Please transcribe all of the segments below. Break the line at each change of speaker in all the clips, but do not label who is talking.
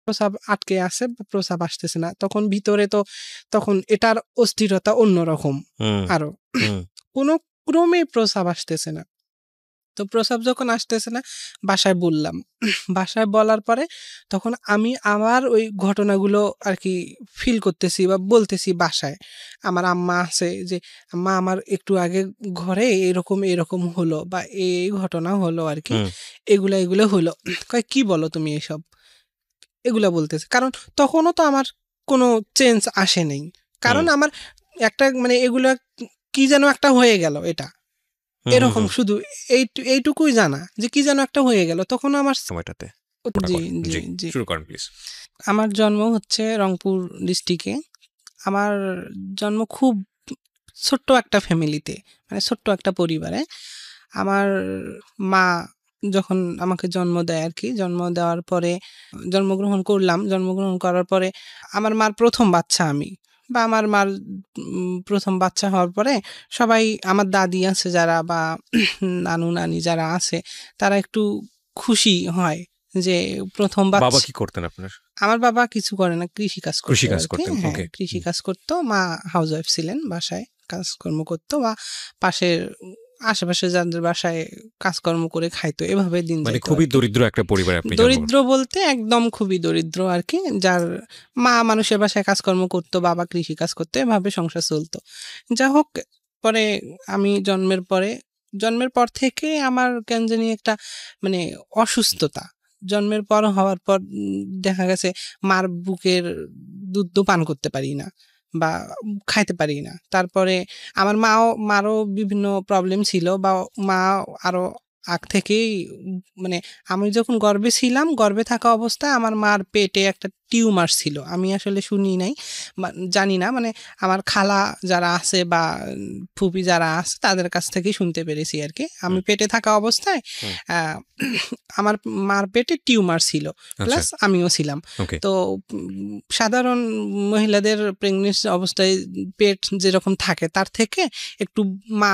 প্রস্রাব আটকে আছে, প্রস্রাব আসতেছে না, তখন ভিতরে তো তখন এটার অস্থিরতা অন্যরকম। আরো কোনো ক্রমে প্রস্রাব আসতেছে না। তো প্রস্রাব যখন আসতেছে না বাসায় বললাম, বাসায় বলার পরে তখন আমি আমার ওই ঘটনাগুলো আর কি ফিল করতেছি বা বলতেছি বাসায়। আমার আম্মা আছে যে আম্মা আমার একটু আগে ঘরে এরকম এরকম হলো বা এই ঘটনা হলো আর কি, এগুলো হলো। কয় কি বলো তুমি এসব, এগুলা বলতেছে। কারণ তখনও তো আমার কোনো চেঞ্জ আসে নাই, কারণ আমার একটা মানে এগুলো কি যেন একটা হয়ে গেল, এটা এরকম শুধু এইটুকুই জানা যে কি যেন একটা হয়ে গেল তখন আমার সময়টাতে। জি জি জি, শুরু করেন প্লিজ। আমার জন্ম হচ্ছে রংপুর ডিস্ট্রিক্টে। আমার জন্ম খুব ছোট্ট একটা ফ্যামিলিতে, মানে ছোট্ট একটা পরিবারে। আমার মা যখন আমাকে জন্ম দেয় আর কি, জন্ম দেওয়ার পরে জন্মগ্রহণ করলাম, জন্মগ্রহণ করার পরে আমার মার প্রথম বাচ্চা আমি, বা আমার মার প্রথম বাচ্চা হওয়ার পরে সবাই, আমার দাদি আছে যারা বা নানু নানি যারা আছে তারা একটু খুশি হয় যে প্রথম বাচ্চা। বাবা কি করতেন আপনার? আমার বাবা কিছু করে না, কৃষি কাজ করতেন। কৃষি কাজ করতো। মা হাউস ওয়াইফ ছিলেন, বাসায় কাজকর্ম করতো বা পাশের আশেপাশে যাদের বাসায় কাজকর্ম করে খাইতো, এভাবে দিন যেত। মানে খুবই দরিদ্র একটা পরিবার। আপনি দরিদ্র বলতে একদম খুবই দরিদ্র আর কি, যার মা মানুষের বাসায় কাজকর্ম করতো, বাবা কৃষি কাজ করতো, এভাবে সংসার চলতো। যা হোক, পরে আমি জন্মের পর থেকে আমার কেন জানি একটা মানে অসুস্থতা, জন্মের পর হওয়ার পর দেখা গেছে মার বুকের দুধ পান করতে পারি না বা খাইতে পারি না। তারপরে আমার মারও বিভিন্ন প্রবলেম ছিল, বা মা আরো আগ থেকেই মানে আমি যখন গর্ভে ছিলাম, গর্ভে থাকা অবস্থায় আমার মার পেটে একটা টিউমার ছিল। আমি আসলে শুনি নাই, জানি না, মানে আমার খালা যারা আছে বা ফুপি যারা আছে তাদের কাছ থেকেই শুনতে পেরেছি আর কি। আমি পেটে থাকা অবস্থায় আমার মার পেটে টিউমার ছিল, প্লাস আমিও ছিলাম। তো সাধারণ মহিলাদের প্রেগনেন্সি অবস্থায় পেট যেরকম থাকে তার থেকে একটু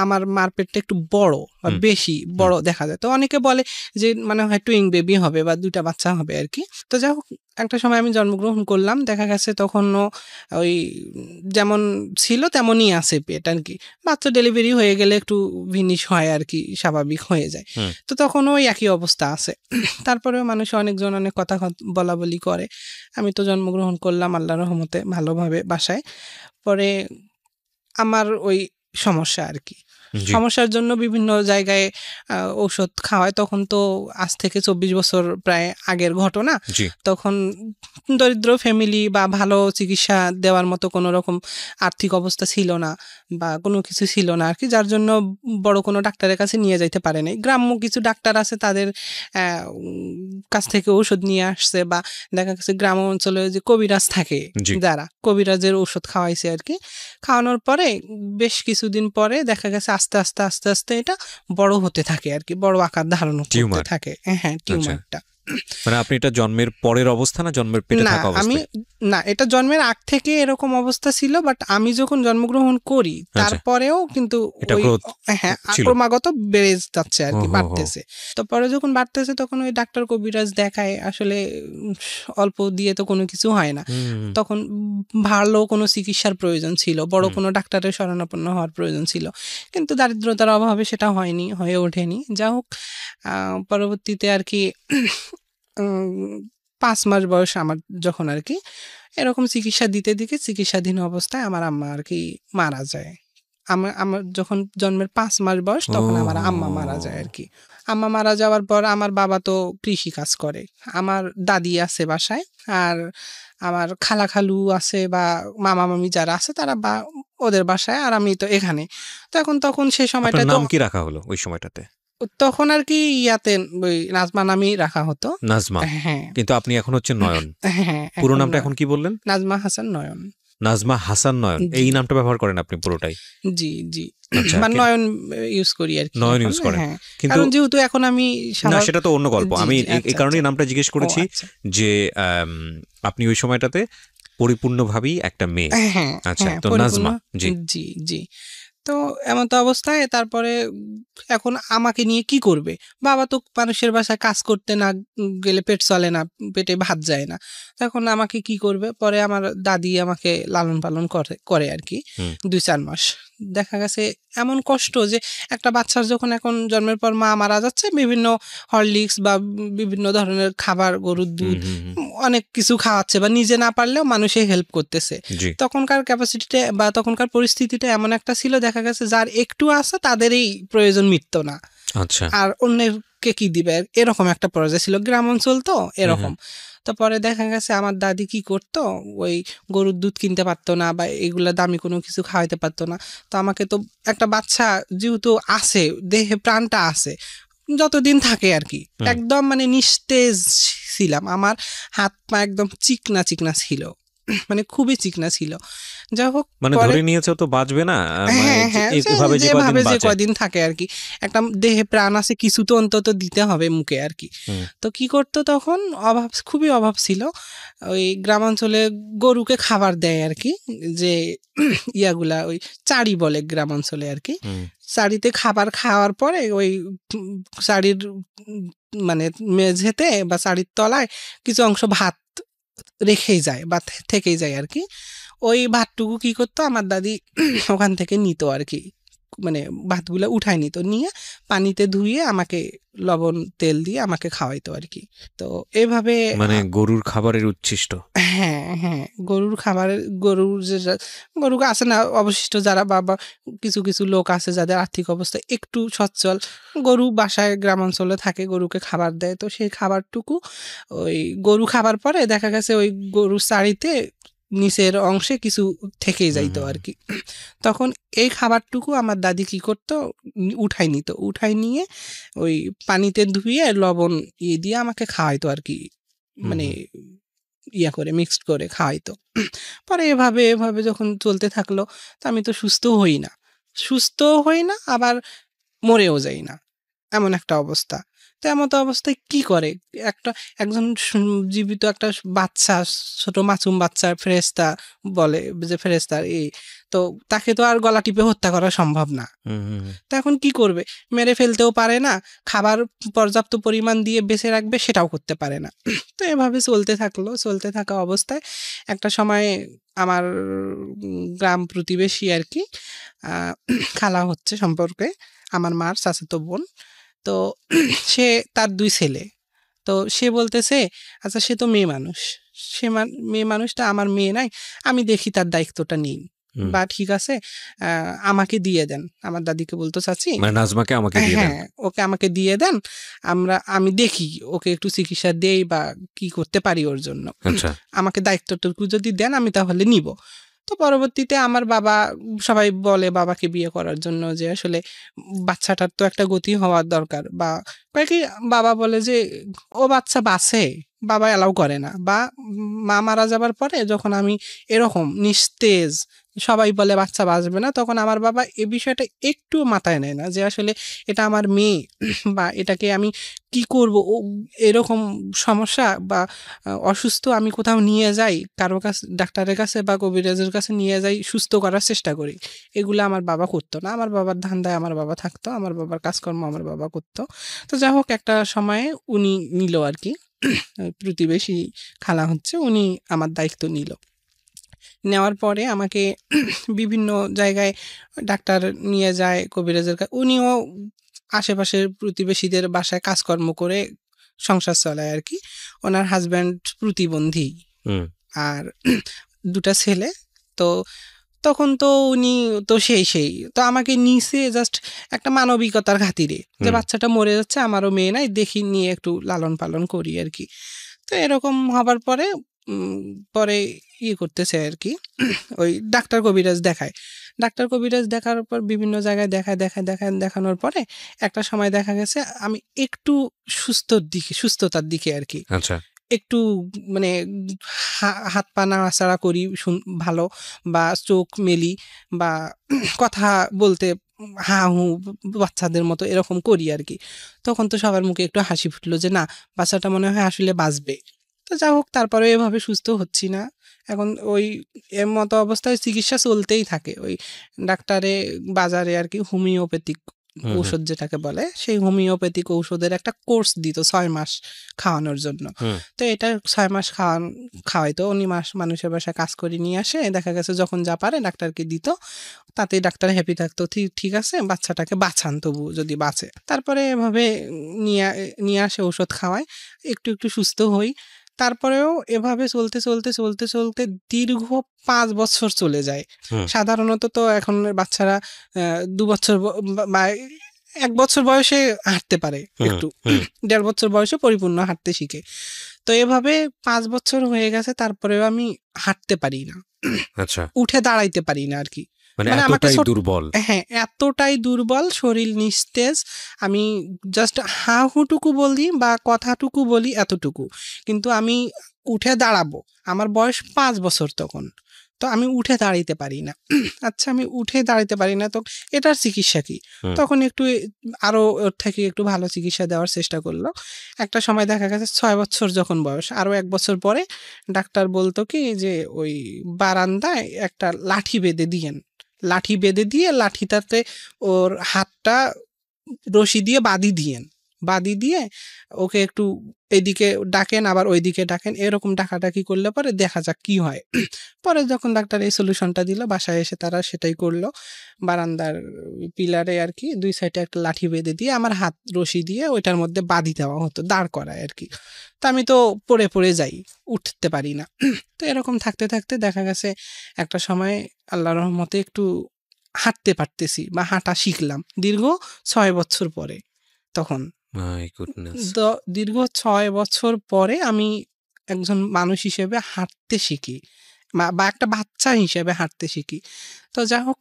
আমার মার পেটটা একটু বড় বা বেশি বড় দেখা যায়। তো অনেকে বলে যে মানে হয় টুইং বেবি হবে বা দুইটা বাচ্চা হবে আর কি। তো যাই হোক, একটা সময় আমি জন্মগ্রহণ করলাম, দেখা গেছে তখনও ওই যেমন ছিল তেমনই আছে পেট আর কি। বাচ্চা ডেলিভারি হয়ে গেলে একটু ভিনিশ হয় আর কি, স্বাভাবিক হয়ে যায়। তো তখন ওই একই অবস্থা আছে। তারপরেও মানুষ অনেকজন অনেক কথা বলা বলি করে। আমি তো জন্মগ্রহণ করলাম আল্লাহর রহমতে ভালোভাবে বাসায়। পরে আমার ওই সমস্যা আর কি, সমস্যার জন্য বিভিন্ন জায়গায় ঔষধ খাওয়ায়। তখন তো আজ থেকে 24 বছর প্রায় আগের ঘটনা। তখন দরিদ্র ফ্যামিলি বা ভালো চিকিৎসা দেওয়ার মতো কোনো রকম আর্থিক অবস্থা ছিল না বা কোনো কিছু ছিল না আর কি, যার জন্য বড় কোনো ডাক্তারের কাছে নিয়ে যাইতে পারে নাই। গ্রাম্য কিছু ডাক্তার আছে, তাদের কাছ থেকে ঔষধ নিয়ে আসছে, বা দেখা গেছে গ্রাম অঞ্চলে যে কবিরাজ থাকে যারা, কবিরাজের ঔষধ খাওয়াইছে আর কি। খাওয়ানোর পরে বেশ কিছুদিন পরে দেখা গেছে আস্তে আস্তে আস্তে আস্তে এটা বড় হতে থাকে আর কি, বড় আকার ধারণ করতে থাকে। হ্যাঁ, টিউমারটা।
মানে আপনি এটা জন্মের পরের অবস্থা না জন্মের পেটে থাকা অবস্থা?
আমি না, এটা জন্মের আগ থেকে এরকম অবস্থা ছিল, বাট আমি যখন জন্মগ্রহণ করি তারপরেও কিন্তু হ্যাঁ ক্রমাগত বেড়ে যাচ্ছে আর কি, বাড়তেছে। তো পরে যখন বাড়তেছে তখন ওই ডাক্তার কবিরাজ দেখায়, আসলে অল্প দিয়ে তো কোনো কিছু হয় না। তখন ভালো কোনো চিকিৎসার প্রয়োজন ছিল, বড় কোনো ডাক্তারের শরণাপন্ন হওয়ার প্রয়োজন ছিল, কিন্তু দারিদ্রতার অভাবে সেটা হয়নি, হয়ে ওঠেনি। যা হোক, পরবর্তীতে আর কি 5 মাস বয়স আমার যখন আর কি, এরকম চিকিৎসা দিতে দিতে চিকিৎসাধীন অবস্থায় আমার আম্মা আর কি মারা যায়। আমার যখন জন্মের 5 মাস বয়স তখন আমার আম্মা মারা যায় আর কি। আম্মা মারা যাওয়ার পর আমার বাবা তো কৃষি কাজ করে, আমার দাদি আছে বাসায়, আর আমার খালা খালু আছে বা মামা মামি যারা আছে তারা বা ওদের বাসায়, আর আমি তো এখানে। তখন সেই সময়টা
নাম কি রাখা হলো ওই সময়টাতে?
তখন আর কি ইয়াতে ওই নাজমা নামই রাখা হতো।
নাজমা। হ্যাঁ, কিন্তু আপনি এখন হচ্ছে নয়ন। হ্যাঁ, পুরো নামটা এখন কি বললেন?
নাজমা হাসান নয়ন।
নাজমা হাসান নয়ন, এই নামটা ব্যবহার করেন আপনি পুরোটাই?
জি জি, মানে নয়ন ইউজ করি আর কি।
নয়ন ইউজ করেন,
কিন্তু যেহেতু এখন আমি
না, সেটা তো অন্য গল্প। আমি এই কারণেই নামটা জিজ্ঞেস করেছি যে আপনি ওই সময়টাতে পরিপূর্ণভাবেই একটা মেয়ে। আচ্ছা, তো নাজমা। জি
জি জি। তো এমন তো অবস্থায় তারপরে এখন আমাকে নিয়ে কি করবে? বাবা তো মানুষের বাসায় কাজ করতে না গেলে পেট চলে না, পেটে ভাত যায় না। তখন আমাকে কি করবে? পরে আমার দাদি আমাকে লালন পালন করে আর কি 2-4 মাস। দেখা গেছে এমন কষ্ট যে একটা বাচ্চার যখন এখন জন্মের পর মা মারা যাচ্ছে, বিভিন্ন হরলিক্স বা বিভিন্ন ধরনের খাবার, গরুর দুধ, অনেক কিছু খাওয়াচ্ছে বা নিজে না পারলেও মানুষে হেল্প করতেছে। তখনকার ক্যাপাসিটিটা বা তখনকার পরিস্থিতিটা এমন একটা ছিল, দেখা গেছে যার একটু আছে তাদেরই প্রয়োজন মিটতো না, আর অন্যকে কি দিবে, এরকম একটা পর্যায়ে ছিল। গ্রাম অঞ্চল তো এরকম। তো পরে দেখা গেছে আমার দাদি কি করতো, ওই গরুর দুধ কিনতে পারতো না বা এগুলা দামি কোনো কিছু খাওয়াইতে পারতো না। তো আমাকে তো একটা বাচ্চা যেহেতু আছে, দেহে প্রাণটা আছে, যতদিন থাকে আর কি, একদম মানে নিস্তেজ ছিলাম। আমার হাত পা একদম চিকনা চিকনা ছিল, মানে খুবই চিকনা ছিল। যাই হোক,
মানে ধরে নিয়েছে তো বাঁচবে না,
যেভাবে যে কদিন থাকে আর কি, একটা দেহে প্রাণ আছে, কিছু তো অন্তত দিতে হবে মুখে আর কি। তো কি করতো তখন, খুবই অভাব ছিল। ওই গ্রামাঞ্চলে গরুকে খাবার দেয় আর কি, যে ইয়াগুলা ওই চাড়ি বলে গ্রামাঞ্চলে আর কি। চাড়িতে খাবার খাওয়ার পরে ওই চাড়ির মানে মেঝেতে বা চাড়ির তলায় কিছু অংশ ভাত রেখেই যায় বা থেকেই যায় আর কি। ওই ভাতটুকু কি করতো আমার দাদি ওখান থেকে নিত আর কি, মানে ভাতগুলো উঠায় নিত, নিয়ে পানিতে ধুয়ে আমাকে লবণ তেল দিয়ে আমাকে খাওয়াইতো আর কি। তো এইভাবে
মানে গরুর খাবারের উচ্ছিষ্ট।
হ্যাঁ হ্যাঁ, গরুর খাবারের, গরু আছে না অবশিষ্ট, যারা বাবা কিছু কিছু লোক আছে যাদের আর্থিক অবস্থা একটু সচ্ছল, গরু বাসায় গ্রাম অঞ্চলে থাকে, গরুকে খাবার দেয়। তো সেই খাবারটুকু ওই গরু খাবার পরে দেখা গেছে ওই গরুর চাড়িতে নিচের অংশে কিছু থেকেই যাইতো আর কি। তখন এই খাবারটুকু আমার দাদি কি করতো, উঠাই নিত, উঠাই নিয়ে ওই পানিতে ধুয়ে লবণ দিয়ে আমাকে খাওয়াইতো আর কি, মানে করে মিক্সড করে খাওয়াইতো। পরে এভাবে যখন চলতে থাকলো, তা আমি তো সুস্থ হই না আবার মরেও যাই না, এমন একটা অবস্থা। তো এমন তো অবস্থায় কি করে একজন জীবিত একটা বাচ্চা, ছোট মাসুম বাচ্চা, ফেরেশতা বলে যে ফেরেশতার এই, তো তাকে তো আর গলা টিপে হত্যা করা সম্ভব না। তো এখন কি করবে, মেরে ফেলতেও পারে না, খাবার পর্যাপ্ত পরিমাণ দিয়ে বেঁচে রাখবে সেটাও করতে পারে না। তো এভাবে চলতে থাকা অবস্থায় একটা সময় আমার গ্রাম প্রতিবেশী আর কি, খালা হচ্ছে সম্পর্কে আমার মার চাচাতো বোন। তো সে তার 2 ছেলে। তো সে বলতেছে, আচ্ছা সে তো মেয়ে মানুষ, মেয়ে মানুষটা আমার মেয়ে নাই, আমি দেখি তার দায়িত্বটা নেই, বা ঠিক আছে আমাকে দিয়ে দেন। আমার দাদিকে বলতো, চাচি
মানে নাজমাকে আমাকে দিয়ে দেন,
হ্যাঁ ওকে আমাকে দিয়ে দেন, আমি দেখি ওকে একটু চিকিৎসা দেই বা কি করতে পারি ওর জন্য, আমাকে দায়িত্বটুকু যদি দেন আমি তাহলে নিব। তো পরবর্তীতে আমার বাবা, সবাই বলে বাবাকে বিয়ে করার জন্য যে আসলে বাচ্চাটার তো একটা গতি হওয়ার দরকার, বা কি বাবা বলে যে ও বাচ্চা বাঁচে, বাবা অ্যালাউ করে না। বা মা মারা যাবার পরে যখন আমি এরকম নিস্তেজ, সবাই বলে বাচ্চা বাঁচবে না, তখন আমার বাবা এ বিষয়টা একটু মাথায় নেয় না যে আসলে এটা আমার মেয়ে, বা এটাকে আমি কি করব, ও এরকম সমস্যা বা অসুস্থ, আমি কোথাও নিয়ে যাই কারো কাছে, ডাক্তারের কাছে বা কবিরাজের কাছে নিয়ে যাই, সুস্থ করার চেষ্টা করি, এগুলো আমার বাবা করতো না। আমার বাবার ধান্দায় আমার বাবা থাকতো, আমার বাবার কাজকর্ম আমার বাবা করতো। তো যাই হোক, একটা সময়ে উনি নিল আর কি, প্রতিবেশী খালা হচ্ছে, উনি আমার দায়িত্ব নেওয়ার পরে আমাকে বিভিন্ন জায়গায় ডাক্তার নিয়ে যায়, কবিরাজের কাছে। উনিও আশেপাশের প্রতিবেশীদের বাসায় কাজকর্ম করে সংসার চালায় আর কি। ওনার হাজব্যান্ড প্রতিবন্ধী, আর 2টা ছেলে। তো তখন তো উনি তো সেই তো আমাকে নিচে জাস্ট একটা মানবিকতার খাতিরে, যে বাচ্চাটা মরে যাচ্ছে, আমারও মেয়ে নাই, দেখি নিয়ে একটু লালন পালন করি আর কি। তো এরকম হবার পরে পরে করতেছে আর কি, ওই ডাক্তার কবিরাজ দেখার পর বিভিন্ন জায়গায় দেখানোর পরে একটা সময় দেখা গেছে আমি একটু সুস্থতার দিকে আর কি, একটু মানে হাত পা নাড়াচাড়া করি ভালো, বা চোখ মেলি, বা কথা বলতে হা হু বাচ্চাদের মতো এরকম করি আর কি। তখন তো সবার মুখে একটু হাসি ফুটলো যে না, বাচ্চাটা মনে হয় আসলে বাঁচবে। তো যা হোক, তারপরে এভাবে সুস্থ হচ্ছি না, এখন ওই এর মতো অবস্থায় চিকিৎসা চলতেই থাকে। ওই ডাক্তারে বাজারে আর কি হোমিওপ্যাথিক ঔষধ যেটাকে বলে, সেই হোমিওপ্যাথিক ঔষধের একটা কোর্স দিত 6 মাস খাওয়ানোর জন্য। তো এটা 6 মাস খাওয়াইতো। উনি মানুষের বাসায় কাজ করে নিয়ে আসে, দেখা গেছে যখন যা পারে ডাক্তারকে দিত, তাতেই ডাক্তার হ্যাপি থাকতো, ঠিক আছে বাচ্চাটাকে বাঁচান তবু যদি বাঁচে। তারপরে এভাবে নিয়ে আসে, ওষুধ খাওয়ায়, একটু একটু সুস্থ হই। তারপরেও এভাবে চলতে চলতে চলতে চলতে দীর্ঘ 5 বছর চলে যায়। সাধারণত তো এখন বাচ্চারা 2 বছর বা 1 বছর বয়সে হাঁটতে পারে, একটু 1.5 বছর বয়সে পরিপূর্ণ হাঁটতে শিখে। তো এভাবে 5 বছর হয়ে গেছে, তারপরেও আমি হাঁটতে পারি না, উঠে দাঁড়াইতে পারি না আর কি।
মানে এতটাই দুর্বল।
হ্যাঁ, এতটাই দুর্বল, শরীর নিস্তেজ। আমি জাস্ট হাঁটুকু বলি বা কথাটুকু বলি এতটুকু, কিন্তু আমি উঠে দাঁড়াবো। আমার বয়স 5 বছর তখন, তো আমি উঠে দাঁড়াইতে পারি না। আচ্ছা, আমি উঠে দাঁড়াইতে পারি না, তো এটার চিকিৎসা কি? তখন একটু আরো ওর থেকে একটু ভালো চিকিৎসা দেওয়ার চেষ্টা করলো। একটা সময় দেখা গেছে 6 বছর যখন বয়স, আরো 1 বছর পরে ডাক্তার বলতো কি যে ওই বারান্দায় একটা লাঠি বেঁধে দিয়েন, লাঠি বেঁধে দিয়ে লাঠিটাতে ওর হাতটা রশি দিয়ে বাঁধি দিয়ে ওকে একটু এদিকে ডাকেন আবার ওইদিকে ডাকেন, এরকম ডাকাডাকি করলে পরে দেখা যাক কি হয়। পরে যখন ডাক্তার এই সলিউশনটা দিল, বাসায় এসে তারা সেটাই করলো। বারান্দার পিলারে আর কি 2 সাইডে একটা লাঠি বেঁধে দিয়ে আমার হাত রশি দিয়ে ওইটার মধ্যে বাঁধি দেওয়া হতো, দাঁড় করায় আর কি। তা আমি তো পড়ে যাই, উঠতে পারি না। তো এরকম থাকতে থাকতে দেখা গেছে একটা সময় আল্লাহর রহমতে একটু হাঁটতে পারতেছি বা হাঁটা শিখলাম দীর্ঘ 6 বছর পরে। তখন দীর্ঘ 6 বছর পরে আমি একজন মানুষ হিসেবে হাঁটতে শিখি, বা একটা বাচ্চা হিসেবে হাঁটতে শিখি। তো যা হোক,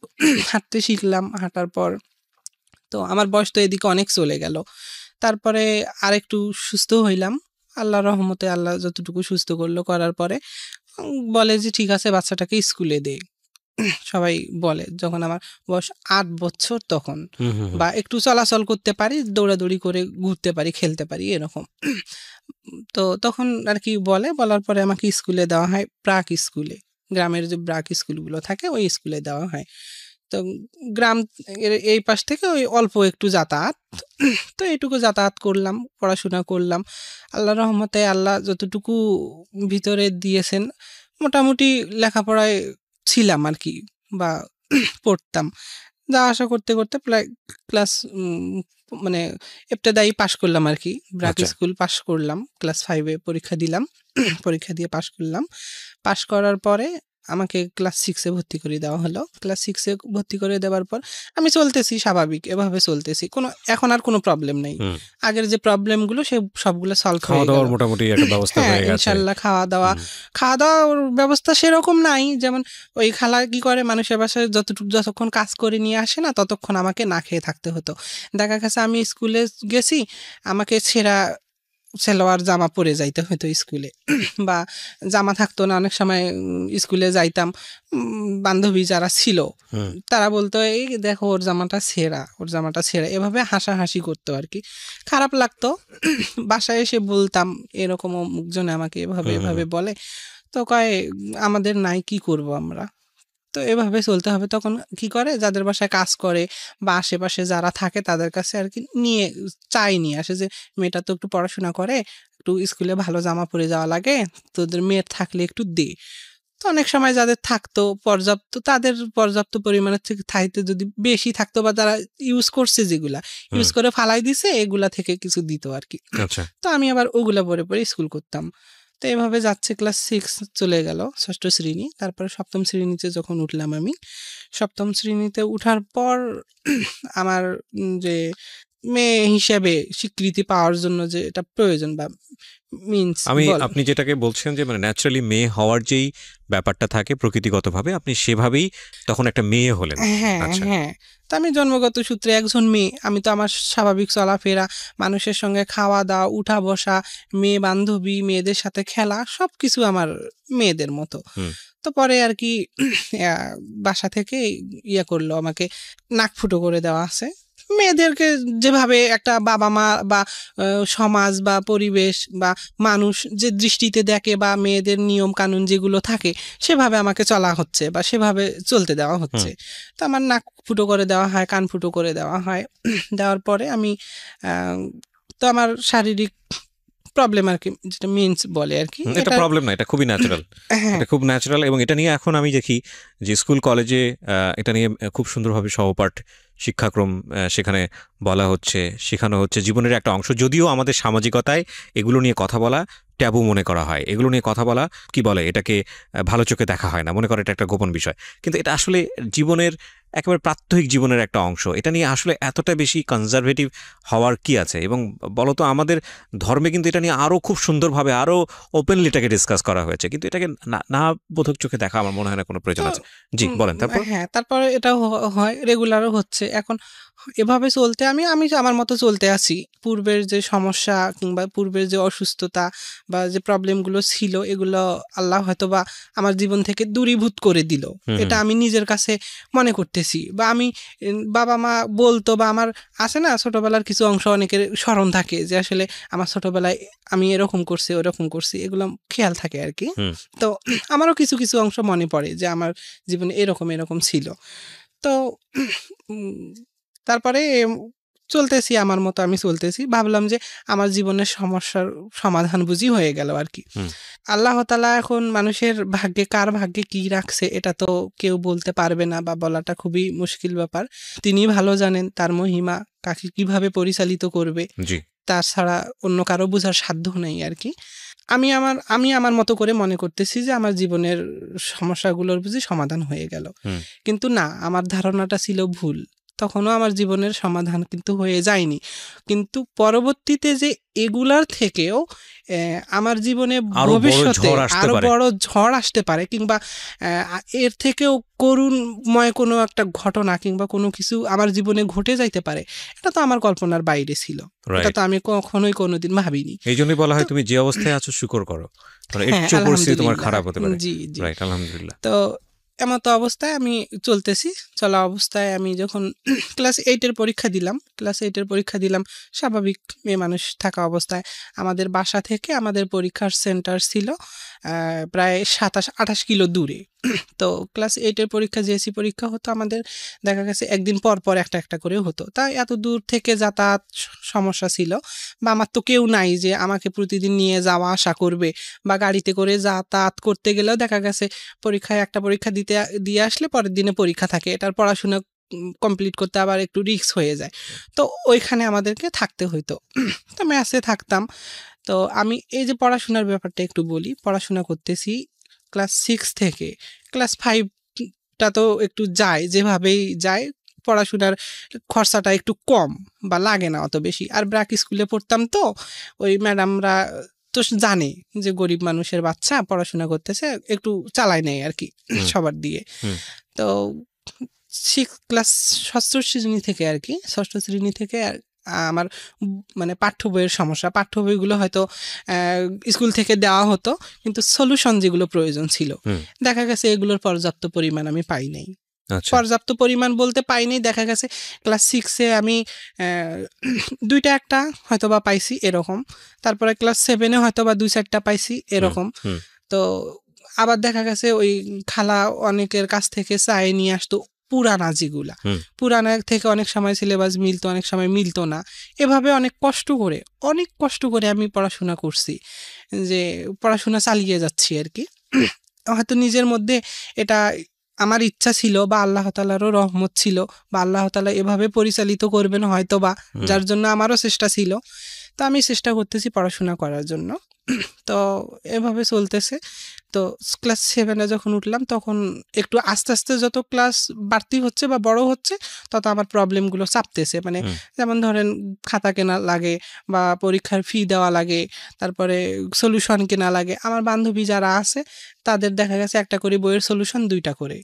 হাঁটতে শিখলাম। হাঁটার পর তো আমার বয়স তো এদিকে অনেক চলে গেল। তারপরে আরেকটু সুস্থ হইলাম আল্লাহর রহমতে। আল্লাহ যতটুকু সুস্থ করলো, করার পরে বলে যে ঠিক আছে বাচ্চাটাকে স্কুলে দে। সবাই বলে, যখন আমার বয়স 8 বছর তখন, বা একটু চলাচল করতে পারি, দৌড়াদৌড়ি করে ঘুরতে পারি, খেলতে পারি, এরকম। তো তখন আর কি বলার পরে আমাকে স্কুলে দেওয়া হয়, প্রাক স্কুলে। গ্রামের যে প্রাক স্কুলগুলো থাকে ওই স্কুলে দেওয়া হয়। তো গ্রাম এই পাশ থেকে ওই অল্প একটু যাতায়াত, তো এইটুকু যাতায়াত করলাম, পড়াশোনা করলাম। আল্লাহর রহমতে আল্লাহ যতটুকু ভিতরে দিয়েছেন মোটামুটি লেখাপড়ায় ছিলাম আর কি, বা পড়তাম। যা আশা করতে করতে প্রায় ক্লাস মানে ইবতেদায়ী পাশ করলাম আর কি, ব্রাক স্কুল পাশ করলাম। ক্লাস 5-এ পরীক্ষা দিলাম, পরীক্ষা দিয়ে পাশ করলাম। পাশ করার পরে আমাকে ক্লাস 6-এ ভর্তি করে দেওয়া হলো। ক্লাস 6-এ ভর্তি করে দেওয়ার পর আমি চলতেছি স্বাভাবিক, এভাবে চলতেছি, এখন আর কোনো প্রবলেম নেই। আগের যে প্রবলেমগুলো সে সবগুলো সলভ হয়ে গেল,
মোটামুটি একটা ব্যবস্থা হয়ে গেছে
ইনশাআল্লাহ। খাওয়া দাওয়ার ব্যবস্থা সেরকম নাই, যেমন ওই খালা কি করে মানুষের বাসায় যতক্ষণ কাজ করে নিয়ে আসে না ততক্ষণ আমাকে না খেয়ে থাকতে হতো। দেখা গেছে আমি স্কুলে গেছি, আমাকে ছেঁড়া সেলোয়ার জামা পরে যাইতে হতো স্কুলে, বা জামা থাকতো না অনেক সময়। স্কুলে যাইতাম, বান্ধবী যারা ছিল তারা বলতো এই দেখো ওর জামাটা ছেঁড়া, এভাবে হাসাহাসি করতো আর কি। খারাপ লাগতো। বাসায় এসে বলতাম এরকম অমুকজনে আমাকে এভাবে বলে, তো কয় আমাদের নাই, কি করব আমরা। তো এভাবে চলতে হবে। তখন কি করে, যাদের বাসায় কাজ করে বা আশেপাশে যারা থাকে তাদের কাছে আর কি নিয়ে আসে যে মেয়েটা তো একটু পড়াশোনা করে, একটু স্কুলে ভালো জামা পরে যাওয়া লাগে, তোদের মেয়ের থাকলে একটু দে। তো অনেক সময় যাদের থাকতো তাদের পর্যাপ্ত পরিমাণের থেকে থাইতে যদি বেশি থাকতো, বা যারা ইউজ করছে যেগুলা ইউজ করে ফালাই দিছে, এগুলা থেকে কিছু দিত আর কি। তো আমি আবার ওগুলা পরে স্কুল করতাম। তো এভাবে যাচ্ছে, ক্লাস 6 চলে গেল, 6ষ্ঠ শ্রেণী। তারপরে 7ম শ্রেণীতে যখন উঠলাম আমি, 7ম শ্রেণীতে উঠার পর আমার যে মেয়ে হিসেবে স্বীকৃতি পাওয়ার জন্য যে এটা প্রয়োজন বা মিন্স,
আপনি যেটাকে বলছেন যে মানে ন্যাচারালি মেয়ে হওয়ার যেই ব্যাপারটা থাকে প্রকৃতিগতভাবে, আপনি সেভাবেই তখন একটা মেয়ে হলেন।
হ্যাঁ, তো আমি জন্মগত সূত্রে একজন মেয়ে। আমি তো আমার স্বাভাবিক চলাফেরা, মানুষের সঙ্গে খাওয়া দাওয়া, উঠা বসা, মেয়ে বান্ধবী, মেয়েদের সাথে খেলা, সবকিছু আমার মেয়েদের মতো। তো পরে আর কি বাসা থেকে করলো, আমাকে নাক ফুটো করে দেওয়া আছে, মেয়েদেরকে যেভাবে একটা বাবা মা বা সমাজ বা পরিবেশ বা মানুষ যে দৃষ্টিতে দেখে বা মেয়েদের নিয়ম কানুন যেগুলো থাকে সেভাবে আমাকে চলা হচ্ছে বা সেভাবে চলতে দেওয়া হচ্ছে। তো আমার নাক ফুটো করে দেওয়া হয়, কান ফুটো করে দেওয়া হয়। দেওয়ার পরে আমি তো আমার শারীরিক প্রবলেম আর কি, যেটা মিন্স বলে আর কি,
এটা প্রবলেম না, এটা খুবই ন্যাচারাল, এটা খুব ন্যাচারাল। এবং এটা নিয়ে এখন আমি দেখি যে স্কুল কলেজে এটা নিয়ে খুব সুন্দরভাবে সহপাঠ শিক্ষাক্রম সেখানে বলা হচ্ছে, শেখানো হচ্ছে, জীবনের একটা অংশ। যদিও আমাদের সামাজিকতায় এগুলো নিয়ে কথা বলা ট্যাবু মনে করা হয়, এগুলো নিয়ে কথা বলা কি বলে এটাকে ভালো চোখে দেখা হয় না, মনে করে এটা একটা গোপন বিষয়। কিন্তু এটা আসলে জীবনের একেবারে প্রাত্যহিক জীবনের একটা অংশ। এটা নিয়ে আসলে এতটা বেশি কনজারভেটিভ হওয়ার কি আছে? এবং বলতো আমাদের ধর্মে কিন্তু এটা নিয়ে আরও খুব সুন্দরভাবে আরও ওপেনলি এটাকে ডিসকাস করা হয়েছে, কিন্তু এটাকে না বোধক চোখে দেখা আমার মনে হয় না কোনো প্রয়োজন আছে। জি বলেন। তারপর
হ্যাঁ, তারপরে এটা হয়, রেগুলারও হচ্ছে। এখন এভাবে চলতে আমি আমার মতো চলতে আছি। পূর্বের যে সমস্যা কিংবা পূর্বের যে অসুস্থতা বা যে প্রবলেমগুলো ছিল এগুলো আল্লাহ হয়তো বা আমার জীবন থেকে দূরীভূত করে দিল, এটা আমি নিজের কাছে মনে করতেছি। বা আমি বাবা মা বলতো বা আমার আছে না ছোটবেলার কিছু অংশ অনেকের স্মরণ থাকে যে আসলে আমার ছোটবেলায় আমি এরকম করছি ওরকম করছি, এগুলো খেয়াল থাকে আর কি। তো আমারও কিছু কিছু অংশ মনে পড়ে যে আমার জীবনে এরকম এরকম ছিল। তো তারপরে চলতেছি আমার মতো, আমি চলতেছি, ভাবলাম যে আমার জীবনের সমস্যার সমাধান বুঝি হয়ে গেল আর কি। আল্লাহ তাআলা এখন মানুষের ভাগ্যে কার ভাগ্যে কি রাখছে এটা তো কেউ বলতে পারবে না বা বলাটা খুবই মুশকিল ব্যাপার। তিনি ভালো জানেন তার মহিমা কাকে কিভাবে পরিচালিত করবে, তাছাড়া অন্য কারো বোঝার সাধ্য নেই আর কি। আমি আমার মতো করে মনে করতেছি যে আমার জীবনের সমস্যাগুলোর বুঝি সমাধান হয়ে গেল, কিন্তু না, আমার ধারণাটা ছিল ভুল। তখনও আমার জীবনের সমাধান কিন্তু হয়ে যায়নি। কিন্তু পরবর্তীতে যে এগুলার থেকেও আমার জীবনে ভবিষ্যতে আরো বড় ঝড় আসতে পারে কিংবা এর থেকেও করুণময় কোনো একটা ঘটনা কিংবা কোনো কিছু আমার জীবনে ঘটে যাইতে পারে, এটা তো আমার কল্পনার বাইরে ছিল। এটা তো আমি কখনোই কোনোদিন ভাবিনি।
এই জন্যই বলা হয় তুমি যে অবস্থায় আছো শুকর করো, মানে একটু পরিস্থিতি তোমার খারাপ হতে পারে।
জি জি,
রাইট, আলহামদুলিল্লাহ।
তো এমতো অবস্থায় আমি চলতেছি। চলা অবস্থায় আমি যখন ক্লাস 8-এর পরীক্ষা দিলাম, স্বাভাবিক মেয়ে মানুষ থাকা অবস্থায় আমাদের বাসা থেকে আমাদের পরীক্ষার সেন্টার ছিল প্রায় 27-28 কিলো দূরে। তো ক্লাস 8-এর পরীক্ষা জেএসসি পরীক্ষা হতো আমাদের, দেখা গেছে একদিন পর পর একটা করে হতো। তাই এত দূর থেকে যাতায়াত সমস্যা ছিল, বা আমার তো কেউ নাই যে আমাকে প্রতিদিন নিয়ে যাওয়া আসা করবে, বা গাড়িতে করে যাতায়াত করতে গেলেও দেখা গেছে পরীক্ষায় একটা পরীক্ষা দিয়ে আসলে পরের দিনে পরীক্ষা থাকে, এটার পড়াশোনা কমপ্লিট করতে আবার একটু রিস্ক হয়ে যায়। তো ওইখানে আমাদেরকে থাকতে হইতো। তো মেসে থাকতাম। তো আমি এই যে পড়াশোনার ব্যাপারটা একটু বলি, পড়াশোনা করতেছি ক্লাস 6 থেকে ক্লাস 5টা তো একটু যায়, যেভাবেই যায়, পড়াশোনার খরচাটা একটু কম বা লাগে না অত বেশি। আর ব্র্যাক স্কুলে পড়তাম, তো ওই ম্যাডামরা তো জানে যে গরিব মানুষের বাচ্চা পড়াশোনা করতেছে, একটু চালায় নেয় আর কি সবার দিয়ে। তো ক্লাস 6ষ্ঠ শ্রেণী থেকে আর কি, 6ষ্ঠ শ্রেণী থেকে আমার মানে পাঠ্য বইয়ের সমস্যা, পাঠ্য বইগুলো হয়তো স্কুল থেকে দেওয়া হতো, কিন্তু সলিউশন যেগুলো প্রয়োজন ছিল দেখা গেছে এগুলোর পর্যাপ্ত পরিমাণ আমি পাই নাই। পর্যাপ্ত পরিমাণ বলতে পাইনি, দেখা গেছে ক্লাস 6-এ আমি 2টা একটা হয়তো বা পাইছি এরকম, তারপরে ক্লাস 7-এ হয়তো বা 2-4টা পাইছি এরকম। তো আবার দেখা গেছে ওই খালা অনেকের কাছ থেকে চাই নিয়ে আসতো পুরানা, যেগুলা পুরানা থেকে অনেক সময় সিলেবাস মিলতো, অনেক সময় মিলতো না। এভাবে অনেক কষ্ট করে আমি পড়াশোনা করছি, যে পড়াশোনা চালিয়ে যাচ্ছি আর কি। হয়তো নিজের মধ্যে এটা আমার ইচ্ছা ছিল বা আল্লাহ তাআলারও রহমত ছিল বা আল্লাহ তাআলা এভাবে পরিচালিত করবেন হয়তো বা, যার জন্য আমারও চেষ্টা ছিল। তো আমি চেষ্টা করতেছি পড়াশোনা করার জন্য। তো এভাবে চলতেছে। তো ক্লাস 7-এ যখন উঠলাম তখন একটু আস্তে আস্তে যত ক্লাস বাড়তি হচ্ছে বা বড় হচ্ছে তত আমার প্রবলেমগুলো চাপতেছে। মানে যেমন ধরেন খাতা কেনা লাগে বা পরীক্ষার ফি দেওয়া লাগে, তারপরে সলিউশন কেনা লাগে। আমার বান্ধবী যারা আছে তাদের দেখা গেছে একটা করে বইয়ের সলিউশন 2টা করে,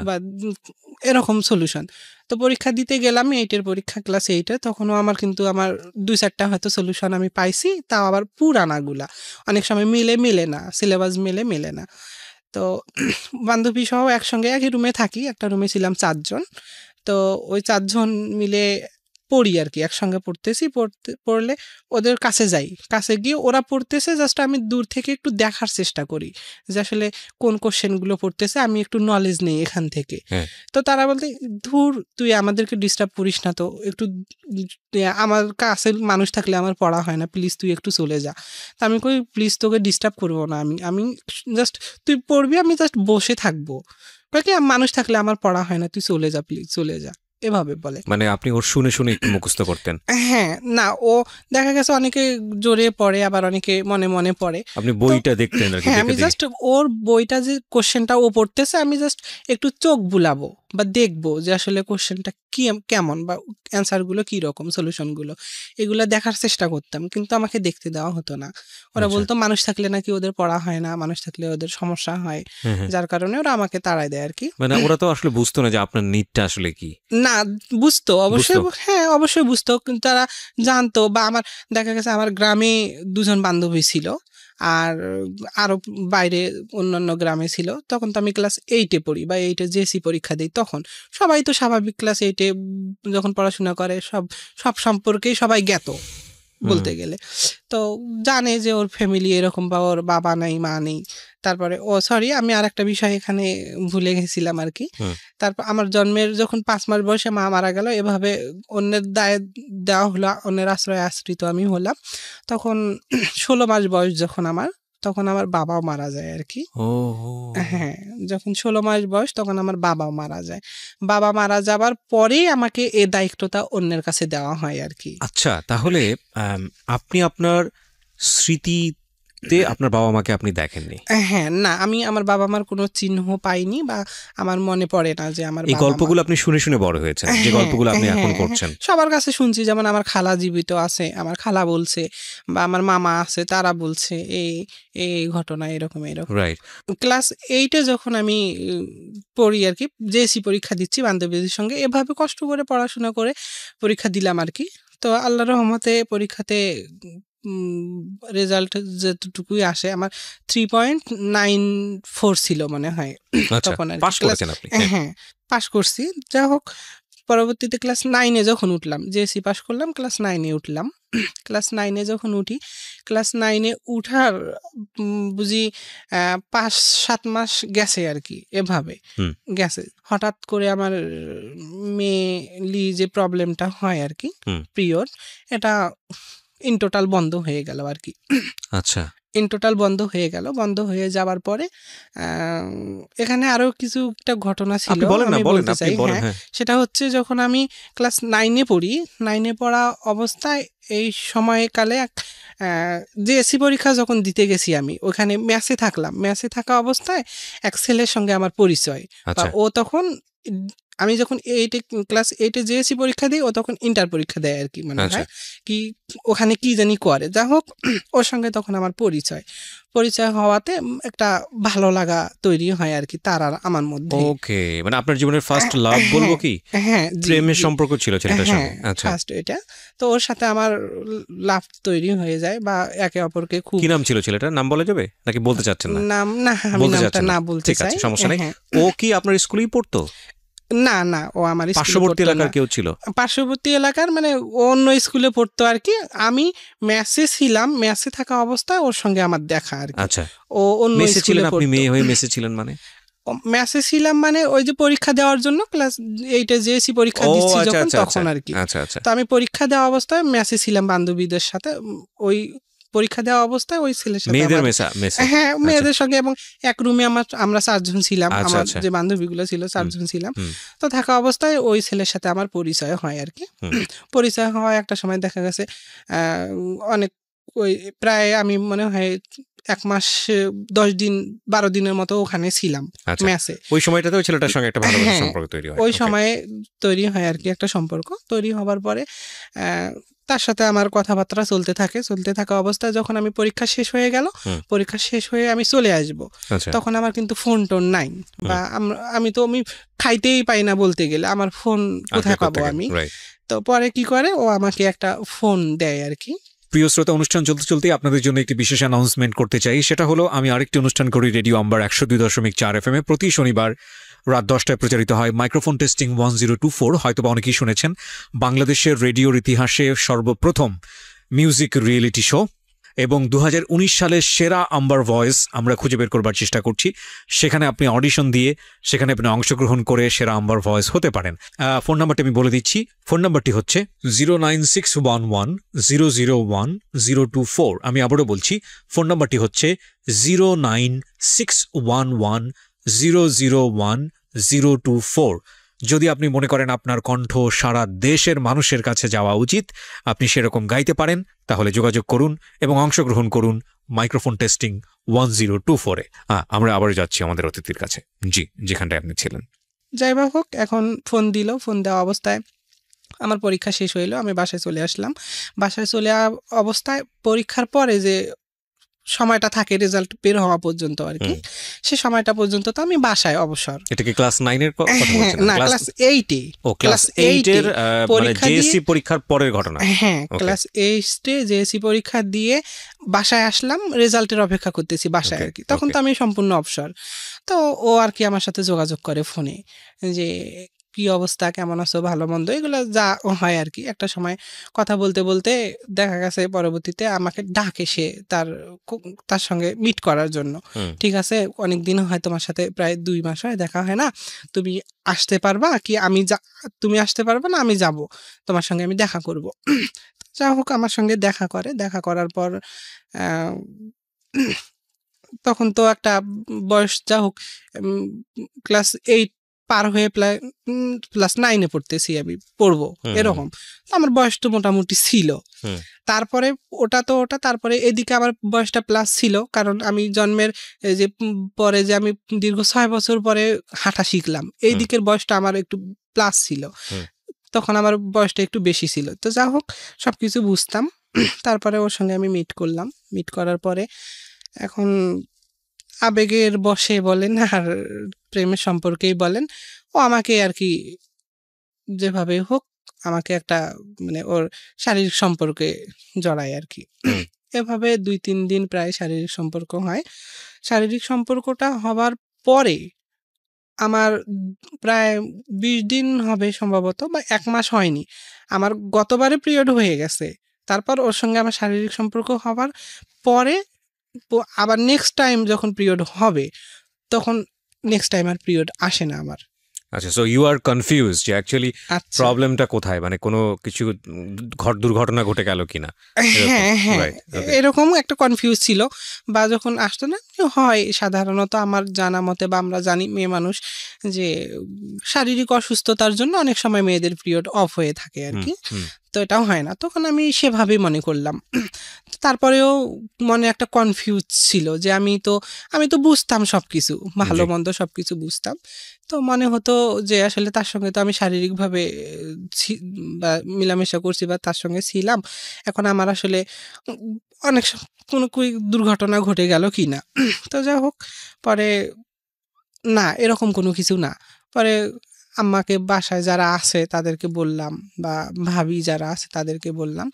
বা এরকম সলিউশন। তো পরীক্ষা দিতে গেলাম 8-এর পরীক্ষা, ক্লাস 8-এ, তখনও আমার 2-4টা হয়তো সলিউশন আমি পাইছি, তাও আবার পুরানাগুলা, অনেক সময় মিলে না, সিলেবাস মেলে না। তো বান্ধবী সহ একসঙ্গে একই রুমে থাকি, একটা রুমে ছিলাম 4 জন। তো ওই 4 জন মিলে পড়ি আর কি, একসঙ্গে পড়তেছি, পড়লে ওদের কাছে যাই, কাছে গিয়ে ওরা পড়তেছে, জাস্ট আমি দূর থেকে একটু দেখার চেষ্টা করি যে আসলে কোন কোশ্চেনগুলো পড়তেছে, আমি একটু নলেজ নেই এখান থেকে। তো তারা বলতে, ধুর তুই আমাদেরকে ডিস্টার্ব করিস না, তো একটু আমার কাছে মানুষ থাকলে আমার পড়া হয় না, প্লিজ তুই একটু চলে যা। তা আমি কই প্লিজ তোকে ডিস্টার্ব করবো না, আমি জাস্ট তুই পড়বি, আমি জাস্ট বসে থাকবো, কি মানুষ থাকলে আমার পড়া হয় না, তুই চলে যা প্লিজ, চলে যা, এভাবে বলে।
মানে আপনি ওর শুনে শুনে একটু মুখস্থ করতেন?
হ্যাঁ, না ও দেখা গেছে অনেকে জোরে পড়ে, আবার অনেকে মনে মনে পড়ে।
আপনি বইটা দেখতেন?
হ্যাঁ, আমি জাস্ট ওর বইটা যে কোশ্চেনটা ও পড়তেছে, আমি জাস্ট একটু চোখ বুলাবো বা দেখবো যে আসলে কোশ্চেনটা কি কেমন, বা অ্যান্সারগুলো কি রকম, সলিউশনগুলো, এগুলো দেখার চেষ্টা করতাম, কিন্তু আমাকে দেখতে দেওয়া হতো না। ওরা বলতো মানুষ থাকলে নাকি ওদের পড়া হয় না, মানুষ থাকলে ওদের সমস্যা হয়, যার কারণে ওরা আমাকে তাড়ায় দেয় আর কি।
মানে ওরা তো আসলে বুঝতো না যে আপনার নিডটা আসলে কি?
না, বুঝতো অবশ্যই, হ্যাঁ অবশ্যই বুঝতো, কিন্তু তারা জানতো, বা আমার দেখা গেছে আমার গ্রামে 2জন বান্ধবী ছিল, আর আরো বাইরে অন্যান্য গ্রামে ছিল। তখন তো আমি ক্লাস 8-এ পড়ি বা 8-এ জেএসসি পরীক্ষা দিই, তখন সবাই তো স্বাভাবিক ক্লাস 8-এ যখন পড়াশোনা করে সব সম্পর্কেই সবাই জ্ঞাত বলতে গেলে, তো জানে যে ওর ফ্যামিলি এরকম, বা ওর বাবা নেই, মা নেই। তারপরে সরি, আমি আর একটা বিষয় এখানে ভুলে গেছিলাম আর কি। তারপর আমার জন্মের যখন 5 মাস বয়সে মা মারা গেল, এভাবে অন্যের দায়ে দেওয়া হলো, অন্যের আশ্রয়ে আশ্রিত আমি হলাম। তখন 16 মাস বয়স যখন আমার, তখন আমার বাবাও মারা যায় আর কি। হ্যাঁ, যখন 16 মাস বয়স তখন আমার বাবাও মারা যায়। বাবা মারা যাবার পরেই আমাকে এই দায়িত্বটা অন্যের কাছে দেওয়া হয় আর কি।
আচ্ছা, তাহলে আপনি আপনার স্মৃতিতে আপনার বাবা মাকে আপনি দেখেননি?
হ্যাঁ, না, আমি আমার বাবা মার কোনো চিহ্ন পাইনি, বা আমার মনে পড়ে না যে আমার
এই গল্পগুলো আপনি শুনে শুনে বড় হয়েছেন, যে গল্পগুলো আপনি এখন করছেন।
সবার কাছে শুনছি, যেমন আমার খালা জীবিত আছে, আমার খালা বলছে, বা আমার মামা আছে, তারা বলছে এই ঘটনা এরকম।
রাইট।
ক্লাস 8-এ যখন আমি পড়ি আর কি, জেএসসি পরীক্ষা দিচ্ছি বান্ধবীদের সঙ্গে, এভাবে কষ্ট করে পড়াশোনা করে পরীক্ষা দিলাম আর কি। তো আল্লাহর রহমতে পরীক্ষাতে রেজাল্ট যেটুকুই আসে, আমার 3.94 ছিল মনে হয় তখন আর কি। হ্যাঁ, পাশ করছি। যাই হোক, পরবর্তীতে ক্লাস 9-এ যখন উঠলাম, জেএসসি পাশ করলাম, ক্লাস 9-এ উঠলাম। ক্লাস 9-এ যখন উঠি, ক্লাস 9-এ উঠার বুঝি 5-7 মাস গেছে আর কি, এভাবে গেছে। হঠাৎ করে আমার মেনলি যে প্রবলেমটা হয় আর কি, পিরিয়ড, এটা ইন টোটাল বন্ধ হয়ে গেল আর কি।
আচ্ছা, ইন
টোটাল বন্ধ হয়ে গেল। বন্ধ হয়ে যাওয়ার পরে এখানে আরো কিছু একটা ঘটনা ছিল, আমি বলতে চাই। হ্যাঁ, সেটা হচ্ছে যখন আমি ক্লাস 9-এ পড়ি, 9-এ পড়া অবস্থায় এই সময়কালে জেএসসি পরীক্ষা যখন দিতে গেছি, আমি ওখানে মেসে থাকলাম। মেসে থাকা অবস্থায় এক ছেলের সঙ্গে আমার পরিচয়। ও তখন, আমি যখন ক্লাস 8-এ জেএসসি পরীক্ষা দিই, ও তখন ইন্টার পরীক্ষা দেয় আর কি, মানে হয় কি ওখানে কি জানি করে। যা হোক, ওর সঙ্গে তখন আমার পরিচয় হওয়াতে একটা ভালো লাগা তৈরি হয় আর কি তার আর আমার মধ্যে।
ওকে, মানে আপনার জীবনের ফার্স্ট লাভ বলবো কি?
হ্যাঁ,
প্রেমের সম্পর্ক ছিল ছেলেটার সঙ্গে। আচ্ছা,
ফার্স্ট এটা। তো ওর সাথে আমার লাভ তৈরি হয়ে যায়, বা একে অপরকে খুব।
কি নাম ছিল ছেলেটার? নাম বলা যাবে নাকি বলতে চাচ্ছেন না?
নাম না, আমি নামটা না বলতে চাই।
ঠিক আছে, সমস্যা নেই। ও কি আপনার স্কুলেই পড়তো?
না, ও আমার
পার্শ্ববর্তী এলাকার কেউ ছিল?
পার্শ্ববর্তী এলাকার, মানে অন্য স্কুলে পড়তো আর কি। আমি মেসে ছিলাম, মেসে থাকা অবস্থায় ওর সঙ্গে আমার দেখা আর কি।
আচ্ছা,
ও অন্য স্কুলে পড়তো।
আপনি মেয়ে হয়ে মেসে ছিলেন মানে?
মেসে ছিলাম মানে ওই যে পরীক্ষা দেওয়ার জন্য, ক্লাস 8-এ জেএসসি পরীক্ষা দিচ্ছি যখন, তখন আর কি। তো আমি পরীক্ষা দেওয়া অবস্থায় মেসে ছিলাম বান্ধবীদের সাথে। ওই পরীক্ষা দেওয়া অবস্থায় ওই ছেলের সাথে, হ্যাঁ, মেয়েদের সঙ্গে, এবং এক রুমে আমরা 4 জন ছিলাম। আমার যে বান্ধবীগুলো ছিল 4 জন ছিলাম। তো থাকা অবস্থায় ওই ছেলের সাথে আমার পরিচয় হয় আর কি। পরিচয় হওয়ায় একটা সময় দেখা গেছে অনেক, ওই প্রায় আমি মনে হয় 1 মাস 10 দিন 12 দিনের মতো ওখানে ছিলাম মেসে।
ওই সময়টাতে ওই ছেলেটার সঙ্গে একটা ভালো সম্পর্ক তৈরি হয়।
ওই সময়ে তৈরি হয় আর কি একটা সম্পর্ক। তৈরি হবার পরে তার সাথে আমার কথাবার্তা চলতে থাকা অবস্থায় যখন আমি পরীক্ষা শেষ হয়ে গেল, পরীক্ষা শেষ হয়ে আমি চলে আসব, তখন আমার কিন্তু ফোন টোন নাই, বা আমি খাইতেই পাই না বলতে গেলে, আমার ফোন কোথায় পাবো আমি? তো পরে কি করে, ও আমাকে একটা ফোন দেয় আর কি।
প্রিয় শ্রোতা, অনুষ্ঠান চলতে আপনাদের জন্য একটি বিশেষ অ্যানাউন্সমেন্ট করতে চাই। সেটা হলো, আমি আরেকটি অনুষ্ঠান করি রেডিও আম্বার 102.4 FM প্রতি শনিবার রাত 10টায় প্রচারিত হয় মাইক্রোফোন টেস্টিং 1024। হয়তো বা অনেকেই শুনেছেন, বাংলাদেশের রেডিওর ইতিহাসে সর্বপ্রথম মিউজিক রিয়েলিটি শো। এবং 2019 সালের সেরা আম্বার ভয়েস আমরা খুঁজে বের করবার চেষ্টা করছি। সেখানে আপনি অডিশন দিয়ে সেখানে আপনি অংশগ্রহণ করে সেরা আম্বার ভয়েস হতে পারেন। ফোন নাম্বারটি আমি বলে দিচ্ছি। ফোন নাম্বারটি হচ্ছে 09611001024। আমি আবারও বলছি, ফোন নাম্বারটি হচ্ছে 09611001024। যদি আপনি মনে করেন আপনার কণ্ঠ সারা দেশের মানুষের কাছে যাওয়া উচিত, আপনি সেরকম গাইতে পারেন, তাহলে যোগাযোগ করুন এবং অংশগ্রহণ করুন মাইক্রোফোন টেস্টিং 1024-এ। আমরা আবার যাচ্ছি আমাদের অতিথির কাছে। জি, যেখানটায় আপনি ছিলেন।
যাই বা হোক, এখন ফোন দিল। ফোন দেওয়া অবস্থায় আমার পরীক্ষা শেষ হইলো, আমি বাসায় চলে আসলাম। বাসায় চলে অবস্থায় পরীক্ষার পরে যে সময়টা থাকে রেজাল্ট বের হওয়া পর্যন্ত আর কি, সে সময়টা পর্যন্ত তো আমি বাসায় অবসর।
এটা কি ক্লাস 9 এর কথা বলছেন?
না, ক্লাস 8-এ।
ও, ক্লাস 8 এর মানে জেএসসি পরীক্ষার পরের ঘটনা।
হ্যাঁ, ক্লাস 8-এ জেএসসি পরীক্ষা দিয়ে বাসায় আসলাম, রেজাল্টের অপেক্ষা করতেছি বাসায় আর কি। তখন তো আমি সম্পূর্ণ অবসর। তো ও আর কি আমার সাথে যোগাযোগ করে ফোনে, যে কি অবস্থা, কেমন আছো, ভালো মন্দ, এগুলো যা হয় আর কি। একটা সময় কথা বলতে বলতে দেখা গেছে পরবর্তীতে আমাকে ডাকে সে তার সঙ্গে মিট করার জন্য। ঠিক আছে, অনেকদিন হয় তোমার সাথে, প্রায় 2 মাস হয় দেখা হয় না, তুমি আসতে পারবা কি? তুমি আসতে পারবা না, আমি যাব, তোমার সঙ্গে আমি দেখা করব। যা হোক, আমার সঙ্গে দেখা করে। দেখা করার পর তখন তো একটা বয়স, যা হোক, ক্লাস 8 পার হয়ে ক্লাস 9-এ পড়তেছি, আমি পড়বো এরকম। আমার বয়স তো মোটামুটি ছিল। তারপরে তারপরে এদিকে আমার বয়সটা প্লাস ছিল, কারণ আমি জন্মের যে পরে যে আমি দীর্ঘ 6 বছর পরে হাঁটা শিখলাম, এই দিকের বয়সটা আমার একটু প্লাস ছিল। তখন আমার বয়সটা একটু বেশি ছিল। তো যা হোক, সবকিছু বুঝতাম। তারপরে ওর সঙ্গে আমি মিট করলাম। মিট করার পরে এখন আবেগের বশে বলেন আর প্রেমের সম্পর্কেই বলেন, ও আমাকে আর কি যেভাবে হোক আমাকে একটা মানে ওর শারীরিক সম্পর্কে জড়ায় আর কি। এভাবে 2-3 দিন প্রায় শারীরিক সম্পর্ক হয়। শারীরিক সম্পর্কটা হবার পরে আমার প্রায় 20 দিন হবে সম্ভবত, বা 1 মাস হয়নি, আমার গতবারে পিরিয়ড হয়ে গেছে। তারপর ওর সঙ্গে আমার শারীরিক সম্পর্ক হবার পরে আবার নেক্সট টাইম যখন পিরিয়ড হবে, তখন নেক্সট টাইম আর পিরিয়ড আসে না আমার।
আচ্ছা, সো ইউ আর কনফিউজড যে অ্যাকচুয়ালি প্রবলেমটা কোথায়, মানে কোনো কিছু দুর্ঘটনা ঘটে গেল কিনা?
হ্যাঁ, এরকম একটা কনফিউজ ছিল। বা যখন আসতো না, হয় সাধারণত আমার জানা মতে, বা আমরা জানি মেয়ে মানুষ যে শারীরিক অসুস্থতার জন্য অনেক সময় মেয়েদের পিরিয়ড অফ হয়ে থাকে আর কি। তো এটাও হয় না, তখন আমি সেভাবেই মনে করলাম। তারপরেও মনে একটা কনফিউজ ছিল যে আমি তো বুঝতাম সবকিছু, ভালো মন্দ সবকিছু বুঝতাম। তো মনে হতো যে আসলে তার সঙ্গে তো আমি শারীরিকভাবে বা মেলামেশা করছি বা তার সঙ্গে ছিলাম, এখন আমার আসলে অনেক কোনো দুর্ঘটনা ঘটে গেল কি না। তো যা হোক, পরে না, এরকম কোনো কিছু না। পরে আম্মাকে বাসায় যারা আছে তাদেরকে বললাম, বা ভাবি যারা আছে তাদেরকে বললাম,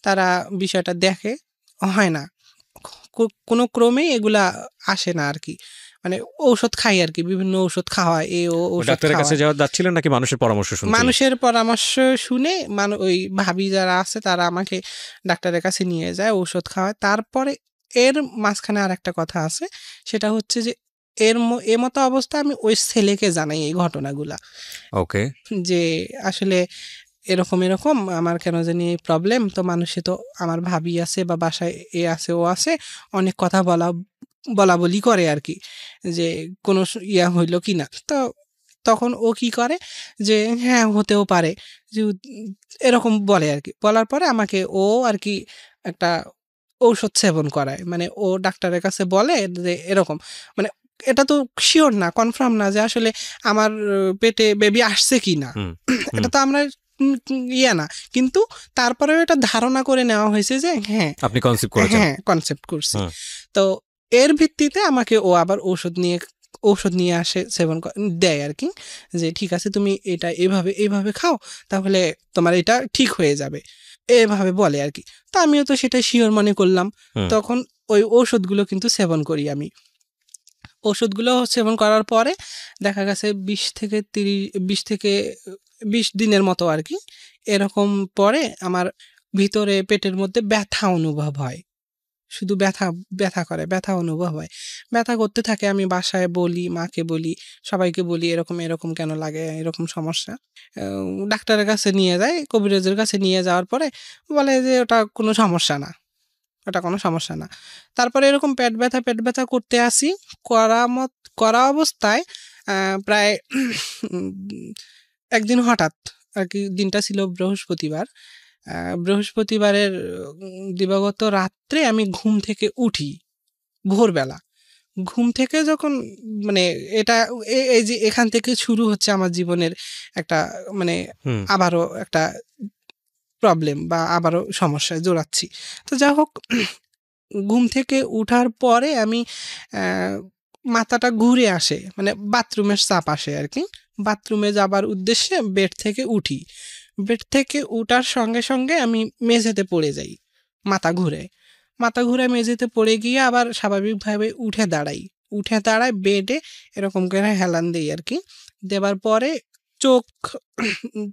তারা বিষয়টা দেখে, হয় না, কোনো ক্রমে এগুলা আসে না আর কি। মানে ঔষধ খাই আর কি, বিভিন্ন ঔষধ খাওয়া,
ডাক্তারের কাছে যাচ্ছিলেন নাকি মানুষের পরামর্শ শুনে?
মানুষের পরামর্শ শুনে ওই ভাবি যারা আছে তারা আমাকে ডাক্তারের কাছে নিয়ে যায়, ঔষধ খাওয়ায়। তারপরে এর মাঝখানে আর একটা কথা আছে, সেটা হচ্ছে যে এর মতো অবস্থা আমি ওই ছেলেকে জানাই এই ঘটনাগুলা। ওকে, যে আসলে এরকম আমার কেন জানি এই প্রবলেম। তো মানুষে তো আমার ভাবি আছে, বা বাসায় এ আছে, ও আছে, অনেক কথা বলা বলি করে আর কি, যে কোনো ইয়া হইল কি না। তো তখন ও কি করে, যে হ্যাঁ হতেও পারে, যে এরকম বলে আর কি। বলার পরে আমাকে ও আর কি একটা ঔষধ সেবন করায়। মানে ও ডাক্তারের কাছে বলে যে এরকম, মানে এটা তো শিওর না, কনফার্ম না যে আসলে আমার পেটে বেবি আসছে কি না, এটা তো আমরা ইয়া না, কিন্তু তারপরেও এটা ধারণা করে নেওয়া হয়েছে যে হ্যাঁ
আপনি কনসেপ্ট করেছেন।
হ্যাঁ, কনসেপ্ট করছি। তো এর ভিত্তিতে আমাকে ও আবার ঔষধ নিয়ে আসে, সেবন দেয় আর কি, যে ঠিক আছে তুমি এটা এইভাবে খাও, তাহলে তোমার এটা ঠিক হয়ে যাবে, এভাবে বলে আর কি। তো আমিও তো সেটা শিওর মনে করলাম। তখন ওই ঔষধগুলো কিন্তু সেবন করি আমি। ওষুধগুলো সেবন করার পরে দেখা গেছে 20 দিনের মতো আর কি, এরকম পরে আমার ভিতরে পেটের মধ্যে ব্যথা অনুভব হয়, শুধু ব্যথা করে, ব্যথা অনুভব হয়, ব্যথা করতে থাকে। আমি বাসায় বলি, মাকে বলি, সবাইকে বলি এরকম কেন লাগে, এরকম সমস্যা। ডাক্তারের কাছে নিয়ে যায়, কবিরাজের কাছে নিয়ে যাওয়ার পরে বলে যে ওটা কোনো সমস্যা না। তারপরে এরকম পেট ব্যথা করতে আসি, করা অবস্থায় প্রায় একদিন হঠাৎ আর কি, দিনটা ছিল বৃহস্পতিবারের দিবাগত রাত্রে আমি ঘুম থেকে উঠি, ভোরবেলা ঘুম থেকে যখন, মানে এটা এই যে এখান থেকে শুরু হচ্ছে আমার জীবনের একটা, মানে আবারও একটা প্রবলেম বা আবারও সমস্যায় জড়াচ্ছি। তো যাই হোক, ঘুম থেকে উঠার পরে আমি মাথাটা ঘুরে আসে, মানে বাথরুমের চাপ আসে আর কি। বাথরুমে যাবার উদ্দেশ্যে বেড থেকে উঠি, বেড থেকে উঠার সঙ্গে সঙ্গে আমি মেঝেতে পড়ে যাই, মাথা ঘুরে মেঝেতে পড়ে গিয়ে আবার স্বাভাবিকভাবে উঠে দাঁড়াই বেডে, এরকম করে হেলান দিই আর কি। দেবার পরে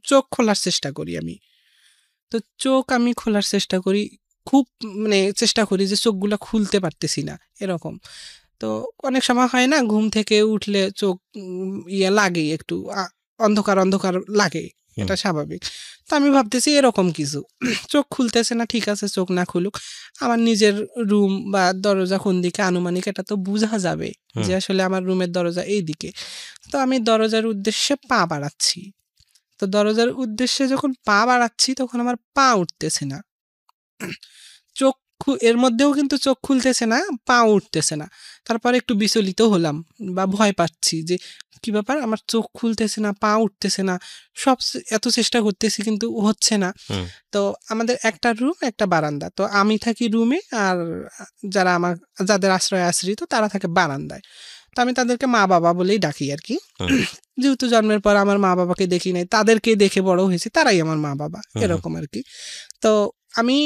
চোখ খোলার চেষ্টা করি আমি। তো চোখ আমি খোলার চেষ্টা করি, খুব মানে চেষ্টা করি যে চোখগুলো খুলতে পারতেছি না এরকম। তো অনেক সময় হয় না, ঘুম থেকে উঠলে চোখ লাগে, একটু অন্ধকার লাগে, এটা স্বাভাবিক। তো আমি ভাবতেছি এরকম কিছু, চোখ খুলতেছে না, ঠিক আছে চোখ না খুলুক, আমার নিজের রুম বা দরজা কোন দিকে আনুমানিক এটা তো বোঝা যাবে যে আসলে আমার রুমের দরজা এই দিকে। তো আমি দরজার উদ্দেশ্যে পা বাড়াচ্ছি, তো দরজার উদ্দেশ্যে যখন পা বাড়াচ্ছি তখন আমার পা উঠতেছে না, চোখ এর মধ্যেও কিন্তু চোখ খুলতেছে না, পা উঠতেছে না। তারপরে একটু বিচলিত হলাম বা ভয় পাচ্ছি যে কি ব্যাপার, আমার চোখ খুলতেছে না, পা উঠতেছে না, সব এত চেষ্টা করতেছি কিন্তু হচ্ছে না। তো আমাদের একটা রুম একটা বারান্দা, তো আমি থাকি রুমে আর যাদের আশ্রয় আশ্রিত তারা থাকে বারান্দায়। তো আমি তাদেরকে মা বাবা বলেই ডাকি আর কি, যেহেতু জন্মের পর আমার মা বাবাকে দেখি নাই, তাদেরকে দেখে বড় হয়েছি, তারাই আমার মা বাবা এরকম আর কি। তো আমি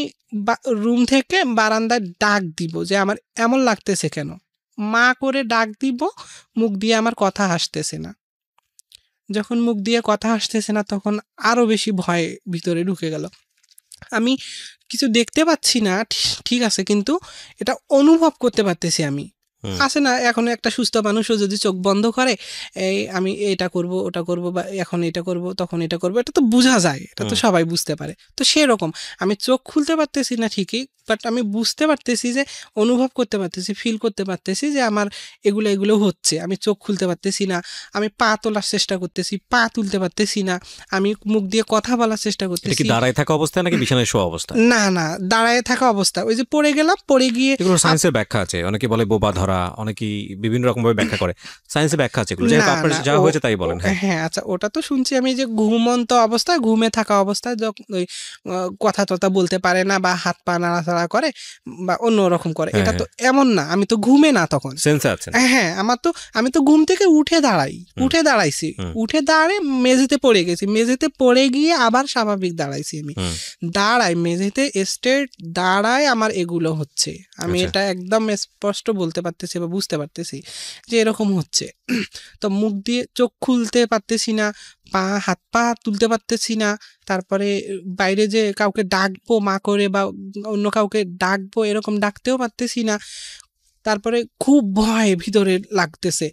রুম থেকে বারান্দায় ডাক দিব যে আমার এমন লাগতেছে কেন, মা করে ডাক দিব, মুখ দিয়ে আমার কথা আসতেছে না। যখন মুখ দিয়ে কথা আসতেছে না তখন আরো বেশি ভয় ভিতরে ঢুকে গেল। আমি কিছু দেখতে পাচ্ছি না ঠিক আছে, কিন্তু এটা অনুভব করতে পারতেছি আমি। আসে না, এখন একটা সুস্থ মানুষও যদি চোখ বন্ধ করে, এই আমি এটা করব ওটা করব বা এখন এটা করব তখন এটা করব, এটা তো বোঝা যায়, এটা তো সবাই বুঝতে পারে। তো সেরকম আমি চোখ খুলতে পারতেছি না ঠিকই, বাট আমি বুঝতে পারতেছি, যে অনুভব করতে পারতেছি, ফিল করতে পারতেছি যে আমার এগুলো হচ্ছে। আমি চোখ খুলতে পারতেছি না, আমি পা তোলার চেষ্টা করতেছি, পা তুলতে পারতেছি না, আমি মুখ দিয়ে কথা বলার চেষ্টা করতেছি।
দাঁড়ায় থাকা অবস্থা নাকি বিছানায় শোয়া অবস্থা? না,
দাঁড়ায় থাকা অবস্থা। ওই যে পড়ে গেলাম, পড়ে গিয়ে
সায়েন্সের ব্যাখ্যা আছে, অনেকে বলে বোবা ধরা, অনেকেই বিভিন্ন রকম ভাবে ব্যাখ্যা করে, সায়েন্সের ব্যাখ্যা আছে, যা হয়েছে তাই বলেন।
হ্যাঁ আচ্ছা, ওটা তো শুনছি আমি, যে ঘুমন্ত অবস্থায়, ঘুমে থাকা অবস্থায় যখন ওই কথা টথা বলতে পারে না বা হাত পা নাড়াচাড়া করে বা অন্যরকম করে, এটা তো এমন না, আমি তো ঘুমে না তখন। হ্যাঁ, আমি তো ঘুম থেকে উঠে দাঁড়াইছি, উঠে দাঁড়িয়ে মেঝেতে পড়ে গেছি, মেঝেতে পড়ে গিয়ে আবার স্বাভাবিক দাঁড়াইছি। আমি মেঝেতে স্ট্রেট দাঁড়ায় আমার এগুলো হচ্ছে, আমি এটা একদম স্পষ্ট বলতে পারতেছি বা বুঝতে পারতেছি যে এরকম হচ্ছে। তো মুখ দিয়ে চোখ খুলতে পারতেছি না, হাত পা তুলতে পারতেছি না, তারপরে বাইরে যে কাউকে ডাকবো মা করে বা অন্য কাউকে ডাকবো, এরকম ডাকতেও পারতেছি না। তারপরে খুব ভয় ভিতরে লাগতেছে।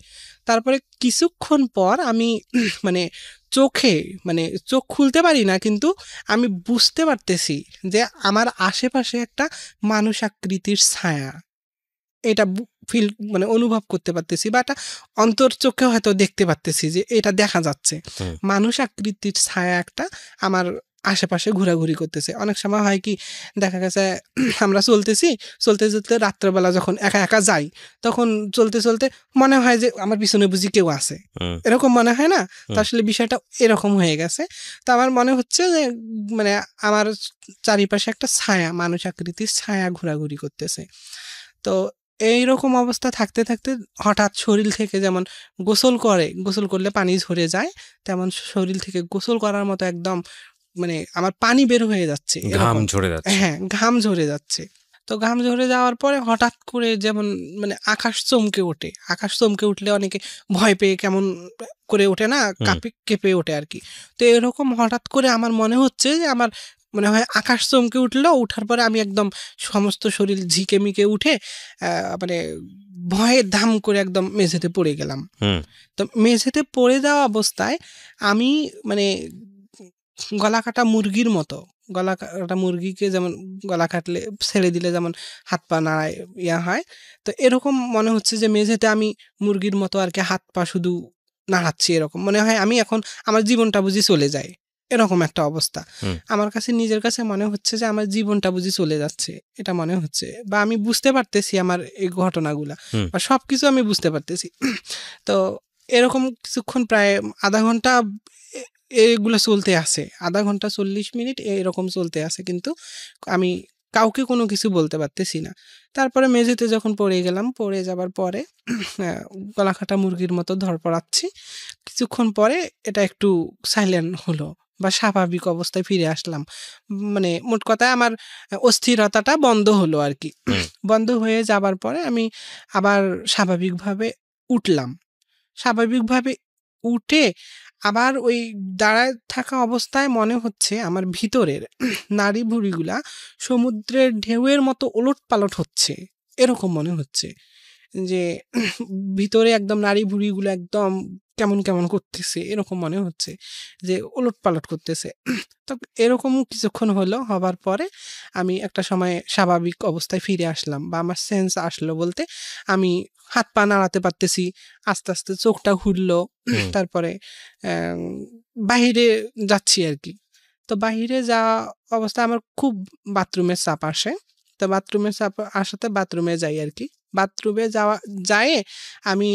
তারপরে কিছুক্ষণ পর আমি চোখ খুলতে পারি না, কিন্তু আমি বুঝতে পারতেছি যে আমার আশেপাশে একটা মানুষ আকৃতির ছায়া, এটা ফিল অনুভব করতে পারতেছি, বা একটা অন্তর চোখে হয়তো দেখতে পারতেছি যে এটা দেখা যাচ্ছে, মানুষ আকৃতির ছায়া একটা আমার আশেপাশে ঘোরাঘুরি করতেছে। অনেক সময় হয় কি, দেখা গেছে আমরা চলতে রাত্রেবেলা যখন একা একা যাই, তখন চলতে মনে হয় যে আমার পিছনে বুঝি কেউ আছে, এরকম মনে হয় না? তো আসলে বিষয়টা এরকম হয়ে গেছে। তো আমার মনে হচ্ছে যে আমার চারিপাশে একটা ছায়া, মানুষ আকৃতির ছায়া ঘোরাঘুরি করতেছে। তো এইরকম অবস্থা থাকতে থাকতে হঠাৎ শরীর থেকে, যেমন গোসল করলে পানি ঝরে যায়, তেমন শরীর থেকে গোসল করার মতো একদম আমার পানি বের হয়ে যাচ্ছে,
ঘাম ঝরে যাচ্ছে।
হ্যাঁ, ঘাম ঝরে যাচ্ছে। তো ঘাম ঝরে যাওয়ার পরে হঠাৎ করে যেমন মানে আকাশ চমকে ওঠে, আকাশ চমকে উঠলে অনেকে ভয় পেয়ে কেমন করে ওঠে না, কেঁপে ওঠে আর কি। তো এরকম হঠাৎ করে আমার মনে হচ্ছে যে আমার মনে হয় আকাশ চমকে উঠলো, উঠার পরে আমি একদম সমস্ত শরীর ঝিকে মিকে উঠে মানে ভয়ে ধাম করে একদম মেঝেতে পড়ে গেলাম। তো মেঝেতে পড়ে যাওয়া অবস্থায় আমি মানে গলা কাটা মুরগির মতো, গলা কাটা মুরগিকে যেমন গলা কাটলে ছেড়ে দিলে যেমন হাত পা নাড়ায় ইয়া হয়, তো এরকম মনে হচ্ছে যে মেঝেতে আমি মুরগির মতো আর কি হাত পা শুধু নাড়াচ্ছি। এরকম মনে হয় আমি এখন আমার জীবনটা বুঝি চলে যায়, এরকম একটা অবস্থা। আমার কাছে নিজের কাছে মনে হচ্ছে যে আমার জীবনটা বুঝি চলে যাচ্ছে, এটা মনে হচ্ছে, বা আমি বুঝতে পারতেছি আমার এই ঘটনাগুলা বা সবকিছু আমি বুঝতে পারতেছি। তো এরকম কিছুক্ষণ প্রায় আধা ঘন্টা এগুলো চলতে আছে, আধা ঘন্টা 40 মিনিট এরকম চলতে আছে, কিন্তু আমি কাউকে কোনো কিছু বলতে পারতেছি না। তারপরে মেঝেতে যখন পড়ে গেলাম, পড়ে যাবার পরে গলা কাটা মুরগির মতো ধরপড়াচ্ছি। কিছুক্ষণ পরে এটা একটু সাইলেন্ট হলো বা স্বাভাবিক অবস্থায় ফিরে আসলাম। মানে মোট কথায় আমার অস্থিরতাটা বন্ধ হলো আর কি। বন্ধ হয়ে যাবার পরে আমি আবার স্বাভাবিকভাবে উঠলাম। স্বাভাবিকভাবে উঠে আবার ওই দাঁড়ায় থাকা অবস্থায় মনে হচ্ছে আমার ভিতরের নাড়ি ভুঁড়িগুলা সমুদ্রের ঢেউয়ের মতো ওলটপালট হচ্ছে, এরকম মনে হচ্ছে যে ভিতরে একদম নাড়ি ভুঁড়িগুলো একদম কেমন কেমন করতেছে, এরকম মনে হচ্ছে যে ওলটপালট করতেছে। তো এরকম কিছুক্ষণ হলো, হবার পরে আমি একটা সময় স্বাভাবিক অবস্থায় ফিরে আসলাম বা আমার সেন্স আসলো বলতে আমি হাত পা নাড়াতে পারতেছি, আস্তে আস্তে চোখটা ঘুরলো। তারপরে বাহিরে যাচ্ছি আর কি। তো বাহিরে যাওয়া অবস্থায় আমার খুব বাথরুমের চাপ আসে। তো বাথরুমের চাপ আসাতে বাথরুমে যাই আর কি। বাথরুমে যায় আমি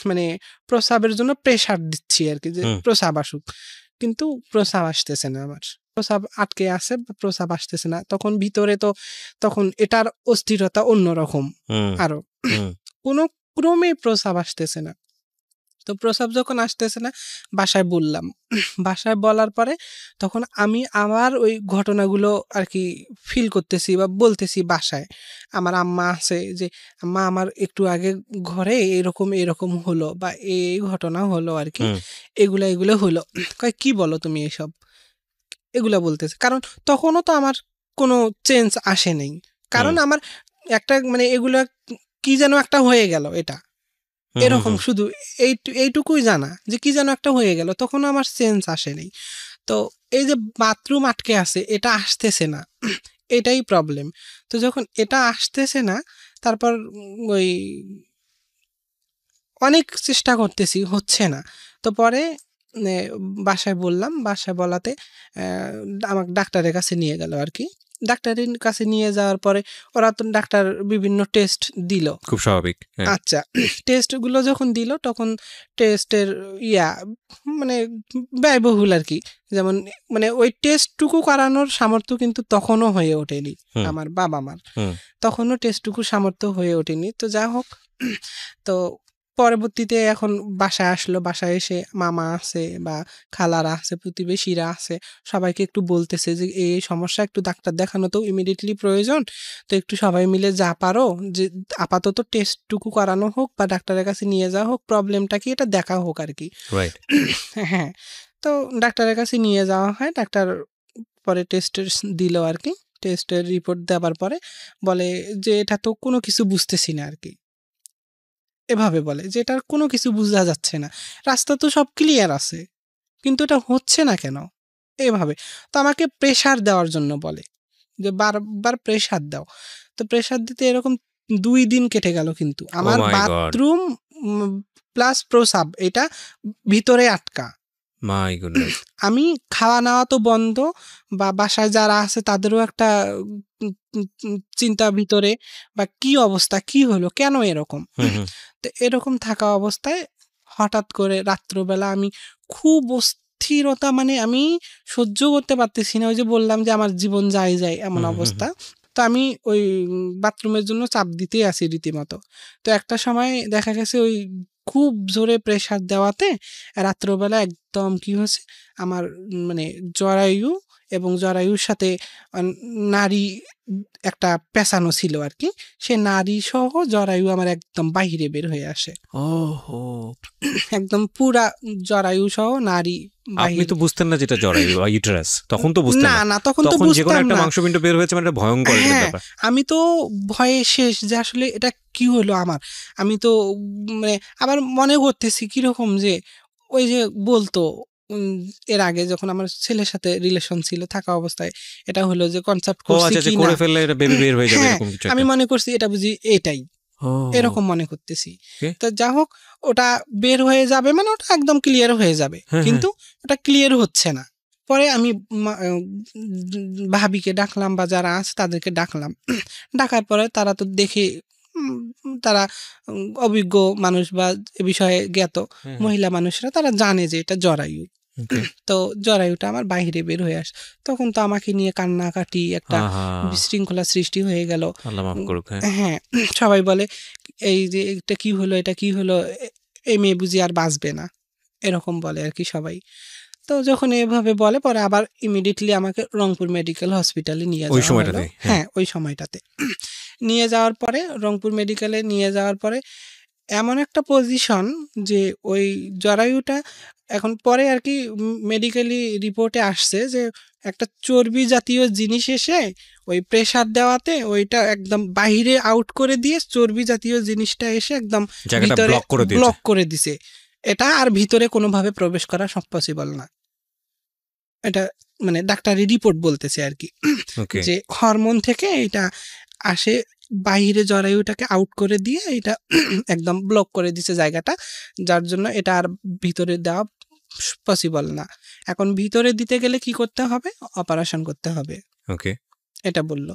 মানে প্রস্রাবের জন্য প্রেসার দিচ্ছি আর কি, যে প্রস্রাব আসুক, কিন্তু প্রস্রাব আসতেছে না, আমার প্রস্রাব আটকে আছে, প্রস্রাব আসতেছে না। তখন ভিতরে তো তখন এটার অস্থিরতা অন্যরকম আরো, কোনো ক্রমে প্রস্রাব আসতেছে না। তো প্রস্রাব যখন আসতেছে না বাসায় বললাম, বাসায় বলার পরে তখন আমি আমার ওই ঘটনাগুলো আর কি ফিল করতেছি বা বলতেছি বাসায়। আমার আম্মা আছে যে আম্মা আমার একটু আগে ঘরে এরকম হলো বা এই ঘটনা হলো আর কি, এগুলো হলো। কয় কি বলো তুমি এসব, এগুলা বলতেছে। কারণ তখনও তো আমার কোনো চেঞ্জ আসে নাই, কারণ আমার একটা মানে এগুলা কি যেন একটা হয়ে গেল, এটা এরকম শুধু এইটুকুই জানা যে কি যেন একটা হয়ে গেল, তখন আমার সেন্স আসে নাই। তো এই যে বাথরুম আটকে আছে, এটা আসতেছে না, এটাই প্রবলেম। তো যখন এটা আসতেছে না, তারপর ওই অনেক চেষ্টা করতেছি, হচ্ছে না। তো পরে বাসায় বললাম, বাসায় বলাতে আমাকে ডাক্তারের কাছে নিয়ে গেল আর কি। ডাক্তারের কাছে নিয়ে যাওয়ার পরে ওরা তো ডাক্তার বিভিন্ন টেস্ট দিল,
খুব স্বাভাবিক।
আচ্ছা, টেস্টগুলো যখন দিল তখন টেস্টের মানে ব্যয়বহুল আর কি। যেমন মানে ওই টেস্টটুকু করানোর সামর্থ্য কিন্তু তখনও হয়ে ওঠেনি আমার বাবা মার, তখনও টেস্টটুকু সামর্থ্য হয়ে ওঠেনি। তো যা হোক, তো পরবর্তীতে এখন বাসায় আসলো, বাসায় এসে মামা আছে বা খালারা আছে, প্রতিবেশীরা আছে, সবাইকে একটু বলতেছে যে এই সমস্যা, একটু ডাক্তার দেখানো তো ইমিডিয়েটলি প্রয়োজন, তো একটু সবাই মিলে যা পারো যে আপাতত টেস্টটুকু করানো হোক বা ডাক্তারের কাছে নিয়ে যাওয়া হোক, প্রবলেমটা কি এটা দেখা হোক আর কি। হ্যাঁ, তো ডাক্তারের কাছে নিয়ে যাওয়া হয়, ডাক্তার পরে টেস্ট দিল আর কি। টেস্টের রিপোর্ট দেওয়ার পরে বলে যে এটা তো কোনো কিছু বুঝতেছি না আর কি, এভাবে বলে যে এটার কোনো কিছু বোঝা যাচ্ছে না, রাস্তা তো সব ক্লিয়ার আছে, কিন্তু এটা হচ্ছে না কেন, এভাবে। তো আমাকে প্রেসার দেওয়ার জন্য বলে যে বারবার প্রেসার দাও। তো প্রেসার দিতে এরকম 2 দিন কেটে গেল, কিন্তু আমার বাথরুম প্লাস প্রস্রাব এটা ভিতরে আটকা।
My goodness.
আমি খাওয়া নেওয়া তো বন্ধ, বা বাসায় যারা আছে তাদেরও একটা চিন্তা ভিতরে, বা কি অবস্থা, কি হলো, কেন এরকম। তো এরকম থাকা অবস্থায় হঠাৎ করে রাত্রবেলা আমি খুব অস্থিরতা, মানে আমি সহ্য করতে পারতেছি না, ওই যে বললাম যে আমার জীবন যায় এমন অবস্থা। তো আমি ওই বাথরুমের জন্য চাপ দিতেই আছি রীতিমতো। তো একটা সময় দেখা গেছে ওই খুব জোরে প্রেসার দেওয়াতে রাত্রবেলা একদম কি হয়েছে, আমার মানে জরায়ু এবং জরায়ুর সাথে নারী একটা পেঁচানো ছিল আর কি, সে নারী সহ জরায়ু আমার একদম বাহিরে বের হয়ে আসে। একদম পুরা জরায়ু সহ নারী।
আপনি তো বুঝতেন না যেটা জরায়ু বা ইউটেরাস, তখন তো বুঝতেন
না, তখন তো বুঝতাম না।
একটা মাংসপিণ্ড বের হয়েছে মানে ভয়ঙ্কর ব্যাপার।
আমি তো ভয়ে শেষ যে আসলে এটা কি হলো আমার। আমি তো মানে আবার মনে করতেছি কিরকম যে ওই যে বলতো এর আগে যখন আমার ছেলের সাথে রিলেশন ছিল থাকা অবস্থায়, এটা হলো যে কনসেপ্ট করছি কি
করে ফেললে এটা বেবি বের হয়ে যাবে এরকম কিছু।
আমি মনে করছি এটা বুঝি এটাই, এরকম মনে করতেছি। তো যা হোক, ওটা বের হয়ে যাবে মানে ওটা একদম ক্লিয়ার হয়ে যাবে, কিন্তু ওটা ক্লিয়ার হচ্ছে না। পরে আমি ভাবিকে ডাকলাম বা যারা আছে তাদেরকে ডাকলাম, ডাকার পরে তারা তো দেখে, তারা অভিজ্ঞ মানুষ বা এ বিষয়ে জ্ঞাত মহিলা মানুষরা, তারা জানে যে এটা জরায়ু। তো জরায়ুটা আমার বাইরে বের হয়ে আসে, তখন তো আমাকে নিয়ে কান্নাকাটি একটা বিশৃঙ্খলা সৃষ্টি হয়ে গেল। হ্যাঁ, সবাই বলে এই যে এটা কি হলো, এটা কি হলো, এই মেয়ে বুঝি আর বাঁচবে না, এরকম বলে আর কি সবাই। তো যখন এভাবে বলে পরে আবার ইমিডিয়েটলি আমাকে রংপুর মেডিকেল হসপিটালে নিয়ে যাওয়া হলো। হ্যাঁ, ওই সময়টাতে নিয়ে যাওয়ার পরে রংপুর মেডিকেলে নিয়ে যাওয়ার পরে এমন একটা পজিশন যে ওই জরায়ুটা এখন পরে আর কি মেডিকেলি রিপোর্টে আসছে যে একটা চর্বি জাতীয় জিনিস এসে ওই প্রেসার দেওয়াতে ওইটা একদম বাইরে আউট করে দিয়ে চর্বি জাতীয় জিনিসটা এসে একদম ভিতরে ব্লক করে দিছে। এটা আর ভিতরে কোনোভাবে প্রবেশ করা পসিবল না। এটা মানে ডাক্তারি রিপোর্ট বলতেছে আর কি, যে হরমোন থেকে এটা আসে বাইরে জরায়ুটাকে আউট করে দিয়ে এটা একদম ব্লক করে দিছে জায়গাটা, যার জন্য এটা আর ভিতরে দেওয়া পসিবল না। এখন ভিতরে দিতে গেলে কি করতে হবে, অপারেশন করতে হবে। এটা বললো।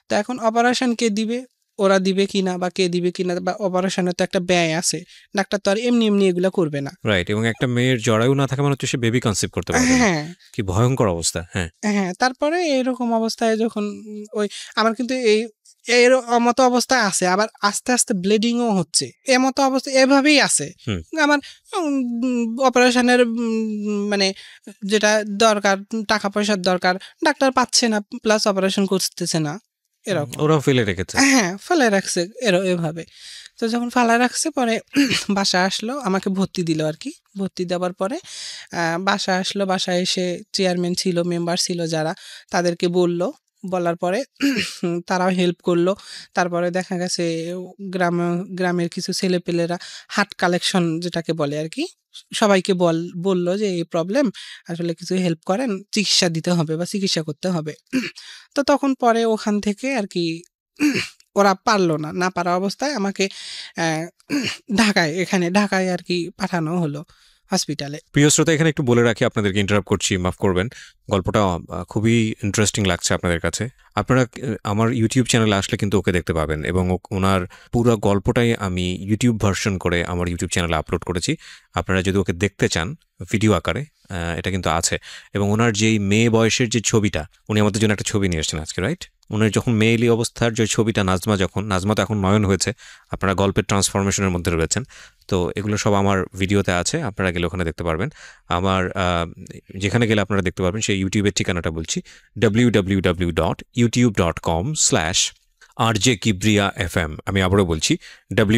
তো এখন অপারেশন কে দিবে, ওরা দিবে কিনা বা কে দিবে কিনা, বা অপারেশনের তো একটা ব্যয় আছে, ডাক্তার তো আর এমনি এমনি এগুলো করবে না।
রাইট, এবং একটা মেয়ের জরায়ু না থাকা মানে তো সে বেবি কনসিভ করতে পারবে না। কি ভয়ঙ্কর অবস্থা। হ্যাঁ,
তারপরে এরকম অবস্থায় যখন ওই আমার কিন্তু এর মতো অবস্থায় আছে, আবার আস্তে আস্তে ব্লিডিংও হচ্ছে, এর মতো অবস্থা এভাবেই আছে আমার। অপারেশনের মানে যেটা দরকার, টাকা পয়সার দরকার, ডাক্তার পাচ্ছে না, প্লাস অপারেশন করতেছে না, এরকম
ওরা ফেলে রেখেছে।
হ্যাঁ, ফেলে রাখছে এভাবে। তো যখন ফেলে রাখছে পরে বাসা আসলো, আমাকে ভর্তি দিল আর কি। ভর্তি দেওয়ার পরে বাসা আসলো, বাসায় এসে চেয়ারম্যান ছিল, মেম্বার ছিল যারা, তাদেরকে বলার পরে তারাও হেল্প করলো। তারপরে দেখা গেছে গ্রামের কিছু ছেলেপেলেরা হাট কালেকশন যেটাকে বলে আর কি, সবাইকে বললো যে এই প্রবলেম, আসলে কিছু হেল্প করেন, চিকিৎসা দিতে হবে বা চিকিৎসা করতে হবে। তো তখন পরে ওখান থেকে আর কি ওরা পারলো না পারা অবস্থায় আমাকে ঢাকায় আর কি পাঠানো হলো হসপিটালে।
প্রিয় শ্রোতা, এখানে একটু বলে রাখি, আপনাদেরকে ইন্টারাপ্ট করছি, মাফ করবেন। গল্পটা খুবই ইন্টারেস্টিং লাগছে আপনাদের কাছে। আপনারা আমার ইউটিউব চ্যানেলে আসলে কিন্তু ওকে দেখতে পাবেন, এবং ওনার পুরো গল্পটাই আমি ইউটিউব ভার্সন করে আমার ইউটিউব চ্যানেলে আপলোড করেছি। আপনারা যদি ওকে দেখতে চান ভিডিও আকারে, এটা কিন্তু আছে। এবং ওনার যেই মেয়ে বয়সের যে ছবিটা, উনি আমাদের জন্য একটা ছবি নিয়ে এসেছেন আজকে, রাইট? ওনার যখন মেয়েলি অবস্থার যে ছবিটা, নাজমা তো এখন নয়ন হয়েছে, আপনারা গল্পের ট্রান্সফরমেশনের মধ্যে রয়েছেন। তো এগুলো সব আমার ভিডিওতে আছে, আপনারা গেলে ওখানে দেখতে পারবেন। আমার যেখানে গেলে আপনারা দেখতে পারবেন সেই ইউটিউবের ঠিকানাটা বলছি, www.youtube.com/RJKibriya.fm। আমি আবারও বলছি,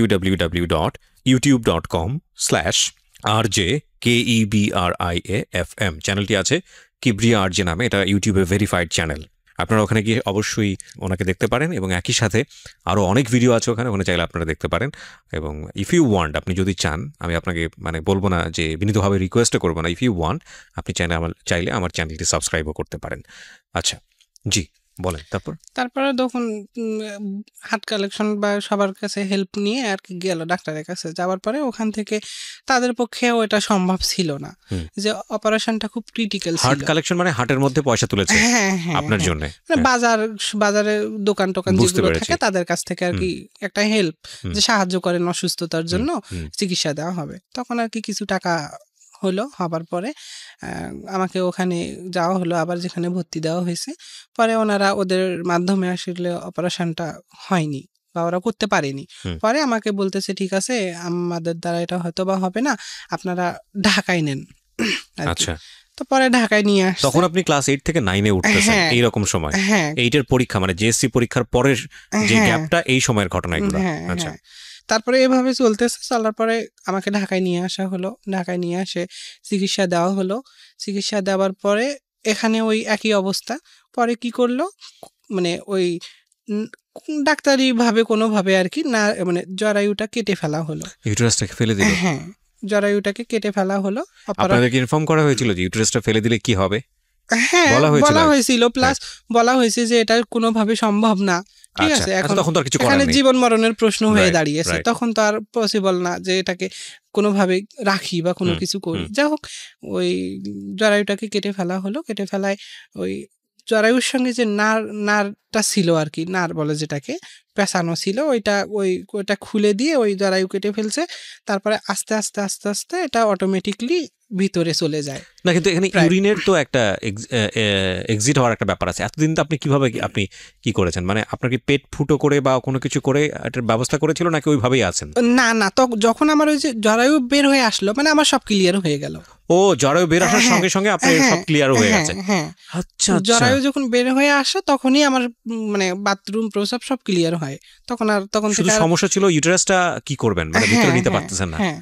www.youtube.com/RJKebriya.fm। চ্যানেলটি আছে কিব্রিয়া আরজে নামে, এটা ইউটিউবের ভেরিফাইড চ্যানেল। আপনারা ওখানে গিয়ে অবশ্যই ওনাকে দেখতে পারেন, এবং একই সাথে আরও অনেক ভিডিও আছে ওখানে চাইলে আপনারা দেখতে পারেন। এবং ইফ ইউ ওয়ান্ট, আপনি যদি চান, আমি আপনাকে মানে বলবো না যে বিনীতভাবে রিকোয়েস্টও করবো না, ইফ ইউ ওয়ান্ট, আপনি চাইলে আমার চ্যানেলটি সাবস্ক্রাইবও করতে পারেন। আচ্ছা, জি বলেন।
তারপরে তখন হাট কালেকশন বা সবার কাছে হেল্প নিয়ে আর কি গেল ডাক্তারের কাছে। যাওয়ার পরে ওখান থেকে তাদের পক্ষেও এটা সম্ভব ছিল না, যে অপারেশনটা খুব ক্রিটিক্যাল ছিল।
হাট কালেকশন মানে হাটের মধ্যে পয়সা তুলেছে আপনার জন্য,
বাজারে দোকান যেগুলো থাকে তাদের কাছ থেকে আর কি একটা হেল্প, যে সাহায্য করেন অসুস্থতার জন্য, চিকিৎসা দেওয়া হবে। তখন আর কি কিছু টাকা হবার পরে আমাকে ওখানে যাওয়া হলো, আবার যেখানে ভর্তি দেওয়া হয়েছে। পরে ওনারা ওদের মাধ্যমে আসলে অপারেশনটা হয়নি, বা ওরা করতে পারেনি। পরে আমাকে বলতেছে ঠিক আছে আমাদের দ্বারা এটা হয়তো বা হবে না, আপনারা ঢাকায় নেন।
আচ্ছা,
তো পরে ঢাকায় নিয়ে আসছে।
তখন আপনি ক্লাস 8 থেকে 9-এ উঠতেছেন এইরকম সময়। 8-এর পরীক্ষা মানে জেএসসি পরীক্ষার পরের যে গ্যাপটা, এই সময়ের ঘটনা এগুলো। আচ্ছা,
তারপরে এভাবে চলতেছে, চলার পরে আমাকে ঢাকায় নিয়ে আসা হলো। ঢাকায় নিয়ে আসে চিকিৎসা দেওয়া হলো। চিকিৎসা দেওয়ার পরে এখানে ওই একই অবস্থা। পরে কি করলো, মানে ওই ডাক্তারি ভাবে কোনোভাবে আর কি না, মানে জরায়ুটা কেটে ফেলা হলো।
ইউটেরাসটাকে ফেলে দিল?
হ্যাঁ, জরায়ুটাকে কেটে ফেলা হলো।
আপনাদেরকে ইনফর্ম করা হয়েছিল যে ইউটেরাসটা ফেলে দিলে কি হবে?
হ্যাঁ, বলা হয়েছিল, প্লাস বলা হয়েছে যে এটা কোনোভাবে সম্ভব না। ঠিক আছে, এখন এখানে জীবন মরণের প্রশ্ন হয়ে দাঁড়িয়েছে, তখন তো আর পসিবল না যে এটাকে কোনোভাবে রাখি বা কোনো কিছু করি। যাই হোক, ওই জরায়ুটাকে কেটে ফেলা হলো। কেটে ফেলায় ওই জরায়ুর সঙ্গে যে নারটা ছিল আর কি, নার বলে যেটাকে, পেঁচানো ছিল, ওইটা খুলে দিয়ে ওই জরায়ু কেটে ফেলছে। তারপরে আস্তে আস্তে আস্তে আস্তে এটা অটোমেটিকলি ভিতরে চলে যায়।
না, কিন্তু এখানে ইউরিনের তো একটা এক্সিট হওয়ার একটা ব্যাপার আছে। এতদিন তো আপনি কিভাবে আপনি কি করেছেন, মানে আপনার কি পেট ফুটো করে বা কোনো কিছু করে এটার ব্যবস্থা করেছিল নাকি ওইভাবেই আছেন?
না, তো যখন আমার ওই যে জরায়ু বের হয়ে আসলো, মানে আমার সব ক্লিয়ার হয়ে গেল।
ও, জরায়ু বের আসার সঙ্গে সঙ্গে আপনার সব ক্লিয়ার হয়ে গেছে?
হ্যাঁ,
আচ্ছা,
জরায়ু যখন বের হয়ে আসে তখনই আমার মানে বাথরুম প্রস্রাব সব ক্লিয়ার হয়। তখন
শুধু সমস্যা ছিল ইউটেরাসটা কি করবেন, মানে ভিতরে নিতে পারতেছেন না।
হ্যাঁ,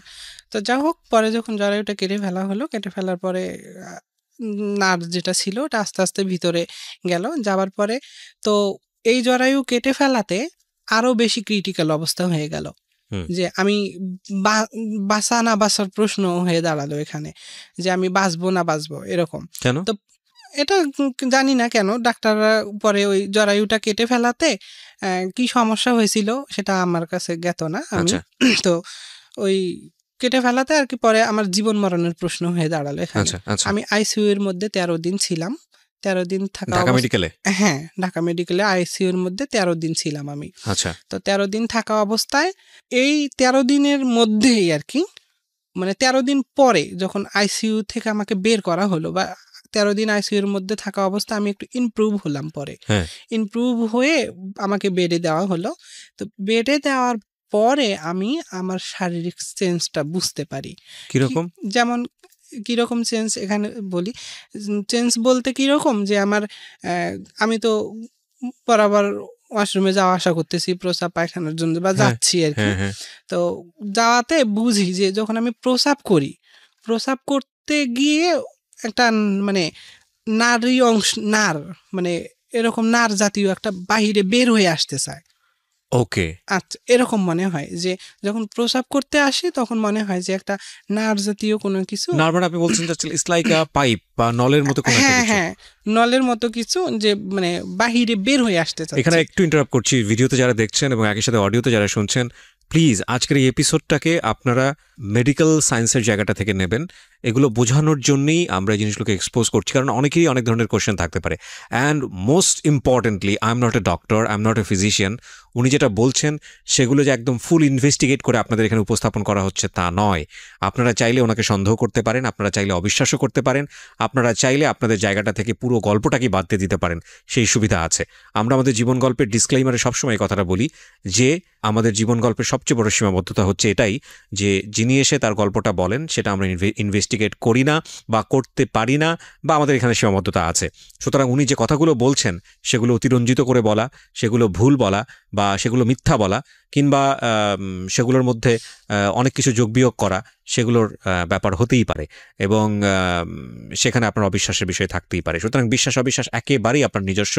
তো যাই হোক, পরে যখন জরায়ুটা কেটে ফেলা হলো, কেটে ফেলার পরে নার যেটা ছিল ওটা আস্তে আস্তে ভিতরে গেল। যাওয়ার পরে তো এই জরায়ু কেটে ফেলাতে আরো বেশি ক্রিটিক্যাল অবস্থা হয়ে গেল, যে আমি বাঁচা না বাঁচার প্রশ্ন হয়ে দাঁড়ালো এখানে, যে আমি বাঁচবো না বাঁচবো এরকম।
কেন?
তো এটা জানি না কেন ডাক্তাররা পরে ওই জরায়ুটা কেটে ফেলাতে কি সমস্যা হয়েছিল সেটা আমার কাছে জ্ঞাত না আমি। তো ওই কেটে ফেলাতে আর কি পরে আমার জীবন মরণের প্রশ্ন হয়ে দাঁড়ালো এখানে। আমি আইসিইউ এর মধ্যে 13 দিন ছিলাম। 13 দিন থাকা
ঢাকা মেডিকেলে?
হ্যাঁ, ঢাকা মেডিকেলে আইসিইউ এর মধ্যে 13 দিন ছিলাম আমি।
আচ্ছা, তো
13 দিন থাকা অবস্থায় এই 13 দিনের মধ্যেই আর কি, মানে 13 দিন পরে যখন আইসিইউ থেকে আমাকে বের করা হলো, বা 13 দিন আইসিইউ এর মধ্যে থাকা অবস্থা আমি একটু ইমপ্রুভ হলাম। পরে ইমপ্রুভ হয়ে আমাকে বেডে দেওয়া হলো। তো বেডে দেওয়ার পরে আমি আমার শারীরিক চেঞ্জটা বুঝতে পারি।
কিরকম?
যেমন কিরকম চেঞ্জ এখানে বলি। চেঞ্জ বলতে কিরকম, যে আমি তো বরাবর ওয়াশরুমে যাওয়া আসা করতেছি প্রস্রাব পায়খানার জন্য, বা যাচ্ছি আর কি। তো যাওয়াতে বুঝি যে যখন আমি প্রস্রাব করি, প্রস্রাব করতে গিয়ে একটা মানে নারী অংশ, মানে এরকম নার জাতীয় একটা বাহিরে বের হয়ে আসতে চায়।
ওকে,
আচ্ছা, এরকম মনে হয় যে যখন প্রস্রাব করতে আসি তখন মনে হয় যে একটা নার জাতীয় কোনো কিছু।
নার মানে আপনি বলছেন ইটস লাইক আ পাইপ বা নলের মতো কোনো একটা কিছু?
হ্যাঁ, নলের মতো কিছু, যে মানে বাহিরে বের হয়ে আসতে চায়।
এখানে একটু ইন্টারাপ্ট করছি, ভিডিওতে যারা দেখছেন এবং একই সাথে অডিওতে যারা শুনছেন, প্লিজ আজকের এই এপিসোডটাকে আপনারা মেডিকেল সায়েন্সের জায়গাটা থেকে নেবেন। এগুলো বোঝানোর জন্যই আমরা এই জিনিসগুলোকে এক্সপোজ করছি, কারণ অনেকেরই অনেক ধরনের কোয়েশ্চেন থাকতে পারে। And most importantly, I am not a doctor, I am not a physician. উনি যেটা বলছেন সেগুলো যে একদম ফুল ইনভেস্টিগেট করে আপনাদের এখানে উপস্থাপন করা হচ্ছে তা নয়। আপনারা চাইলে ওনাকে সন্দেহ করতে পারেন, আপনারা চাইলে অবিশ্বাসও করতে পারেন, আপনারা চাইলে আপনাদের জায়গাটা থেকে পুরো গল্পটাকে বাদ দিয়ে দিতে পারেন, সেই সুবিধা আছে। আমরা আমাদের জীবন গল্পের ডিসক্লেইমারে সবসময় কথাটা বলি যে আমাদের জীবন গল্পের সবচেয়ে বড় সীমাবদ্ধতা হচ্ছে এটাই, যে যিনি এসে তার গল্পটা বলেন সেটা আমরা ইনভেস্টিগেট করি না বা করতে পারি না, বা আমাদের এখানে সীমাবদ্ধতা আছে। সুতরাং উনি যে কথাগুলো বলছেন সেগুলো অতিরঞ্জিত করে বলা, সেগুলো ভুল বলা বা সেগুলো মিথ্যা বলা, কিংবা সেগুলোর মধ্যে অনেক কিছু যোগ বিয়োগ করা, সেগুলোর ব্যাপার হতেই পারে এবং সেখানে আপনার অবিশ্বাসের বিষয় থাকতেই পারে। সুতরাং বিশ্বাস অবিশ্বাস একেবারেই আপনার নিজস্ব,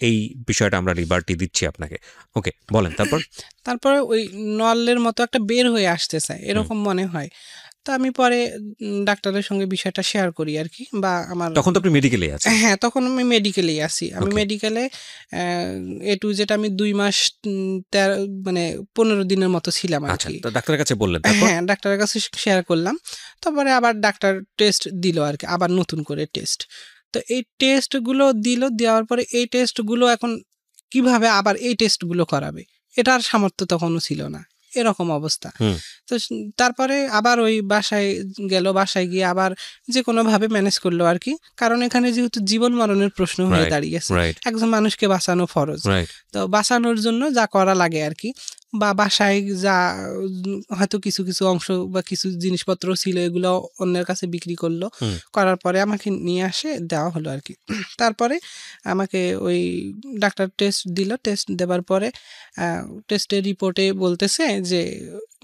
এই বিষয়টা আমরা লিবার্টি দিচ্ছি আপনাকে। ওকে, বলেন। তারপরে
ওই নলের মতো একটা বের হয়ে আসতে চায় এরকম মনে হয়। তো আমি পরে ডাক্তারের সঙ্গে বিষয়টা শেয়ার করি আর কি, বা আমার
তখন তো আপনি মেডিকেলেই আছেন?
হ্যাঁ, তখন আমি মেডিকেলেই আছি। আমি মেডিকেলে A to Z আমি 2 মাস 15 দিনের মতো ছিলাম আর কি।
ডাক্তারের কাছে বললেন?
হ্যাঁ, ডাক্তারের কাছে শেয়ার করলাম। তারপরে আবার ডাক্তার টেস্ট দিল আর কি, আবার নতুন করে টেস্ট। তো এই টেস্টগুলো দেওয়ার পরে এই টেস্টগুলো এখন কিভাবে আবার এই টেস্টগুলো করাবে, এটার সামর্থ্য তখনও ছিল না। এরকম অবস্থা। তো তারপরে আবার ওই বাসায় গেল, বাসায় গিয়ে আবার যে কোনোভাবে ম্যানেজ করলো আর কি, কারণ এখানে যেহেতু জীবন মরণের প্রশ্ন হয়ে দাঁড়িয়েছে, একজন মানুষকে বাঁচানো ফরজ, তো বাঁচানোর জন্য যা করা লাগে আর কি, বা বাসায় যা হয়তো কিছু কিছু অংশ বা কিছু জিনিসপত্র ছিল এগুলো অন্যের কাছে বিক্রি করলো, করার পরে আমাকে নিয়ে আসে দেওয়া হলো আর কি। তারপরে আমাকে ওই ডাক্তার টেস্ট দিল, টেস্ট দেওয়ার পরে টেস্টের রিপোর্টে বলতেছে যে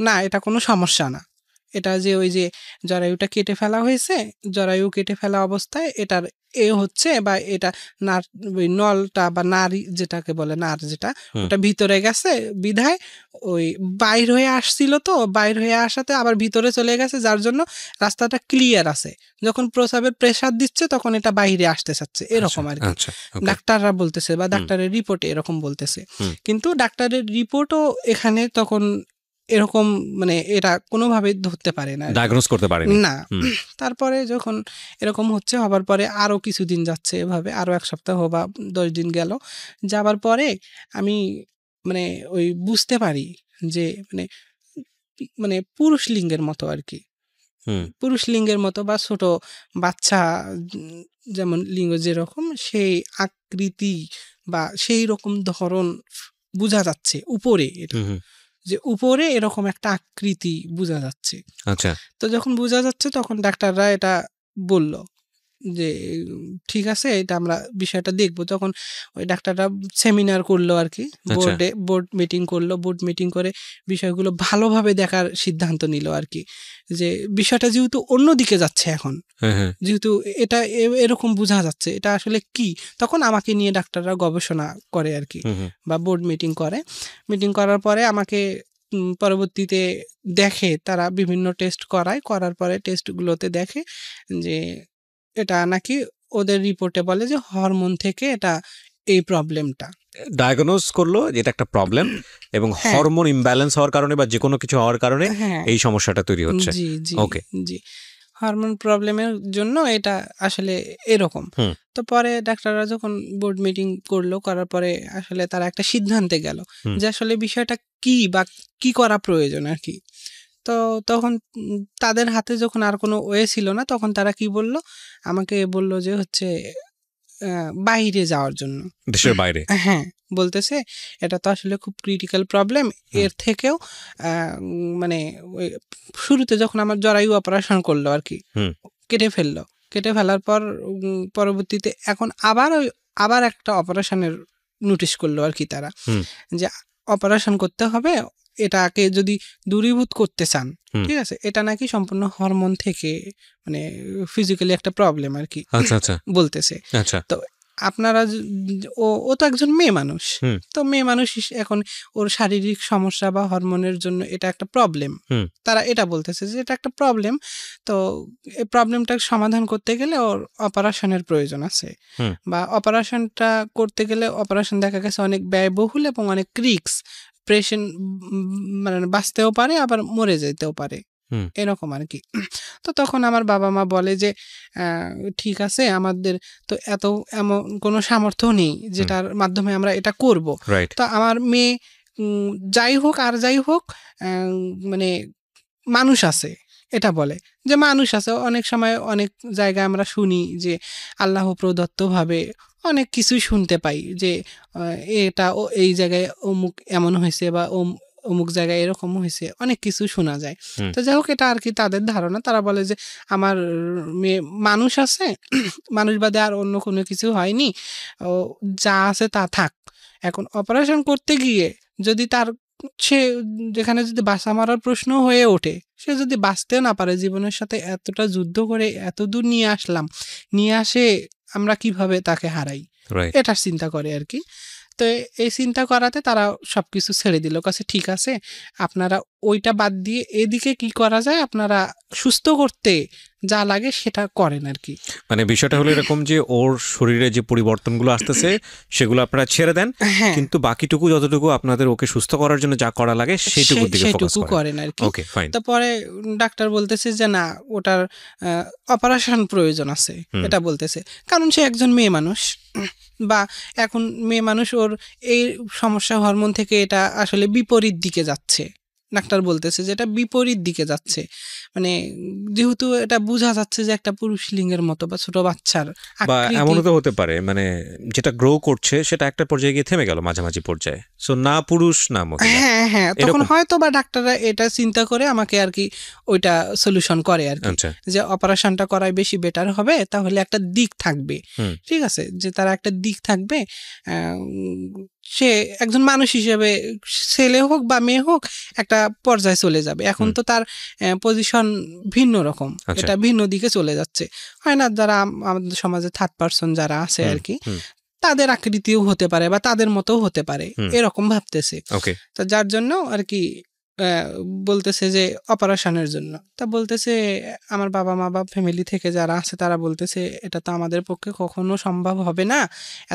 না, এটা কোনো সমস্যা না, এটা যে ওই যে জরায়ুটা কেটে ফেলা হয়েছে, জরায়ু কেটে ফেলা অবস্থায় এটার হচ্ছে, বা এটা নার নলটা বা নারী যেটাকে বলে নার যেটা, ওটা ভিতরে গেছে বিধায় ওই বাইর হয়ে আসছিল, তো বাইর হয়ে আসাতে আবার ভিতরে চলে গেছে, যার জন্য রাস্তাটা ক্লিয়ার আছে, যখন প্রস্রাবের প্রেসার দিচ্ছে তখন এটা বাইরে আসতে চাচ্ছে, এরকম আর কি ডাক্তাররা বলতেছে, বা ডাক্তারের রিপোর্টে এরকম বলতেছে। কিন্তু ডাক্তারের রিপোর্টও এখানে তখন এরকম মানে এটা কোনোভাবে ধরতে পারে না,
ডায়াগনোজ করতে পারে
না। তারপরে যখন এরকম হচ্ছে, হবার পরে আরো কিছুদিন যাচ্ছে, এভাবে আরো 1 সপ্তাহ বা 10 দিন গেল, যাবার পরে আমি মানে ওই বুঝতে পারি যে মানে পুরুষ লিঙ্গের মতো আর কি, পুরুষ লিঙ্গের মতো বা ছোট বাচ্চা যেমন লিঙ্গ যেরকম সেই আকৃতি বা সেই রকম ধরন বোঝা যাচ্ছে উপরে, যে উপরে এরকম একটা আকৃতি বোঝা যাচ্ছে।
আচ্ছা,
তো যখন বোঝা যাচ্ছে তখন ডাক্তাররা এটা বলল যে ঠিক আছে, এটা আমরা বিষয়টা দেখবো। তখন ওই ডাক্তাররা সেমিনার করলো আর কি, বোর্ড মিটিং করলো, বোর্ড মিটিং করে বিষয়গুলো ভালোভাবে দেখার সিদ্ধান্ত নিল আর কি, যে বিষয়টা যেহেতু অন্যদিকে যাচ্ছে এখন, যেহেতু এটা এরকম বোঝা যাচ্ছে, এটা আসলে কি, তখন আমাকে নিয়ে ডাক্তাররা গবেষণা করে আর কি, বা বোর্ড মিটিং করে। মিটিং করার পরে আমাকে পরবর্তীতে দেখে, তারা বিভিন্ন টেস্ট করার পরে টেস্টগুলোতে দেখে যে এটা নাকি ওদের রিপোর্টে বলে যে হরমোন থেকে এটা এই প্রবলেমটা
ডায়াগনোজ করলো যে এটা একটা প্রবলেম, এবং হরমোন ইমব্যালেন্স হওয়ার কারণে বা যে কোনো কিছু হওয়ার কারণে এই সমস্যাটা তৈরি হচ্ছে।
জি জি জি, হরমোন প্রবলেমের জন্য এটা আসলে এরকম। তো পরে ডাক্তাররা যখন বোর্ড মিটিং করলো, করার পরে আসলে তারা একটা সিদ্ধান্তে গেল যে আসলে বিষয়টা কি বা কি করা প্রয়োজন আর কি। তো তখন তাদের হাতে যখন আর কোনো ওয়ে ছিল না, তখন তারা কি বলল, আমাকে বলল যে হচ্ছে বাইরে যাওয়ার জন্য,
দেশের বাইরে।
হ্যাঁ, বলতেছে এটা তো আসলে খুব ক্রিটিক্যাল প্রবলেম, এর থেকেও মানে শুরুতে যখন আমার জরায়ু অপারেশন করলো আর কি, কেটে ফেলার পর পরবর্তীতে এখন আবার একটা অপারেশনের নোটিশ করলো আর কি তারা, যে অপারেশন করতে হবে, এটাকে যদি দূরীভূত করতে চান, ঠিক আছে, এটা নাকি সম্পূর্ণ হরমোন থেকে মানে ফিজিক্যালি একটা প্রবলেম আর কি।
আচ্ছা আচ্ছা,
বলতেছে।
আচ্ছা,
তো আপনারা ও তো একজন মেয়ে মানুষ, তো মেয়ে মানুষ এখন ওর শারীরিক সমস্যা বা হরমোনের জন্য এটা একটা প্রবলেম, তারা এটা বলতেছে যে এটা একটা প্রবলেম, তো এই প্রবলেমটাকে সমাধান করতে গেলে ওর অপারেশনের প্রয়োজন আছে, বা অপারেশনটা করতে গেলে অপারেশন দেখা গেছে অনেক ব্যয়বহুল এবং অনেক রিস্ক, পেশেন্ট মানে বাঁচতেও পারে আবার মরে যেতেও পারে, এরকম আর কি। তো তখন আমার বাবা মা বলে যে ঠিক আছে, আমাদের তো এমন কোনো সামর্থ্য নেই যেটার মাধ্যমে আমরা এটা করব, তো আমার মেয়ে যাই হোক আর যাই হোক মানে মানুষ আছে, এটা বলে যে মানুষ আছে। অনেক সময় অনেক জায়গায় আমরা শুনি যে আল্লাহ প্রদত্তভাবে অনেক কিছুই শুনতে পাই, যে এটা এই জায়গায় অমুক এমন হয়েছে বা অমুক জায়গায় এরকম হয়েছে, অনেক কিছু শোনা যায়। তো যাই হোক, এটা আর কি তাদের ধারণা। তারা বলে যে আমার মেয়ে মানুষ আছে, মানুষ বাদে আর অন্য কোনো কিছু হয়নি, যা আছে তা থাক। এখন অপারেশন করতে গিয়ে যদি সে যেখানে যদি বাঁচা মারার প্রশ্ন হয়ে ওঠে, সে যদি বাঁচতে না পারে, জীবনের সাথে এতটা যুদ্ধ করে এত দূর নিয়ে আসে আমরা কিভাবে তাকে হারাই, এটার চিন্তা করে আর কি। তো এই চিন্তা করাতে তারা সবকিছু ছেড়ে দিল, কাছে ঠিক আছে, আপনারা ওইটা বাদ দিয়ে এদিকে কি করা যায়, আপনারা সুস্থ করতে যা লাগে সেটা করেন আর কি।
মানে বিষয়টা হলো এরকম যে ওর শরীরে যে পরিবর্তনগুলো আসতেছে সেগুলো আপনারা ছেড়ে দেন, কিন্তু বাকিটুকু যতটুকু আপনাদের ওকে সুস্থ করার জন্য যা করা লাগে সেইটুকুর দিকে ফোকাস
করেন আর কি।
ওকে, ফাইন।
তারপরে ডাক্তার বলতেছে যে না, ওটার অপারেশন প্রয়োজন আছে, এটা বলতেছে, কারণ সে একজন মেয়ে মানুষ, বা এখন মেয়ে মানুষ, ওর এই সমস্যা হরমোন থেকে এটা আসলে বিপরীত দিকে যাচ্ছে, ডাক্তার বলতেছে যে এটা বিপরীত দিকে যাচ্ছে, মানে যেহেতু এটা বোঝা যাচ্ছে যে একটা পুরুষ লিঙ্গের মতো বা ছোট বাচ্চার
বা এমনও তো হতে পারে মানে যেটা গ্রো করছে সেটা একটা পর্যায়ে গিয়ে থেমে গেল মাঝামাঝি পর্যায়ে, সো না পুরুষ না মহিলা।
হ্যাঁ হ্যাঁ, তখন হয়তো বা ডাক্তাররা এটা চিন্তা করে আমাকে আর কি ওইটা সলিউশন করে আর কি, যে অপারেশনটা করাই বেশি বেটার হবে, তাহলে একটা দিক থাকবে, ঠিক আছে, যে তারা একটা দিক থাকবে, সে একজন মানুষ হিসেবে ছেলে হোক বা মেয়ে হোক একটা পর্যায়ে চলে যাবে। এখন তো তার পজিশন ভিন্ন রকম, এটা ভিন্ন দিকে চলে যাচ্ছে, হয় না, যারা আমাদের সমাজে থার্ড পারসন যারা আছে আর কি, তাদের আকৃতিও হতে পারে বা তাদের মতো হতে পারে, এরকম ভাবতেছে। তো যার জন্য আর কি বলতেছে যে অপারেশনের জন্য, তা বলতেছে আমার বাবা মা বা ফ্যামিলি থেকে যারা আছে তারা বলতেছে এটা তো আমাদের পক্ষে কখনো সম্ভব হবে না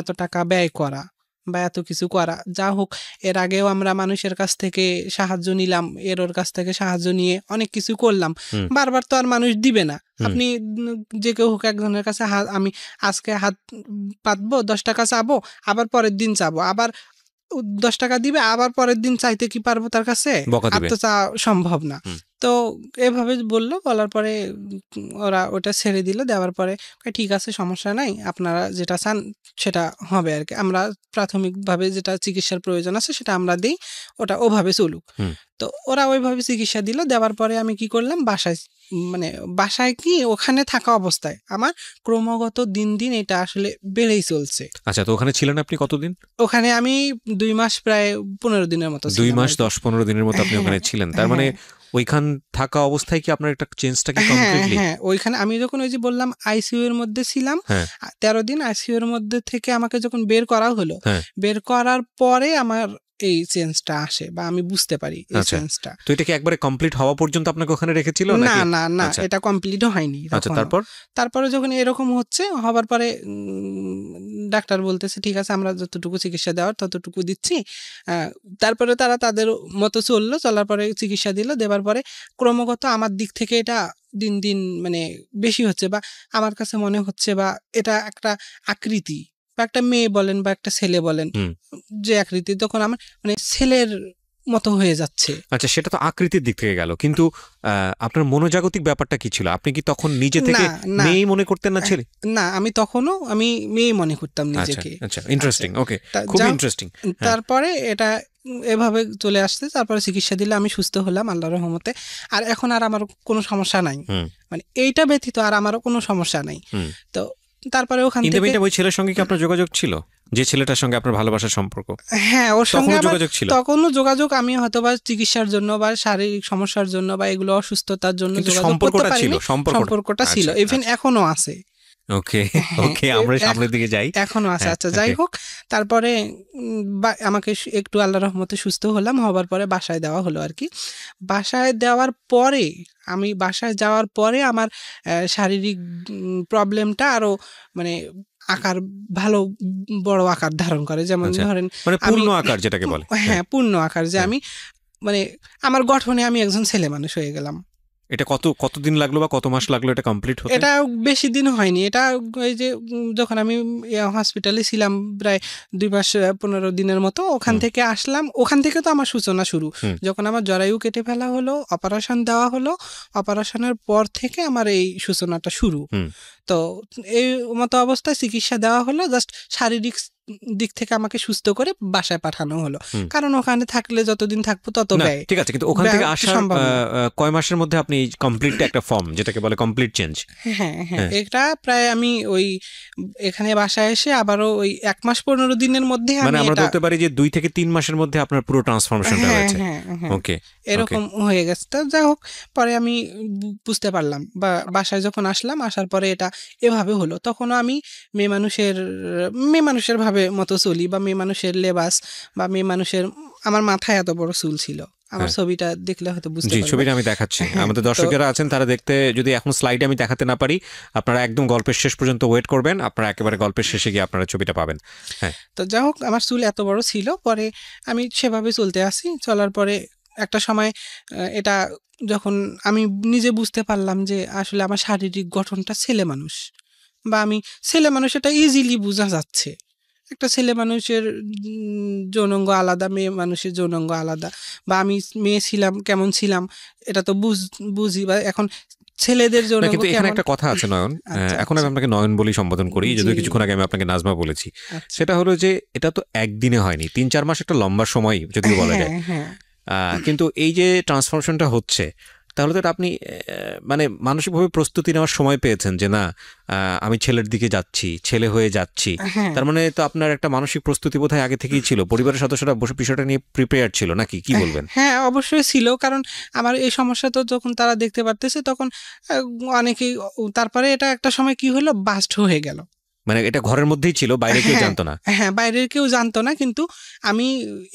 এত টাকা ব্যয় করা বা এত কিছু করা। যা হোক, এর আগেও আমরা মানুষের কাছ থেকে সাহায্য নিলাম, ওর কাছ থেকে সাহায্য নিয়ে অনেক কিছু করলাম, বারবার তো আর মানুষ দিবে না। আপনি যে কেউ হোক একজনের কাছে আমি আজকে হাত পাতবো, 10 টাকা চাবো, আবার পরের দিন চাবো, আবার 10 টাকা দিবে, আবার পরের দিন চাইতে কি পারবো তার কাছে? আর তো চা সম্ভব না। তো এভাবে বলার পরে ওরা ওটা ছেড়ে দিল, দেওয়ার পরে ঠিক আছে সমস্যা নাই, আপনারা যেটা চান সেটা হবে আর কি, আমরা প্রাথমিকভাবে যেটা চিকিৎসার প্রয়োজন আছে সেটা আমরা দিই, ওটা ওভাবে চলুক। তো ওরা ওইভাবে চিকিৎসা দিল, দেওয়ার পরে আমি কি করলাম, বাসায় কি ওখানে থাকা অবস্থায় আমার ক্রমাগত দিন দিন এটা আসলে বেড়েই চলছে।
আচ্ছা, তো ওখানে ছিলেন আপনি কতদিন?
ওখানে আমি 2 মাস, প্রায় 15 দিনের মতো।
2 মাস 10-15 দিনের মতো আপনি ওখানে ছিলেন, তার মানে ওইখান থাকা অবস্থায় কি আপনার একটা চেঞ্জটা কি কমপ্লিটলি?
হ্যাঁ, ওইখানে আমি যখন ওই যে বললাম আইসিইউ এর মধ্যে ছিলাম 13 দিন, আইসিইউ এর মধ্যে থেকে আমাকে যখন বের করা হলো, বের করার পরে আমার এই চেঞ্জটা আসে বা আমি বুঝতে পারি এই চেঞ্জটা।
তো এটা কি একবারে কমপ্লিট হওয়া পর্যন্ত আপনাকে ওখানে রেখেছিল
নাকি? না, এটা কমপ্লিট হয়নি।
আচ্ছা,
তারপরে যখন এরকম হচ্ছে, হবার পরে ডাক্তার বলতেছে ঠিক আছে আমরা যতটুকু চিকিৎসা দেওয়ার ততটুকু দিচ্ছি। তারপরে তারা তাদের মতো চলার পরে চিকিৎসা দিল, দেওয়ার পরে ক্রমাগত আমার দিক থেকে এটা দিন দিন মানে বেশি হচ্ছে, বা আমার কাছে মনে হচ্ছে বা এটা একটা আকৃতি বা একটা মেয়ে বলেন বা একটা ছেলে বলেন যে আকৃতি, তখন আমার মানে ছেলের মতো হয়ে যাচ্ছে।
আচ্ছা, সেটা তো আকৃতির দিক থেকে গেল, কিন্তু আপনার মনোজাগতিক ব্যাপারটা কি ছিল? আপনি কি তখন নিজে থেকে মেয়ে মনে করতেন না ছেলে?
না, আমি তখনও মেয়ে মনে করতাম নিজেকে।
আচ্ছা, ইন্টারেস্টিং, ওকে, খুব ইন্টারেস্টিং।
তারপরে এটা এভাবে চলে আসছে, তারপরে চিকিৎসা দিলে আমি সুস্থ হলাম আল্লাহর রহমতে। আর এখন আর আমার কোনো সমস্যা নাই, মানে এইটা ব্যতীত আর আমারও কোনো সমস্যা নাই। তো তারপরে ওখান থেকে
ওই ছেলের সঙ্গে কি আপনার যোগাযোগ ছিল, যে ছেলেটার সঙ্গে আপনার ভালোবাসার সম্পর্ক?
হ্যাঁ, ওর সঙ্গে যোগাযোগ ছিল। তখনও যোগাযোগ, আমি হয়তোবা চিকিৎসার জন্য বা শারীরিক সমস্যার জন্য বা এগুলো অসুস্থতার জন্য সম্পর্কটা ছিল, ইভেন এখনো আছে।
ওকে, আমরা সামনের দিকে যাই,
এখনো আছে। আচ্ছা, যাই হোক, তারপরে আমাকে একটু আল্লাহর রহমতে সুস্থ হলাম, হবার পরে বাসায় দেওয়া হলো আর কি। বাসায় দেওয়ার পরে বাসায় যাওয়ার পরে আমার শারীরিক প্রবলেমটা আরো মানে আকার ভালো বড় আকার ধারণ করে, যেমন ধরেন
মানে পূর্ণ আকার যেটাকে বলে।
হ্যাঁ, পূর্ণ আকার, যে আমি মানে আমার গঠনে আমি একজন ছেলে মানুষ হয়ে গেলাম।
এটা কতদিন লাগলো বা কত মাস লাগলো এটা কমপ্লিট হতে?
এটা বেশি দিন হয়নি, এটা এই যে যখন আমি হসপিটালে ছিলাম প্রায় 2 মাস 15 দিনের মতো, ওখান থেকে আসলাম, ওখান থেকে তো আমার সূচনা শুরু। যখন আমার জরায়ু কেটে ফেলা হলো, অপারেশন দেওয়া হলো, অপারেশনের পর থেকে আমার এই সূচনাটা শুরু। তো এই মতো অবস্থায় চিকিৎসা দেওয়া হলো, জাস্ট শারীরিক দিক থেকে আমাকে সুস্থ করে বাসায় পাঠানো হলো, কারণ ওখানে থাকলে যতদিন থাকবো তত ব্যয়।
ঠিক আছে, কিন্তু ওখান থেকে আসার কয় মাসের মধ্যে আপনি কমপ্লিট একটা ফর্ম যেটাকে বলে কমপ্লিট চেঞ্জ?
হ্যাঁ, এটা প্রায় আমি ওই এখানে বাসায় এসে আবারও ওই 1 মাস 15 দিনের মধ্যে
মানে আমরা বলতে পারি যে 2 থেকে 3 মাসের মধ্যে আপনার পুরো ট্রান্সফরমেশনটা হয়েছে। ওকে,
এরকম হয়ে গেছে। তো যাই হোক, পরে আমি বুঝতে পারলাম বা বাসায় যখন আসলাম, আসার পরে এটা এভাবে হলো। তখনও আমি মেয়ে মানুষের ভাবে মতো চলি, বা মেয়ে মানুষের লেবাস বা মেয়ে মানুষের, আমার মাথায় এত বড় চুল ছিল, আমার ছবিটা দেখলে হয়তো বুঝতে পারবেন।
ছবিটা আমি দেখাচ্ছি, আমাদের দর্শকেরা আছেন তারা দেখতে, যদি এখন স্লাইডে আমি দেখাতে না পারি, আপনারা একদম গল্পের শেষ পর্যন্ত ওয়েট করবেন, আপনারা একেবারে গল্পের শেষে গিয়ে আপনারা ছবিটা পাবেন। হ্যাঁ,
তো যাই হোক, আমার চুল এত বড় ছিল, পরে আমি সেভাবে চলতে আসি। চলার পরে একটা সময় এটা যখন আমি নিজে বুঝতে পারলাম যে আসলে আমার শারীরিক গঠনটা ছেলে মানুষ, বা আমি ছেলে মানুষ, এটা ইজিলি বোঝা যাচ্ছে, একটা ছেলে মানুষের যৌনাঙ্গ আলাদা, মেয়ে মানুষের যৌনাঙ্গ আলাদা, বা আমি মেয়ে ছিলাম কেমন ছিলাম এটা তো বুঝি, বা এখন ছেলেদের যৌনাঙ্গ
কিন্তু এখানে একটা কথা আছে নয়ন, এখন আমি আপনাকে নয়ন বলি সম্বোধন করি, যদিও কিছুক্ষণ আগে আমি আপনাকে নাজমা বলেছি। সেটা হলো যে এটা তো একদিনে হয়নি, 3-4 মাস একটা লম্বা সময় যদিও বলা যায়, কিন্তু এই যে ট্রান্সফরমেশনটা হচ্ছে, তাহলে তো আপনি মানে মানসিকভাবে প্রস্তুতি নেওয়ার সময় পেয়েছেন যে না আমি ছেলের দিকে যাচ্ছি, ছেলে হয়ে যাচ্ছি, তার মানে তো আপনার একটা মানসিক প্রস্তুতি বোধহয় আগে থেকেই ছিল, পরিবারের সদস্যরা বিষয়টা নিয়ে প্রিপেয়ার ছিল নাকি, কি বলবেন?
হ্যাঁ অবশ্যই ছিল, কারণ আমার এই সমস্যা তো যখন তারা দেখতে পারতেছে তখন অনেকেই, তারপরে এটা একটা সময় কি হলো, বাস্ট হয়ে গেল,
মানে এটা ঘরের মধ্যেই ছিল, বাইরে কেউ জানতো না?
হ্যাঁ বাইরের কেউ জানতো না, কিন্তু আমি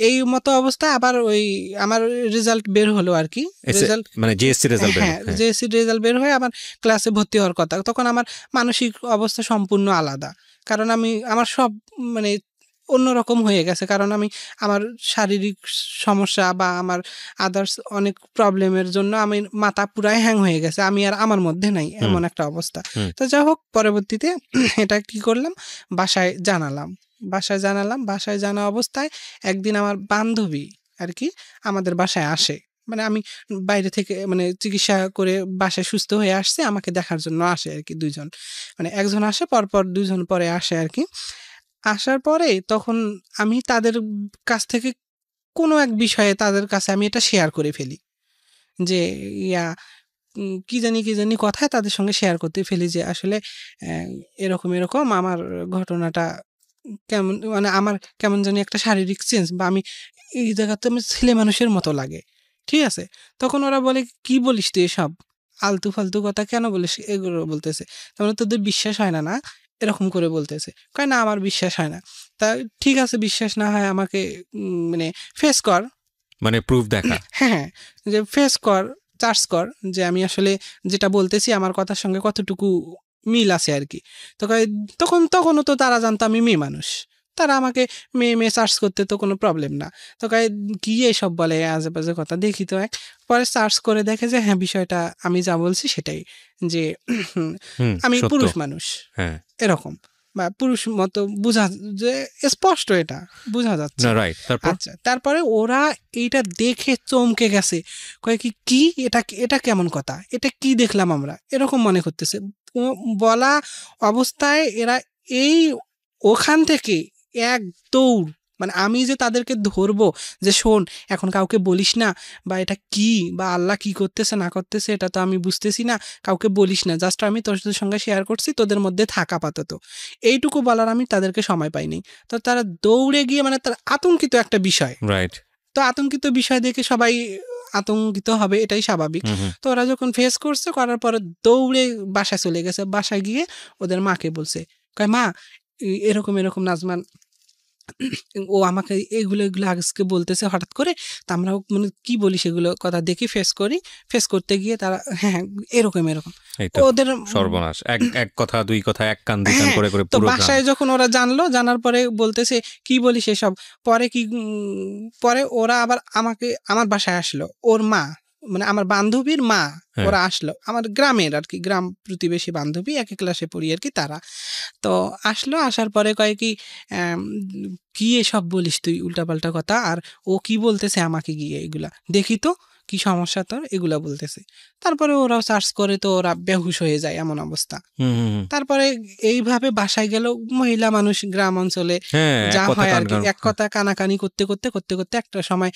এই মতো অবস্থায় আবার ওই আমার রেজাল্ট বের হলো আর কি, রেজাল্ট মানে জেএসসি রেজাল্ট, হ্যাঁ জেএসসি রেজাল্ট বের হয়ে আমার ক্লাসে ভর্তি হওয়ার কথা, তখন আমার মানসিক অবস্থা সম্পূর্ণ আলাদা, কারণ আমার সব মানে অন্যরকম হয়ে গেছে, কারণ আমার শারীরিক সমস্যা বা আমার আদার্স অনেক প্রবলেমের জন্য আমি মাথা পুরাই হ্যাং হয়ে গেছে, আমি আর আমার মধ্যে নাই, এমন একটা অবস্থা। তো যাই হোক, পরবর্তীতে এটা কি করলাম, বাসায় জানালাম, বাসায় জানা অবস্থায় একদিন আমার বান্ধবী আর কি আমাদের বাসায় আসে, মানে আমি বাইরে থেকে মানে চিকিৎসা করে বাসায় সুস্থ হয়ে আসছে, আমাকে দেখার জন্য আসে আর কি, দুইজন, মানে একজন আসে পরপর, দুইজন পরে আসে আর কি। আসার পরে তখন আমি তাদের কাছ থেকে কোনো এক বিষয়ে তাদের কাছে আমি এটা শেয়ার করে ফেলি, যে কি জানি কথায় তাদের সঙ্গে শেয়ার করতে ফেলি যে আসলে এরকম আমার ঘটনাটা কেমন, মানে আমার কেমন জানি একটা শারীরিক চেঞ্জ, বা আমি এই জায়গাতে আমি ছেলে মানুষের মতো লাগে, ঠিক আছে। তখন ওরা বলে কি বলিস তুই এসব আলতু ফালতু কথা কেন বলিস, এগুলো বলতেছে, তাহলে তোদের বিশ্বাস হয় না এরকম করে বলতেছে, কয় না আমার বিশ্বাস হয় না। তা ঠিক আছে, বিশ্বাস না হয় আমাকে মানে ফেস কর,
মানে প্রুফ দেখা,
হ্যাঁ যে ফেস কর, চার্জ কর, যে আমি আসলে যেটা বলতেছি আমার কথার সঙ্গে কতটুকু মিল আছে আর কি। তখনও তো তারা জানতো আমি মেয়ে মানুষ, তারা আমাকে মেয়ে সার্চ করতে তো কোনো প্রবলেম না। তো কি এসব বলে আজেবাজে কথা, দেখি তো পরে সার্চ করে দেখে যে হ্যাঁ বিষয়টা আমি যা বলছি সেটাই, যে আমি পুরুষ মানুষ, এরকম বা পুরুষ মতো বোঝা, যে স্পষ্ট এটা বোঝা যাচ্ছে। আচ্ছা, তারপরে ওরা এইটা দেখে চমকে গেছে, কয় কি এটা কেমন কথা, এটা কি দেখলাম আমরা, এরকম মনে করতেছে। বলা অবস্থায় এরা ওখান থেকে এক দৌড়, মানে আমি যে তাদেরকে ধরবো যে শোন এখন কাউকে বলিস না, বা এটা কি, বা আল্লাহ কি করতেছে না করতেছে এটা তো আমি বুঝতেছি না, কাউকে বলিস না, জাস্ট আমি তোদের সঙ্গে শেয়ার করছি, তোদের মধ্যে থাকা আপাতত, এইটুকু বলার আমি তাদেরকে সময় পাইনি। তো তারা দৌড়ে গিয়ে, মানে তার আতঙ্কিত একটা বিষয়, রাইট, তো আতঙ্কিত বিষয় দেখে সবাই আতঙ্কিত হবে, এটাই স্বাভাবিক। তো ওরা যখন ফেস করছে, করার পরে দৌড়ে বাসায় চলে গেছে, বাসায় গিয়ে ওদের মাকে বলছে, কয় মা এরকম নাজমান ও আমাকে এগুলো আজকে বলতেছে হঠাৎ করে, তা আমরা মানে কি বলি সেগুলো কথা দেখি ফেস করতে গিয়ে তারা হ্যাঁ এরকম ওদের
সর্বনাশ, এক কথা দুই কথা এক কান দুই কান করে করে
তো বাসায় যখন ওরা জানার পরে বলতেছে কি বলি সেসব, পরে ওরা আবার আমার বাসায় আসলো, ওর মা মানে আমার বান্ধবীর মা, ওরা আসলো, আমার গ্রামের আর কি, গ্রাম প্রতিবেশী বান্ধবী, একই ক্লাসে পড়ি আর কি, তারা তো আসলো। আসার পরে কয় কি এসব বলিস তুই উল্টাপাল্টা কথা, আর ও কি বলতেছে আমাকে গিয়ে এগুলা দেখি তো কি সমস্যা তোর, এগুলা বলতেছে। তারপরে ওরাও সার্চ করে, তো ওরা বেহুশ হয়ে যায় এমন অবস্থা। তারপরে এইভাবে বাসায় গেল, মহিলা মানুষ গ্রাম অঞ্চলে যা হয় আর কি, এক কথা কানাকানি করতে করতে একটা সময়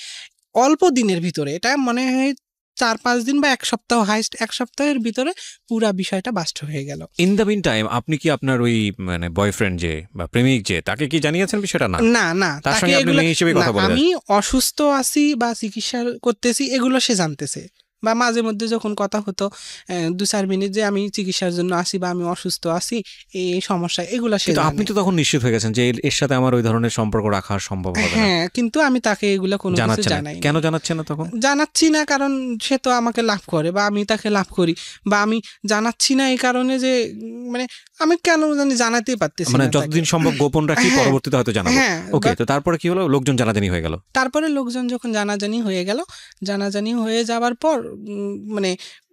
অল্প দিনের ভিতরে, এটা মনে হয় 4-5 দিন বা 1 সপ্তাহ, হাইস্ট 1 সপ্তাহের ভিতরে পুরা বিষয়টা বাস্ট হয়ে গেল।
ইন দ্য মিন টাইম আপনি কি আপনার ওই মানে বয়ফ্রেন্ড যে বা প্রেমিক যে, তাকে কি জানিয়েছেন বিষয়টা?
না, তার সঙ্গে আপনি মেয়ে হিসেবে কথা বলেন, আমি অসুস্থ আছি বা চিকিৎসা করতেছি এগুলো সে জানতেছে, বা মাঝে মধ্যে যখন কথা হতো 2-4 মিনিট যে আমি চিকিৎসার জন্য আসি বা আমি অসুস্থ আছি এই সমস্যা, এগুলো সে।
আপনি তো তখন নিশ্চিত হয়ে গেছেন যে এর সাথে আমার ওই ধরনের সম্পর্ক রাখা সম্ভব হবে না।
হ্যাঁ, কিন্তু আমি তাকে এগুলো কোনো কিছু জানাই।
কেন জানাচ্ছেন না তখন?
জানাচ্ছি না কারণ সে তো আমাকে লাভ করে বা আমি তাকে লাভ করি, বা আমি জানাচ্ছি না এই কারণে যে মানে আমি কেন জানাতেই পারতেছি না,
মানে যতদিন সম্ভব গোপন রাখি, পরবর্তীতে হয়তো জানাবো। ওকে, তো তারপরে কি হলো? লোকজন জানাজানি হয়ে গেল।
তারপরে লোকজন যখন জানাজানি হয়ে যাওয়ার পর মানে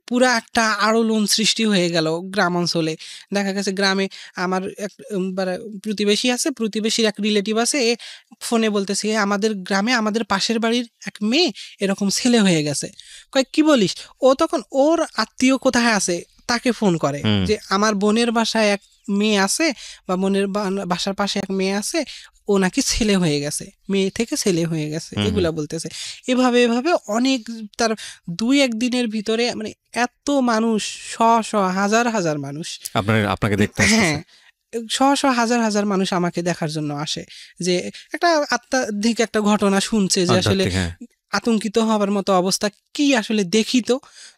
পুরা একটা আলোড়ন সৃষ্টি হয়ে গেল গ্রাম অঞ্চলে। দেখা গেছে গ্রামে আমার এক প্রতিবেশী আছে, প্রতিবেশীর এক রিলেটিভ আছে, এ ফোনে বলতেছে আমাদের গ্রামে আমাদের পাশের বাড়ির এক মেয়ে এরকম ছেলে হয়ে গেছে। কয় কি বলিস? ও তখন ওর আত্মীয় কোথায় আছে তাকে ফোন করে যে আমার বোনের বাসায় এক মেয়ে আছে বা বোনের বাসার পাশে এক মেয়ে আছে, ও নাকি ছেলে হয়ে গেছে, মেয়ে থেকে ছেলে হয়ে গেছে, এগুলা বলতেছে। এভাবে অনেক তার 2-1 দিনের ভিতরে মানে এত মানুষ, হাজার হাজার মানুষ
আপনাকে দেখতে,
হ্যাঁ হাজার হাজার মানুষ আমাকে দেখার জন্য আসে, যে একটা আত্মাধিক একটা ঘটনা শুনছে, যে আসলে আতঙ্কিত হবার মতো অবস্থা কি আসলে দেখি।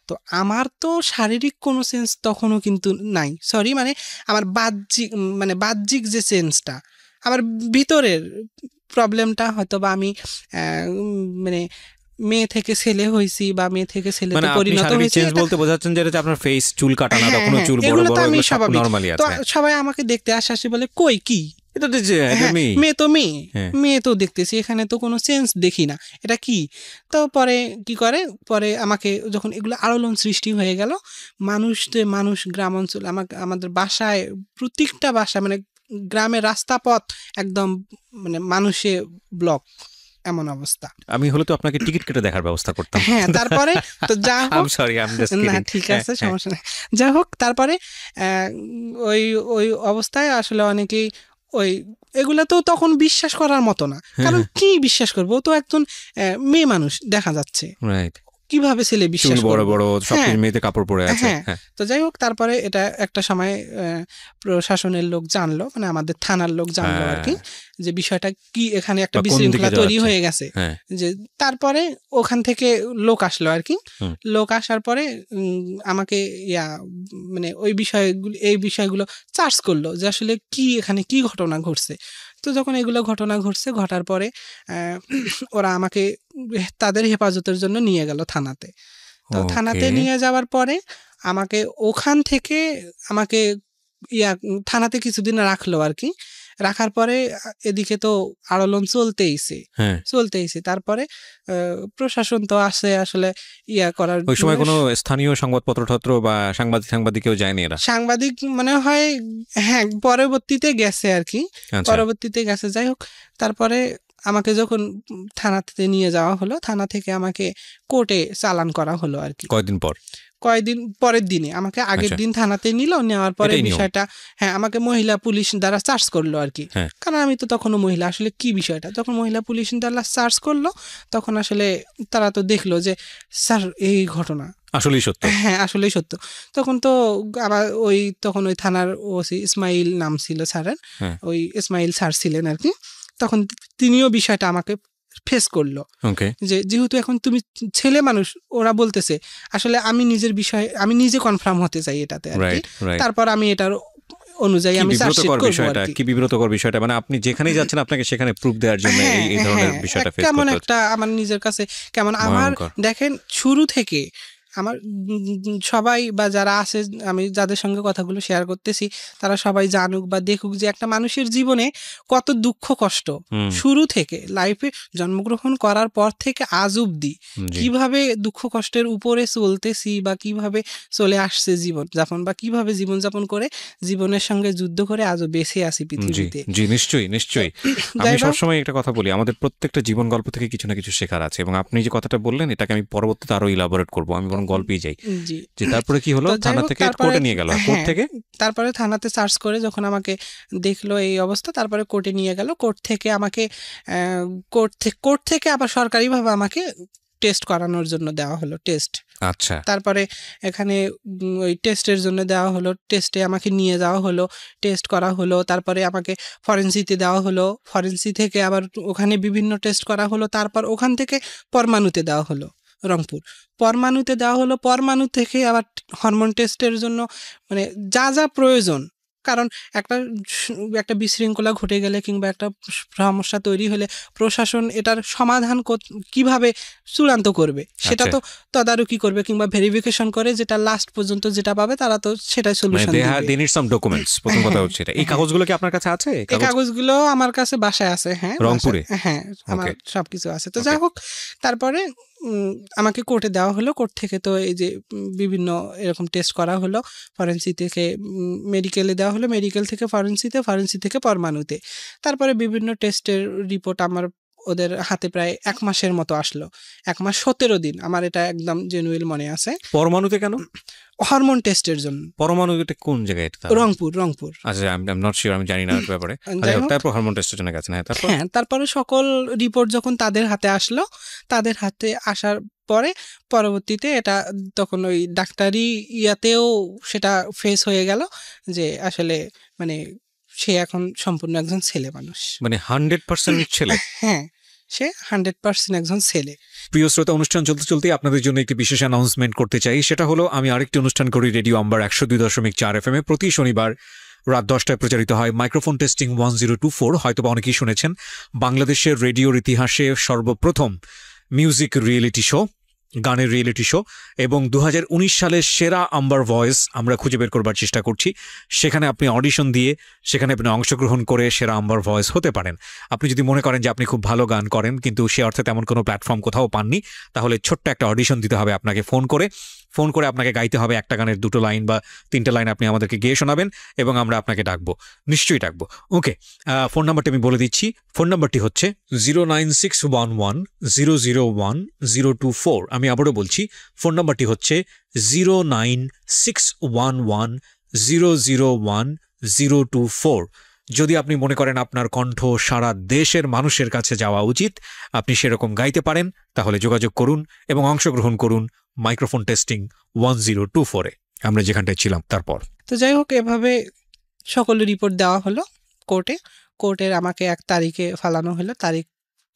তো আমার তো শারীরিক কোনো সেন্স তখনও কিন্তু নাই, সরি মানে আমার বাহ্যিক যে সেন্সটা, আমার ভিতরের প্রবলেমটা হয়তো বা আমি মানে মেয়ে থেকে ছেলে হইছি বা মেয়ে থেকে ছেলেতে পরিণত হইছি
বলতে বোঝাচ্ছেন যে এটা আপনার ফেস চুল কাটানো, তখনও চুল বড় বড়,
আমি স্বাভাবিক। তো সবাই আমাকে দেখতে আসে বলে কই কি
এটা
মেয়ে তো দেখতেছি, এখানে তো কোনো সেন্স দেখি না, এটা কি? তো পরে কি করে, পরে আমাকে যখন এগুলো আলোড়ন সৃষ্টি হয়ে গেল, মানুষ গ্রাম অঞ্চল, আমাদের বাসায় প্রত্যেকটা বাসা মানে গ্রামের রাস্তা পথ একদম মানে মানুষে ব্লক, এমন অবস্থা।
আমি হলে তো আপনাকে টিকিট কেটে দেখার ব্যবস্থা করতাম।
হ্যাঁ, তারপরে তো যা হোক, না ঠিক আছে, সমস্যা নেই, যা হোক তারপরে ওই অবস্থায় আসলে অনেকেই এগুলা তো তখন বিশ্বাস করার মতো না, কারণ কি বিশ্বাস করবো, তো একজন মেয়ে মানুষ দেখা যাচ্ছে, কিভাবে ছেলে বিশ্বাস
বড় বড় সবকিছু মেয়েতে কাপড় পরে আছে।
তো যাই হোক তারপরে এটা একটা সময় প্রশাসনের লোক জানলো, মানে আমাদের থানার লোক জানলো আর কি, যে বিষয়টা কি, এখানে একটা বিশৃঙ্খলা তৈরি হয়ে গেছে। যে তারপরে ওখান থেকে লোক আসলো আর কি, লোক আসার পরে আমাকে মানে এই বিষয়গুলো চার্জ করলো, যে আসলে কি এখানে কি ঘটনা ঘটছে। তো যখন এগুলো ঘটনা ঘটার পরে ওরা আমাকে তাদের হেফাজতের জন্য নিয়ে গেল থানাতে। তো থানাতে নিয়ে যাওয়ার পরে আমাকে ওখান থেকে থানাতে কিছুদিন রাখলো আর কি। রাখার পরে এদিকে তো আলোড়ন চলতেইছে। তারপরে প্রশাসন তো আসে আসলে করার।
ওই সময় কোনো স্থানীয় সংবাদপত্র বা সাংবাদিকেও যায়নি এরা?
সাংবাদিক মনে হয় হ্যাঁ পরবর্তীতে গেছে আর কি, পরবর্তীতে গেছে। যাই হোক তারপরে আমাকে যখন থানাতে নিয়ে যাওয়া হলো, থানা থেকে আমাকে কোর্টে চালান করা হলো আর কি। কয়েকদিন পরের দিনে আমাকে আগের দিন থানাতে নিল, নেওয়ার পরে বিষয়টা আমাকে মহিলা পুলিশ দ্বারা চার্জ করলো আর কি, কারণ আমি তো তখনও মহিলা। আসলে কি বিষয়টা, যখন মহিলা পুলিশ দ্বারা চার্জ করলো তখন আসলে তারা তো দেখলো যে স্যার এই ঘটনা
আসলেই সত্য।
হ্যাঁ আসলেই সত্য। তখন তো আবার ওই থানার ওসি ইসমাইল নাম ছিল স্যারের, ওই ইসমাইল স্যার ছিলেন আর কি। তখন তিনিও বিষয়টা আমাকে ফেস করলো, যে যেহেতু এখন তুমি ছেলে মানুষ, ওরা বলতেছে আসলে আমি নিজে কনফার্ম হতে চাই এটাতে আর কি। তারপর আমি এটার অনুযায়ী আমি চার্জশিট করব আর কি।
কি বিব্রতকর বিষয়টা, মানে আপনি যেখানেই যাচ্ছেন আপনাকে সেখানে প্রুফ দেওয়ার জন্য এই ধরনের বিষয়টা ফেস করতে হচ্ছে।
কেমন একটা আমার নিজের কাছে কেমন, আমার দেখেন শুরু থেকে আমার সবাই বা যারা আছে, আমি যাদের সঙ্গে কথাগুলো শেয়ার করতেছি তারা সবাই জানুক বা দেখুক যে একটা মানুষের জীবনে কত দুঃখ কষ্ট শুরু থেকে, লাইফে জন্মগ্রহণ করার পর থেকে আজ অব্দি কিভাবে দুঃখ কষ্টের উপরে চলতেছি বা কিভাবে চলে আসছে জীবন যাপন, বা কিভাবে জীবন যাপন করে জীবনের সঙ্গে যুদ্ধ করে আজও বেঁচে আছি পৃথিবীতে।
জি নিশ্চয়ই। আমি সবসময় একটা কথা বলি, আমাদের প্রত্যেকটা জীবন গল্প থেকে কিছু না কিছু শেখার আছে, এবং আপনি যে কথাটা বললেন এটাকে আমি পরবর্তীতে আরো ইলাবোরেট করবো। আমি গল্পেই যাই যে তারপরে কি হলো, থানা থেকে কোর্টে নিয়ে গেল, কোর্ট থেকে
তারপরে থানাতে সার্চ করে যখন আমাকে দেখলো এই অবস্থা, তারপরে কোর্টে নিয়ে গেল। কোর্ট থেকে আমাকে কোর্ট থেকে আবার সরকারিভাবে আমাকে টেস্ট করানোর জন্য দেওয়া হলো, টেস্ট।
আচ্ছা।
তারপরে এখানে ওই টেস্টের জন্য দেওয়া হলো, টেস্টে আমাকে নিয়ে যাওয়া হলো, টেস্ট করা হলো। তারপরে আমাকে ফরেন্সিতে দেওয়া হলো, ফরেন্সি থেকে আবার ওখানে বিভিন্ন টেস্ট করা হলো। তারপর ওখান থেকে পরমাণুতে দেওয়া হলো, রংপুর পরমাণুতে দেওয়া হলো। পরমাণু থেকে আবার হরমোন টেস্টের জন্য মানে যা প্রয়োজন, কারণ একটা বিশৃঙ্খলা ঘটে গেলে কিংবা একটা সমস্যা তৈরি হলে প্রশাসন এটার সমাধান কিভাবে চূড়ান্ত করবে সেটা তো তদারকি করবে কিংবা ভেরিফিকেশন করে, যেটা লাস্ট পর্যন্ত যেটা পাবে তারা তো সেটাই সলিউশন দিবে।
they need some documents প্রথম কথা হচ্ছে এটা। এই কাগজগুলো কি আপনার কাছে আছে?
এই কাগজগুলো আমার কাছে বাসায় আছে। হ্যাঁ,
রংপুরে?
হ্যাঁ, আমার সবকিছু আছে। তো যাই হোক তারপরে আমাকে কোর্টে দেওয়া হলো। কোর্ট থেকে তো এই যে বিভিন্ন এরকম টেস্ট করা হলো, ফরেন্সি থেকে মেডিকেলে দেওয়া হলো, মেডিকেল থেকে ফরেন্সিতে, ফরেন্সি থেকে পরমাণুতে। তারপরে বিভিন্ন টেস্টের রিপোর্ট আমার ওদের হাতে প্রায় 1 মাসের মতো আসলো, 1 মাস 17 দিন। আমার এটা একদম জেনুইন মনে আছে।
পরমাণুতে কেন?
হরমোন টেস্টের জন্য।
পরমাণুতে কোন জায়গায়?
রংপুর।
আচ্ছা, আই এম নট শিওর, আমি জানি না এর ব্যাপারে। তারপর হরমোন টেস্টের জন্য গেছেন?
হ্যাঁ, তারপরে সকল রিপোর্ট যখন তাদের হাতে আসলো, তাদের হাতে আসার পরে পরবর্তীতে এটা তখন ওই ডাক্তারি ইয়াতেও সেটা ফেস হয়ে গেল যে আসলে মানে সে এখন সম্পূর্ণ একজন ছেলে মানুষ,
মানে 100% ছেলে।
হ্যাঁ, সে 100% একজন ছেলে।
প্রিয় শ্রোতা, অনুষ্ঠান চলতে চলতে আপনাদের জন্য একটি বিশেষ অ্যানাউন্সমেন্ট করতে চাই। সেটা হলো, আমি আরেকটি অনুষ্ঠান করি রেডিও আম্বার 102.4 FM প্রতি শনিবার রাত 10টায় প্রচারিত হয় মাইক্রোফোন টেস্টিং 1024। হয়তোবা অনেকেই শুনেছেন, বাংলাদেশের রেডিওর ইতিহাসে সর্বপ্রথম মিউজিক রিয়েলিটি শো, গানের রিয়েলিটি শো। এবং 2019 সালের সেরা আম্বার ভয়েস আমরা খুঁজে বের করবার চেষ্টা করছি। সেখানে আপনি অডিশন দিয়ে, সেখানে আপনি অংশগ্রহণ করে সেরা আম্বার ভয়েস হতে পারেন। আপনি যদি মনে করেন যে আপনি খুব ভালো গান করেন কিন্তু সে অর্থে তেমন কোনো প্ল্যাটফর্ম কোথাও পাননি, তাহলে ছোট্ট একটা অডিশন দিতে হবে আপনাকে। ফোন করে আপনাকে গাইতে হবে একটা গানের 2টো লাইন বা 3টে লাইন আপনি আমাদেরকে গেয়ে শোনাবেন এবং আমরা আপনাকে ডাকবো, নিশ্চয়ই ডাকবো। ওকে, ফোন নাম্বারটি আমি বলে দিচ্ছি। ফোন নাম্বারটি হচ্ছে 09611001024। আমি আবারও বলছি, ফোন নাম্বারটি হচ্ছে 09611001024। যদি আপনি মনে করেন আপনার কণ্ঠ সারা দেশের মানুষের কাছে যাওয়া উচিত, আপনি সেরকম গাইতে পারেন, তাহলে যোগাযোগ করুন এবং অংশগ্রহণ করুন মাইক্রোফোন টেস্টিং 1024-এ, আমরা যেখানটায় ছিলাম। তারপর
তো যাই হোক, এভাবে সকল রিপোর্ট দেওয়া হলো কোর্টের আমাকে 1 তারিখে ফালানো হলো। তারিখ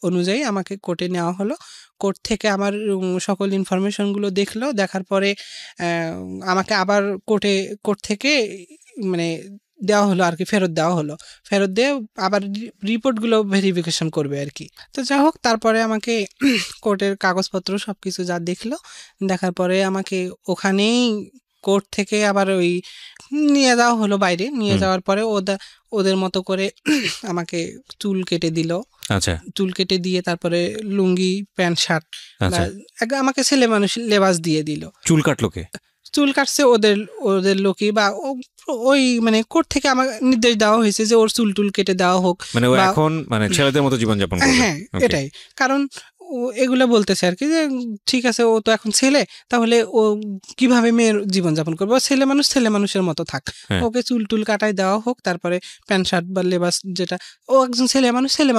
অনুযায়ী আমাকে কোর্টে নেওয়া হলো। কোর্ট থেকে আমার সকল ইনফরমেশনগুলো দেখলো। দেখার পরে আমাকে আবার কোর্ট থেকে মানে দেওয়া হলো আর কি, ফেরত দেওয়া হলো। ফেরত দিয়ে আবার রিপোর্টগুলো ভেরিফিকেশন করবে আর কি। তো যাই হোক, তারপরে আমাকে কোর্টের কাগজপত্র সব কিছু যা দেখলো, দেখার পরে আমাকে ওখানেই কোর্ট থেকে আবার ওই নিয়ে যাওয়া হলো বাইরে। নিয়ে যাওয়ার পরে ওদের মতো করে আমাকে চুল কেটে দিল।
আচ্ছা,
চুল কেটে দিয়ে তারপরে লুঙ্গি, প্যান্ট, শার্ট, আমাকে ছেলে মানুষ লেবাস দিয়ে দিল।
চুল কাটলো কে?
চুল কাটছে ওদের লোকই, বা ওই মানে কোর্ট থেকে আমার নির্দেশ দেওয়া হয়েছে যে ওর চুল কেটে দেওয়া হোক,
মানে ও এখন মানে ছেলেদের মতো জীবনযাপন করবে।
হ্যাঁ, এটাই কারণ এগুলো বলতেছে আর কি, যে ঠিক আছে ও তো এখন ছেলে, তাহলে ও কিভাবে মেয়ের জীবনযাপন করবে? ও ছেলে মানুষের মতো থাক, ওকে চুল কাটাই দেওয়া হোক, তারপরে প্যান্ট শার্ট বা লেবাস যেটা, ও একজন ছেলে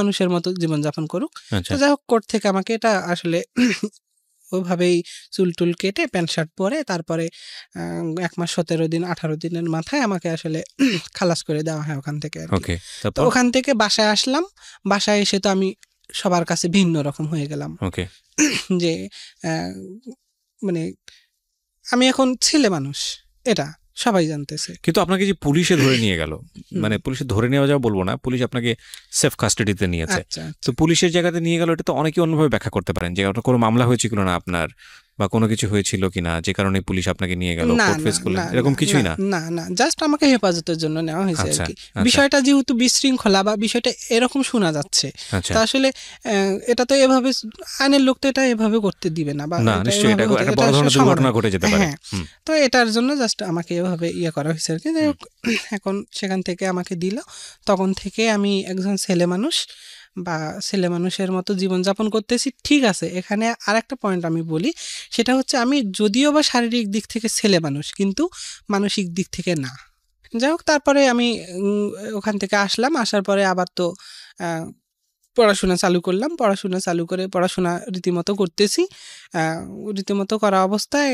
মানুষের মতো জীবনযাপন করুক। তো যাই হোক, কোর্ট থেকে আমাকে এটা আসলে ওইভাবেই চুল কেটে প্যান্ট শার্ট পরে তারপরে 1 মাস 17 দিন 18 দিনের মাথায় আমাকে আসলে খালাস করে দেওয়া হয় ওখান থেকে। তো ওখান থেকে বাসায় আসলাম। বাসায় এসে তো আমি সবার কাছে ভিন্ন রকম হয়ে গেলাম, যে মানে আমি এখন ছেলে মানুষ, এটা সবাই জানতেছে।
কিন্তু আপনাকে যে পুলিশে ধরে নিয়ে গেল, মানে পুলিশে ধরে নেওয়া যাওয়া বলবো না, পুলিশ আপনাকে সেফ কাস্টাডিতে নিয়েছে। তো পুলিশের জায়গাতে নিয়ে গেল, এটা তো অনেকে অন্যভাবে ব্যাখ্যা করতে পারেন যে কোনো মামলা হয়েছিল না আপনার, বা কোনো কিছু হয়েছিল কিনা যে কারণে পুলিশ আপনাকে নিয়ে গেল, কোর্ট ফেস করলেন, এরকম কিছুই না?
না, জাস্ট আমাকে হেফাজতের জন্য নেওয়া হয়েছে আর কি। বিষয়টা যেহেতু বিশৃঙ্খলা বা বিষয়টা এরকম শোনা যাচ্ছে, তা আসলে এটা তো এভাবে আইনের লোক তো এটা এভাবে করতে দিবে না, বা
নিশ্চয়ই এটা একটা বড় ধরনের দুর্ঘটনা ঘটে যেতে পারে।
তো এটার জন্য জাস্ট আমাকে এভাবে করা হয়েছে আর কি। এখন সেখান থেকে আমাকে দিল, তখন থেকে আমি একজন ছেলে মানুষ বা ছেলে মানুষের মতো জীবনযাপন করতেছি। ঠিক আছে, এখানে আর একটা পয়েন্ট আমি বলি, সেটা হচ্ছে আমি যদিও বা শারীরিক দিক থেকে ছেলে মানুষ, কিন্তু মানসিক দিক থেকে না। যাই হোক, তারপরে আমি ওখান থেকে আসলাম। আসার পরে আবার তো পড়াশোনা চালু করলাম। পড়াশোনা রীতিমতো করতেছি। রীতিমতো করা অবস্থায়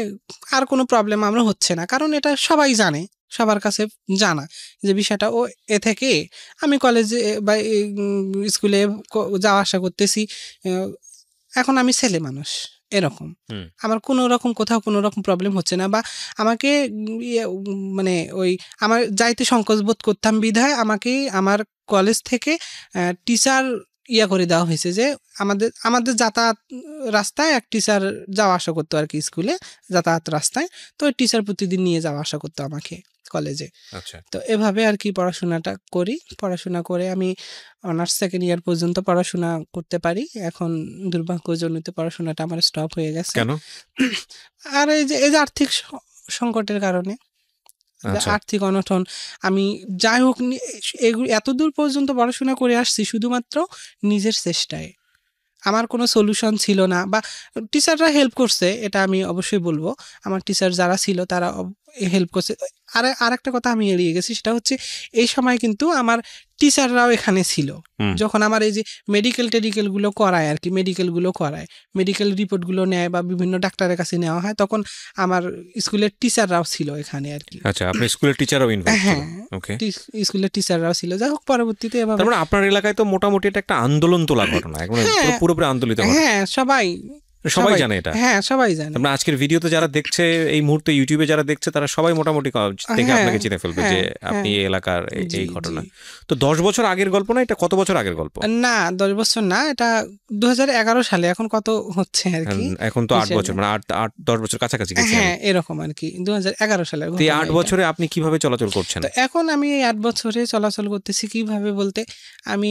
আর কোনো প্রবলেম আমরা হচ্ছে না, কারণ এটা সবাই জানে, সবার কাছে জানা যে বিষয়টা। ও এ থেকে আমি কলেজে বা স্কুলে যাওয়া আসা করতেছি, এখন আমি ছেলে মানুষ, এরকম আমার কোথাও কোনো রকম প্রবলেম হচ্ছে না। বা আমাকে মানে ওই আমার যাইতে সংকোচ বোধ করতাম বিধায় আমাকে আমার কলেজ থেকে টিচার ইয়া করে দেওয়া হয়েছে যে আমাদের যাতায়াত রাস্তায় এক টিচার যাওয়া আসা করতো আর কি, স্কুলে যাতায়াত রাস্তায়, তো ওই টিচার প্রতিদিন নিয়ে যাওয়া আসা করতো আমাকে কলেজে।
আচ্ছা,
তো এভাবে আর কি পড়াশোনাটা করি। পড়াশোনা করে আমি অনার্স সেকেন্ড ইয়ার পর্যন্ত পড়াশোনা করতে পারি। এখন দুর্ভাগ্যজনিত পড়াশোনাটা আমার স্টপ হয়ে গেছে।
কেন?
আর এই যে আর্থিক সংকটের কারণে, আর্থিক অনটন। আমি যাই হোক এতদূর পর্যন্ত পড়াশোনা করে আসছি শুধুমাত্র নিজের চেষ্টায়। আমার কোনো সলিউশন ছিল না, বা টিচাররা হেল্প করছে, এটা আমি অবশ্যই বলবো। আমার টিচার যারা ছিল তারা হেল্প করছে। আর একটা কথা আমি এড়িয়ে গেছি, সেটা হচ্ছে এই সময় কিন্তু আমার টিচাররাও এখানে ছিল। যখন আমার এই যে মেডিকেলগুলো করায় আর কি, মেডিকেল রিপোর্টগুলো নেয় বা বিভিন্ন ডাক্তারের কাছে নেওয়া হয়, তখন আমার স্কুলের টিচাররাও ছিল এখানে আর কি।
আচ্ছা, আপনি স্কুলের টিচারও ইনভলভ ছিল? ওকে,
স্কুলের টিচাররাও ছিল। যাই হোক, পরবর্তীতে এভাবে
তারপরে আপনার এলাকায় তো মোটামুটি এটা একটা আন্দোলন তোলা ঘটনা, এখন পুরোপুরি আন্দোলিত।
হ্যাঁ, সবাই জানে এটা। হ্যাঁ, সবাই জানে।
আমরা আজকের ভিডিওতে যারা দেখছে, এই মুহূর্তে ইউটিউবে যারা দেখছে, তারা সবাই মোটামুটি দেখে আপনাকে চিনে ফেলবে যে আপনি এই এলাকার এই ঘটনা। তো 10 বছর আগের গল্প না, এটা কত বছর আগের গল্প?
না, 10 বছর না, এটা 2011 সালে। এখন কত হচ্ছে আর কি,
এখন তো 8 বছর, মানে 8-10 বছর কাছাকাছি গেছে।
হ্যাঁ, এরকম আর কি, 2011 সালে।
এই 8 বছরে আপনি কিভাবে চলাচল করছেন?
তো এখন আমি এই 8 বছরে চলাচল করতেছি কিভাবে বলতে, আমি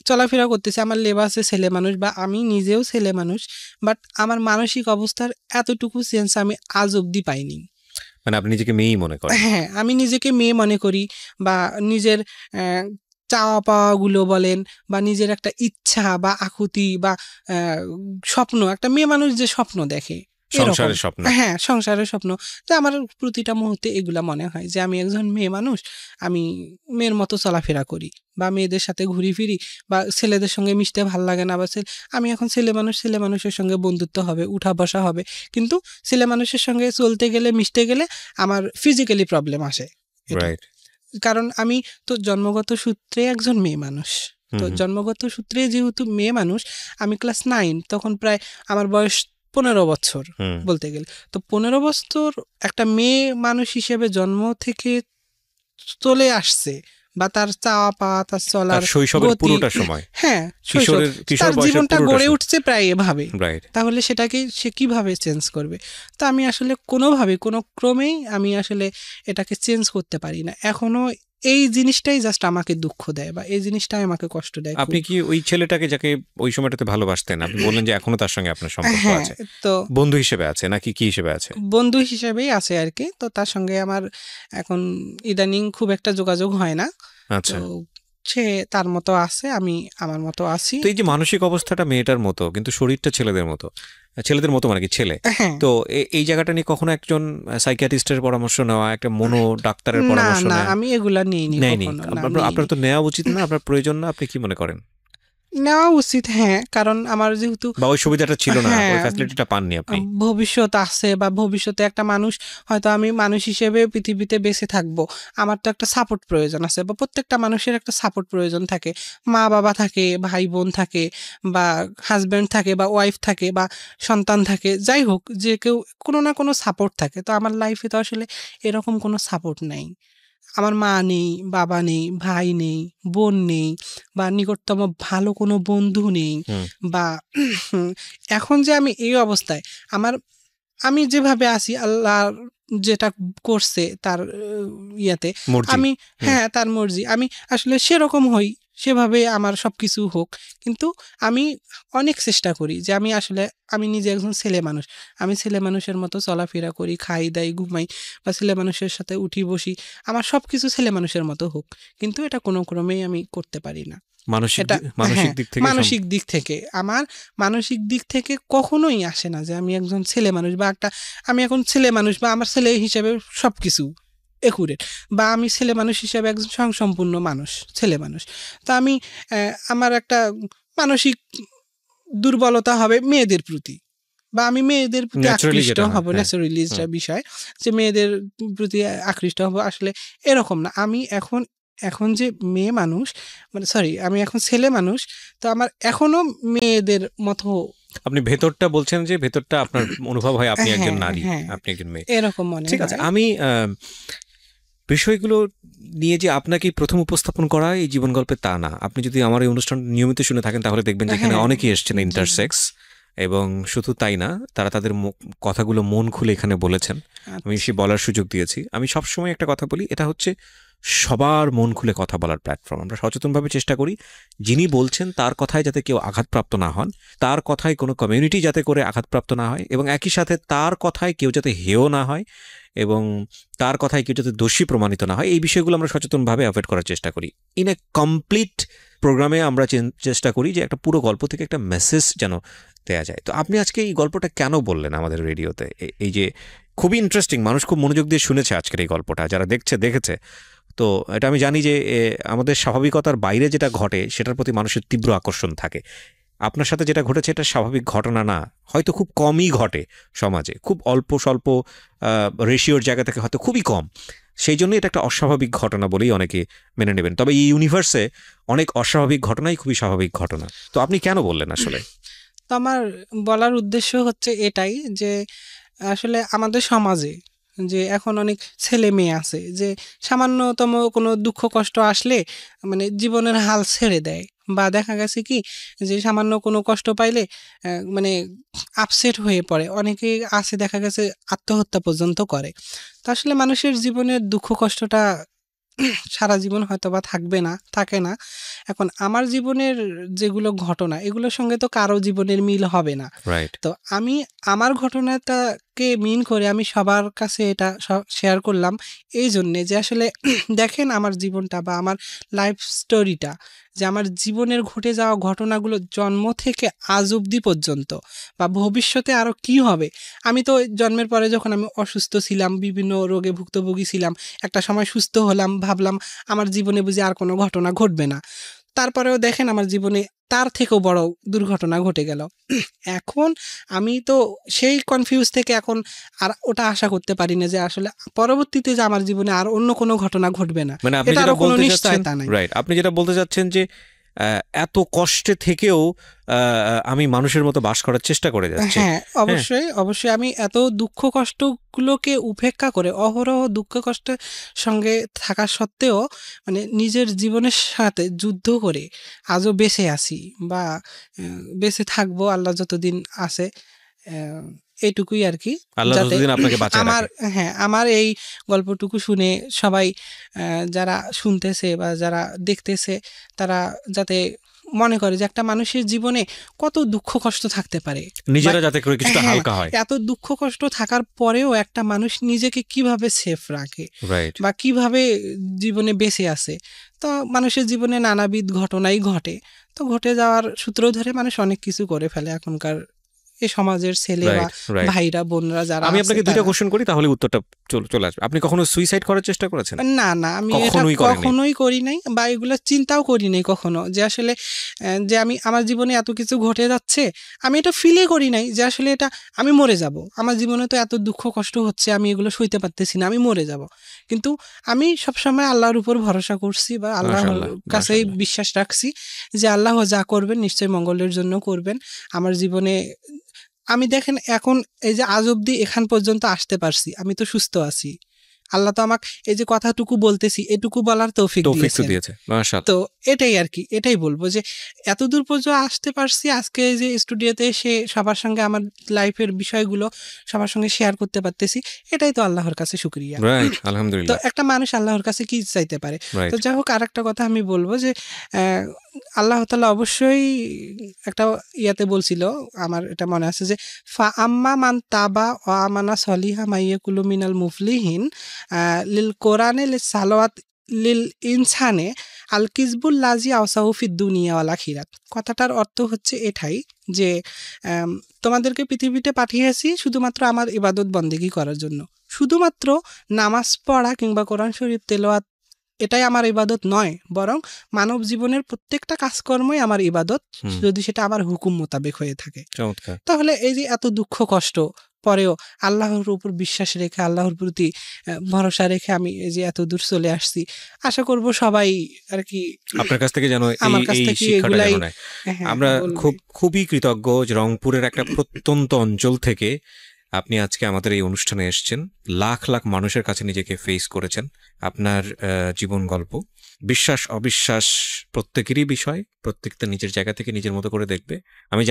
চলাফেরা করতেছি। আমার লেবাসে ছেলে মানুষ, বা আমি নিজেও ছেলে মানুষ, বাট আমার মানসিক অবস্থার এতটুকু সেন্স আমি আজ অব্দি পাইনি।
মানে আপনি নিজেকে মেয়েই মনে করেন?
হ্যাঁ, আমি নিজেকে মেয়ে মনে করি, বা নিজের চাওয়া পাওয়াগুলো বলেন, বা নিজের একটা ইচ্ছা বা আকুতি বা স্বপ্ন, একটা মেয়ে মানুষ যে স্বপ্ন দেখে,
সংসারের স্বপ্ন।
হ্যাঁ, সংসারের স্বপ্ন। তো আমার প্রতিটা মুহূর্তে এগুলা মনে হয় যে আমি একজন মেয়ে মানুষ, আমি মেয়ের মতো চলাফেরা করি, বা মেয়েদের সাথে ঘুরি ফিরি, বা ছেলেদের সঙ্গে মিশতে ভাল লাগে না, বা আমি এখন ছেলে মানুষের সঙ্গে বন্ধুত্ব হবে, উঠা বসা হবে, কিন্তু ছেলে মানুষের সঙ্গে চলতে গেলে, মিশতে গেলে আমার ফিজিক্যালি প্রবলেম আসে। কারণ আমি তো জন্মগত সূত্রে একজন মেয়ে মানুষ। তো জন্মগত সূত্রে যেহেতু মেয়ে মানুষ, আমি ক্লাস 9, তখন প্রায় আমার বয়স 15 বছর বলতে গেলে। তো 15 বছর একটা মেয়ে মানুষ হিসেবে জন্ম থেকে চলে আসছে, বা তার চাওয়া পাওয়া, তার চলার
শৈশবের পুরোটা সময়,
হ্যাঁ, তার জীবনটা গড়ে উঠছে প্রায় এভাবে। তাহলে সেটাকে সে কিভাবে চেঞ্জ করবে? তো আমি আসলে কোনো ক্রমেই আমি আসলে এটাকে চেঞ্জ করতে পারি না এখনো। এই জিনিসটাই জাস্ট আমাকে দুঃখ দেয়, বা এই জিনিসটাই আমাকে কষ্ট দেয়।
আপনি কি ওই ছেলেটাকে যাকে ওই সময়টাতে ভালোবাসতেন, আপনি বললেন যে এখনো তার সঙ্গে আপনার সম্পর্ক আছে, তো বন্ধু হিসেবে আছে নাকি কি হিসেবে আছে?
বন্ধু হিসেবেই আছে আর কি। তো তার সঙ্গে আমার এখন ইদানিং খুব একটা যোগাযোগ হয় না।
আচ্ছা,
সে তার মতো আছে, আমি আমার মতো আছি।
তো এই যে মানসিক অবস্থাটা মেয়েটার মতো, কিন্তু শরীরটা ছেলেদের মতো মানে কি ছেলে, তো এই জায়গাটা নিয়ে কখনো একজন সাইকিয়াট্রিস্টের পরামর্শ নেওয়া, একটা মনো ডাক্তারের পরামর্শ নেওয়া?
না, আমি এগুলা নেইনি।
আপনার তো নেওয়া উচিত না? আপনার প্রয়োজন না? আপনি কি মনে করেন?
নেওয়া উচিত, হ্যাঁ, কারণ আমার যেহেতু
ওই সুবিধাটা ছিল না, ওই ফ্যাসিলিটিটা পাননি আপনি।
ভবিষ্যৎ আছে, বা ভবিষ্যতে একটা মানুষ, হয়তো আমি মানুষ হিসেবে পৃথিবীতে বেঁচে থাকবো, আমার তো একটা সাপোর্ট প্রয়োজন আছে, বা প্রত্যেকটা মানুষের একটা সাপোর্ট প্রয়োজন থাকে। মা বাবা থাকে, ভাই বোন থাকে, বা হাজব্যান্ড থাকে, বা ওয়াইফ থাকে, বা সন্তান থাকে, যাই হোক, যে কেউ কোনো না কোনো সাপোর্ট থাকে। তো আমার লাইফে তো আসলে এরকম কোনো সাপোর্ট নাই। আমার মা নেই, বাবা নেই, ভাই নেই, বোন নেই, বা নিকটতম ভালো কোনো বন্ধু নেই, বা এখন যে আমি এই অবস্থায়, আমি যেভাবে আছি, আল্লাহ যেটা করছে তার ইয়াতে, আমি তার মর্জি, আমি আসলে সেরকম হই, সেভাবে আমার সবকিছু হোক। কিন্তু আমি অনেক চেষ্টা করি যে আমি নিজে একজন ছেলে মানুষ, আমি ছেলে মানুষের মতো চলাফেরা করি, খাই দাই, ঘুমাই, বা ছেলে মানুষের সাথে উঠি বসি, আমার সবকিছু ছেলে মানুষের মতো হোক। কিন্তু এটা কোনো ক্রমেই আমি করতে পারি না। মানসিক দিক থেকে আমার মানসিক দিক থেকে কখনোই আসে না যে আমি একজন ছেলে মানুষ, বা আমি এখন ছেলে মানুষ, বা আমার ছেলে হিসেবে সবকিছু একুরেট, বা আমি ছেলে মানুষ হিসেবে একজন স্বয়ংসম্পূর্ণ মানুষ, ছেলে মানুষ। তো আমার একটা মানসিক দুর্বলতা হবে মেয়েদের প্রতি, বা আমি মেয়েদের প্রতি আকৃষ্ট হব, ন্যাচারালি বিষয় যে মেয়েদের প্রতি আকৃষ্ট হব। আসলে এরকম না। আমি এখন যে মেয়ে মানুষ, মানে আমি এখন ছেলে মানুষ, তো আমার এখনো মেয়েদের মতো।
আপনি ভেতরটা বলছেন যে ভেতরটা আপনার অনুভব হয় আপনি একজন নারী, আপনি একজন মেয়ে,
এরকম মনে হয়।
ঠিক আছে, আমি বিষয়গুলো নিয়ে যে আপনাকে প্রথম উপস্থাপন করা এই জীবন গল্পে তা না। আপনি যদি আমার এই অনুষ্ঠান নিয়মিত শুনে থাকেন তাহলে দেখবেন যে এখানে অনেকেই এসেছেন ইন্টারসেক্স, এবং শুধু তাই না, তারা তাদের কথাগুলো মন খুলে এখানে বলেছেন, আমি সে বলার সুযোগ দিয়েছি। আমি সবসময় একটা কথা বলি, এটা হচ্ছে সবার মন খুলে কথা বলার প্ল্যাটফর্ম। আমরা সচেতনভাবে চেষ্টা করি যিনি বলছেন তার কথায় যাতে কেউ আঘাতপ্রাপ্ত না হন, তার কথায় কোনো কমিউনিটি যাতে করে আঘাতপ্রাপ্ত না হয়, এবং একই সাথে তার কথায় কেউ যাতে হেয় না হয় এবং তার কথায় কেউ যাতে দোষী প্রমাণিত না হয়, এই বিষয়গুলো আমরা সচেতনভাবে অ্যাভয়েড করার চেষ্টা করি। ইন এ কমপ্লিট প্রোগ্রামে আমরা চেষ্টা করি যে একটা পুরো গল্প থেকে একটা মেসেজ যেন দেয়া যায়। তো আপনি আজকে এই গল্পটা কেন বললেন আমাদের রেডিওতে? এই যে খুবই ইন্টারেস্টিং, মানুষ খুব মনোযোগ দিয়ে শুনেছে আজকের এই গল্পটা, যারা দেখেছে। তো এটা আমি জানি যে আমাদের স্বাভাবিকতার বাইরে যেটা ঘটে সেটার প্রতি মানুষের তীব্র আকর্ষণ থাকে। আপনার সাথে যেটা ঘটেছে এটা স্বাভাবিক ঘটনা না, হয়তো খুব কমই ঘটে সমাজে, খুব অল্প স্বল্প রেশিওর জায়গা থেকে হয়তো খুবই কম, সেই জন্যই এটা একটা অস্বাভাবিক ঘটনা বলেই অনেকে মেনে নেবেন। তবে এই ইউনিভার্সে অনেক অস্বাভাবিক ঘটনাই খুবই স্বাভাবিক ঘটনা। তো আপনি কেন বললেন আসলে?
তো আমার বলার উদ্দেশ্য হচ্ছে এটাই যে আসলে আমাদের সমাজে যে এখন অনেক ছেলে মেয়ে আছে যে সামান্যতম কোনো দুঃখ কষ্ট আসলে মানে জীবনের হাল ছেড়ে দেয়, বা দেখা গেছে কি যে সামান্য কোনো কষ্ট পাইলে মানে আপসেট হয়ে পড়ে, অনেকে আছে দেখা গেছে আত্মহত্যা পর্যন্ত করে। তো আসলে মানুষের জীবনের দুঃখ কষ্টটা সারা জীবন হয়তো বা থাকে না। এখন আমার জীবনের যেগুলো ঘটনা এগুলোর সঙ্গে তো কারো জীবনের মিল হবে না, তো আমি আমার ঘটনাটাকে মিন করে আমি সবার কাছে এটা শেয়ার করলাম এই জন্যে যে আসলে দেখেন আমার জীবনটা বা আমার লাইফ স্টোরিটা, যে আমার জীবনের ঘটে যাওয়া ঘটনাগুলো জন্ম থেকে আজ অবধি পর্যন্ত বা ভবিষ্যতে আরও কি হবে। আমি তো জন্মের পরে যখন আমি অসুস্থ ছিলাম, বিভিন্ন রোগে ভুক্তভোগী ছিলাম, একটা সময় সুস্থ হলাম, ভাবলাম আমার জীবনে বুঝি আর কোনো ঘটনা ঘটবে না। তারপরেও দেখেন আমার জীবনে তার থেকেও বড় দুর্ঘটনা ঘটে গেল। এখন আমি তো সেই কনফিউজ থেকে এখন আর ওটা আশা করতে পারি না যে আসলে পরবর্তীতে যে আমার জীবনে আর অন্য কোনো ঘটনা ঘটবে না, এটারও কোনো নিশ্চয়তা নাই।
আপনি যেটা বলতে চাচ্ছেন যে এত কষ্টে থেকেও আমি মানুষের মতো বাস করার চেষ্টা করে যাচ্ছি।
হ্যাঁ, অবশ্যই আমি এত দুঃখ কষ্টগুলোকে উপেক্ষা করে অহরহ দুঃখ কষ্টের সঙ্গে থাকা সত্ত্বেও মানে নিজের জীবনের সাথে যুদ্ধ করে আজও বেঁচে আছি বা বেঁচে থাকবো আল্লাহ যতদিন আছে, এইটুকুই আর কি। আমার এই গল্পটুকু শুনে সবাই যারা শুনতেছে বা যারা দেখতেছে তারা যাতে মনে করে যে একটা মানুষের জীবনে কত দুঃখ কষ্ট থাকতে পারে,
নিজেরা যাতে করে কিছুটা হালকা হয়।
এত দুঃখ কষ্ট থাকার পরেও একটা মানুষ নিজেকে কিভাবে সেফ রাখে বা কিভাবে জীবনে বেঁচে আছে। তো মানুষের জীবনে নানাবিধ ঘটনাই ঘটে, তো ঘটে যাওয়ার সূত্র ধরে মানুষ অনেক কিছু করে ফেলে এখনকার এই সমাজের ছেলে বা ভাইরা বোনরা যারা।
আমি আপনাকে দুইটা কোশ্চেন করি তাহলে উত্তরটা চলে আসবে। আপনি কখনো সুইসাইড করার চেষ্টা করেছেন?
না, আমি কখনোই করি নাই বা এগুলো চিন্তাও করি নাই কখনো, যে আসলে যে আমি আমার জীবনে এত কিছু ঘটে যাচ্ছে আমি এটা ফিলে করি নাই যে আসলে এটা আমি মরে যাব, আমার জীবনে তো এত দুঃখ কষ্ট হচ্ছে আমি এগুলো সইতে পারতেছি না, আমি মরে যাব। কিন্তু আমি সবসময় আল্লাহর উপর ভরসা করছি বা আল্লাহর কাছেই বিশ্বাস রাখছি যে আল্লাহ যা করবেন নিশ্চয়ই মঙ্গলের জন্য করবেন আমার জীবনে। আমি দেখেন এখন এই যে আজ অব্দি এখান পর্যন্ত আসতে পারছি, আমি তো সুস্থ আছি, আল্লাহ তো আমাকে এই যে কথাটুকু বলতেছি এটুকু বলার তৌফিক দিয়েছে। তো এটাই আর কি, এটাই বলবো যে এতদূর পর্যন্ত আসতে পারছি, আজকে যে স্টুডিওতে এসে সবার সঙ্গে আমার লাইফের বিষয়গুলো সবার সঙ্গে শেয়ার করতে পারতেছি, এটাই তো আল্লাহর কাছে শুকরিয়া।
আলহামদুলিল্লাহ।
তো একটা মানুষ আল্লাহর কাছে কি চাইতে পারে। তো যাই হোক, আর একটা কথা আমি বলবো যে আল্লাহ তাআলা অবশ্যই একটা ইয়াতে বলছিল, আমার এটা মনে আছে যে ফা আম্মা মান তাবা ওয়া আমানা সলিহা মাইয়াকুলু মিনাল মুফলিহিন লিল কোরআনে লিল সালাওয়াত লিল ইনসানে আল কিসবুল লাজি আওসাউফিদ দুনিয়া ওয়াল আখিরাত। কথাটার অর্থ হচ্ছে এটাই যে তোমাদেরকে পৃথিবীতে পাঠিয়েছি শুধুমাত্র আমার ইবাদত বন্দেগী করার জন্য, শুধুমাত্র নামাজ পড়া কিংবা কোরআন শরীফ তেলাওয়াত এটাই আমার ইবাদত নয়, বরং মানব জীবনের প্রত্যেকটা কাজকর্মই আমার ইবাদত, যদি সেটা আমার হুকুম মোতাবেক হয়ে থাকে। তাহলে এই যে এত দুঃখ কষ্ট পরেও আল্লাহর উপর বিশ্বাস রেখে আল্লাহর প্রতি ভরসা রেখে আমি এই যে এত দূর চলে আসছি, আশা করব সবাই আর কি
আপনার কাছ থেকে যেন এই শিক্ষাটা আমরা খুবই কৃতজ্ঞ যে রংপুরের একটা প্রত্যন্ত অঞ্চল থেকে আপনি আজকে আমাদের এই অনুষ্ঠানে এসেছেন, লাখ লাখ মানুষের কাছে নিজেকে ফেস করেছেন, আপনার জীবন গল্প, বিশ্বাস অবিশ্বাস প্রত্যেকেরই বিষয়, প্রত্যেকটা নিজের জায়গা থেকে নিজের মতো করে দেখবে। আমি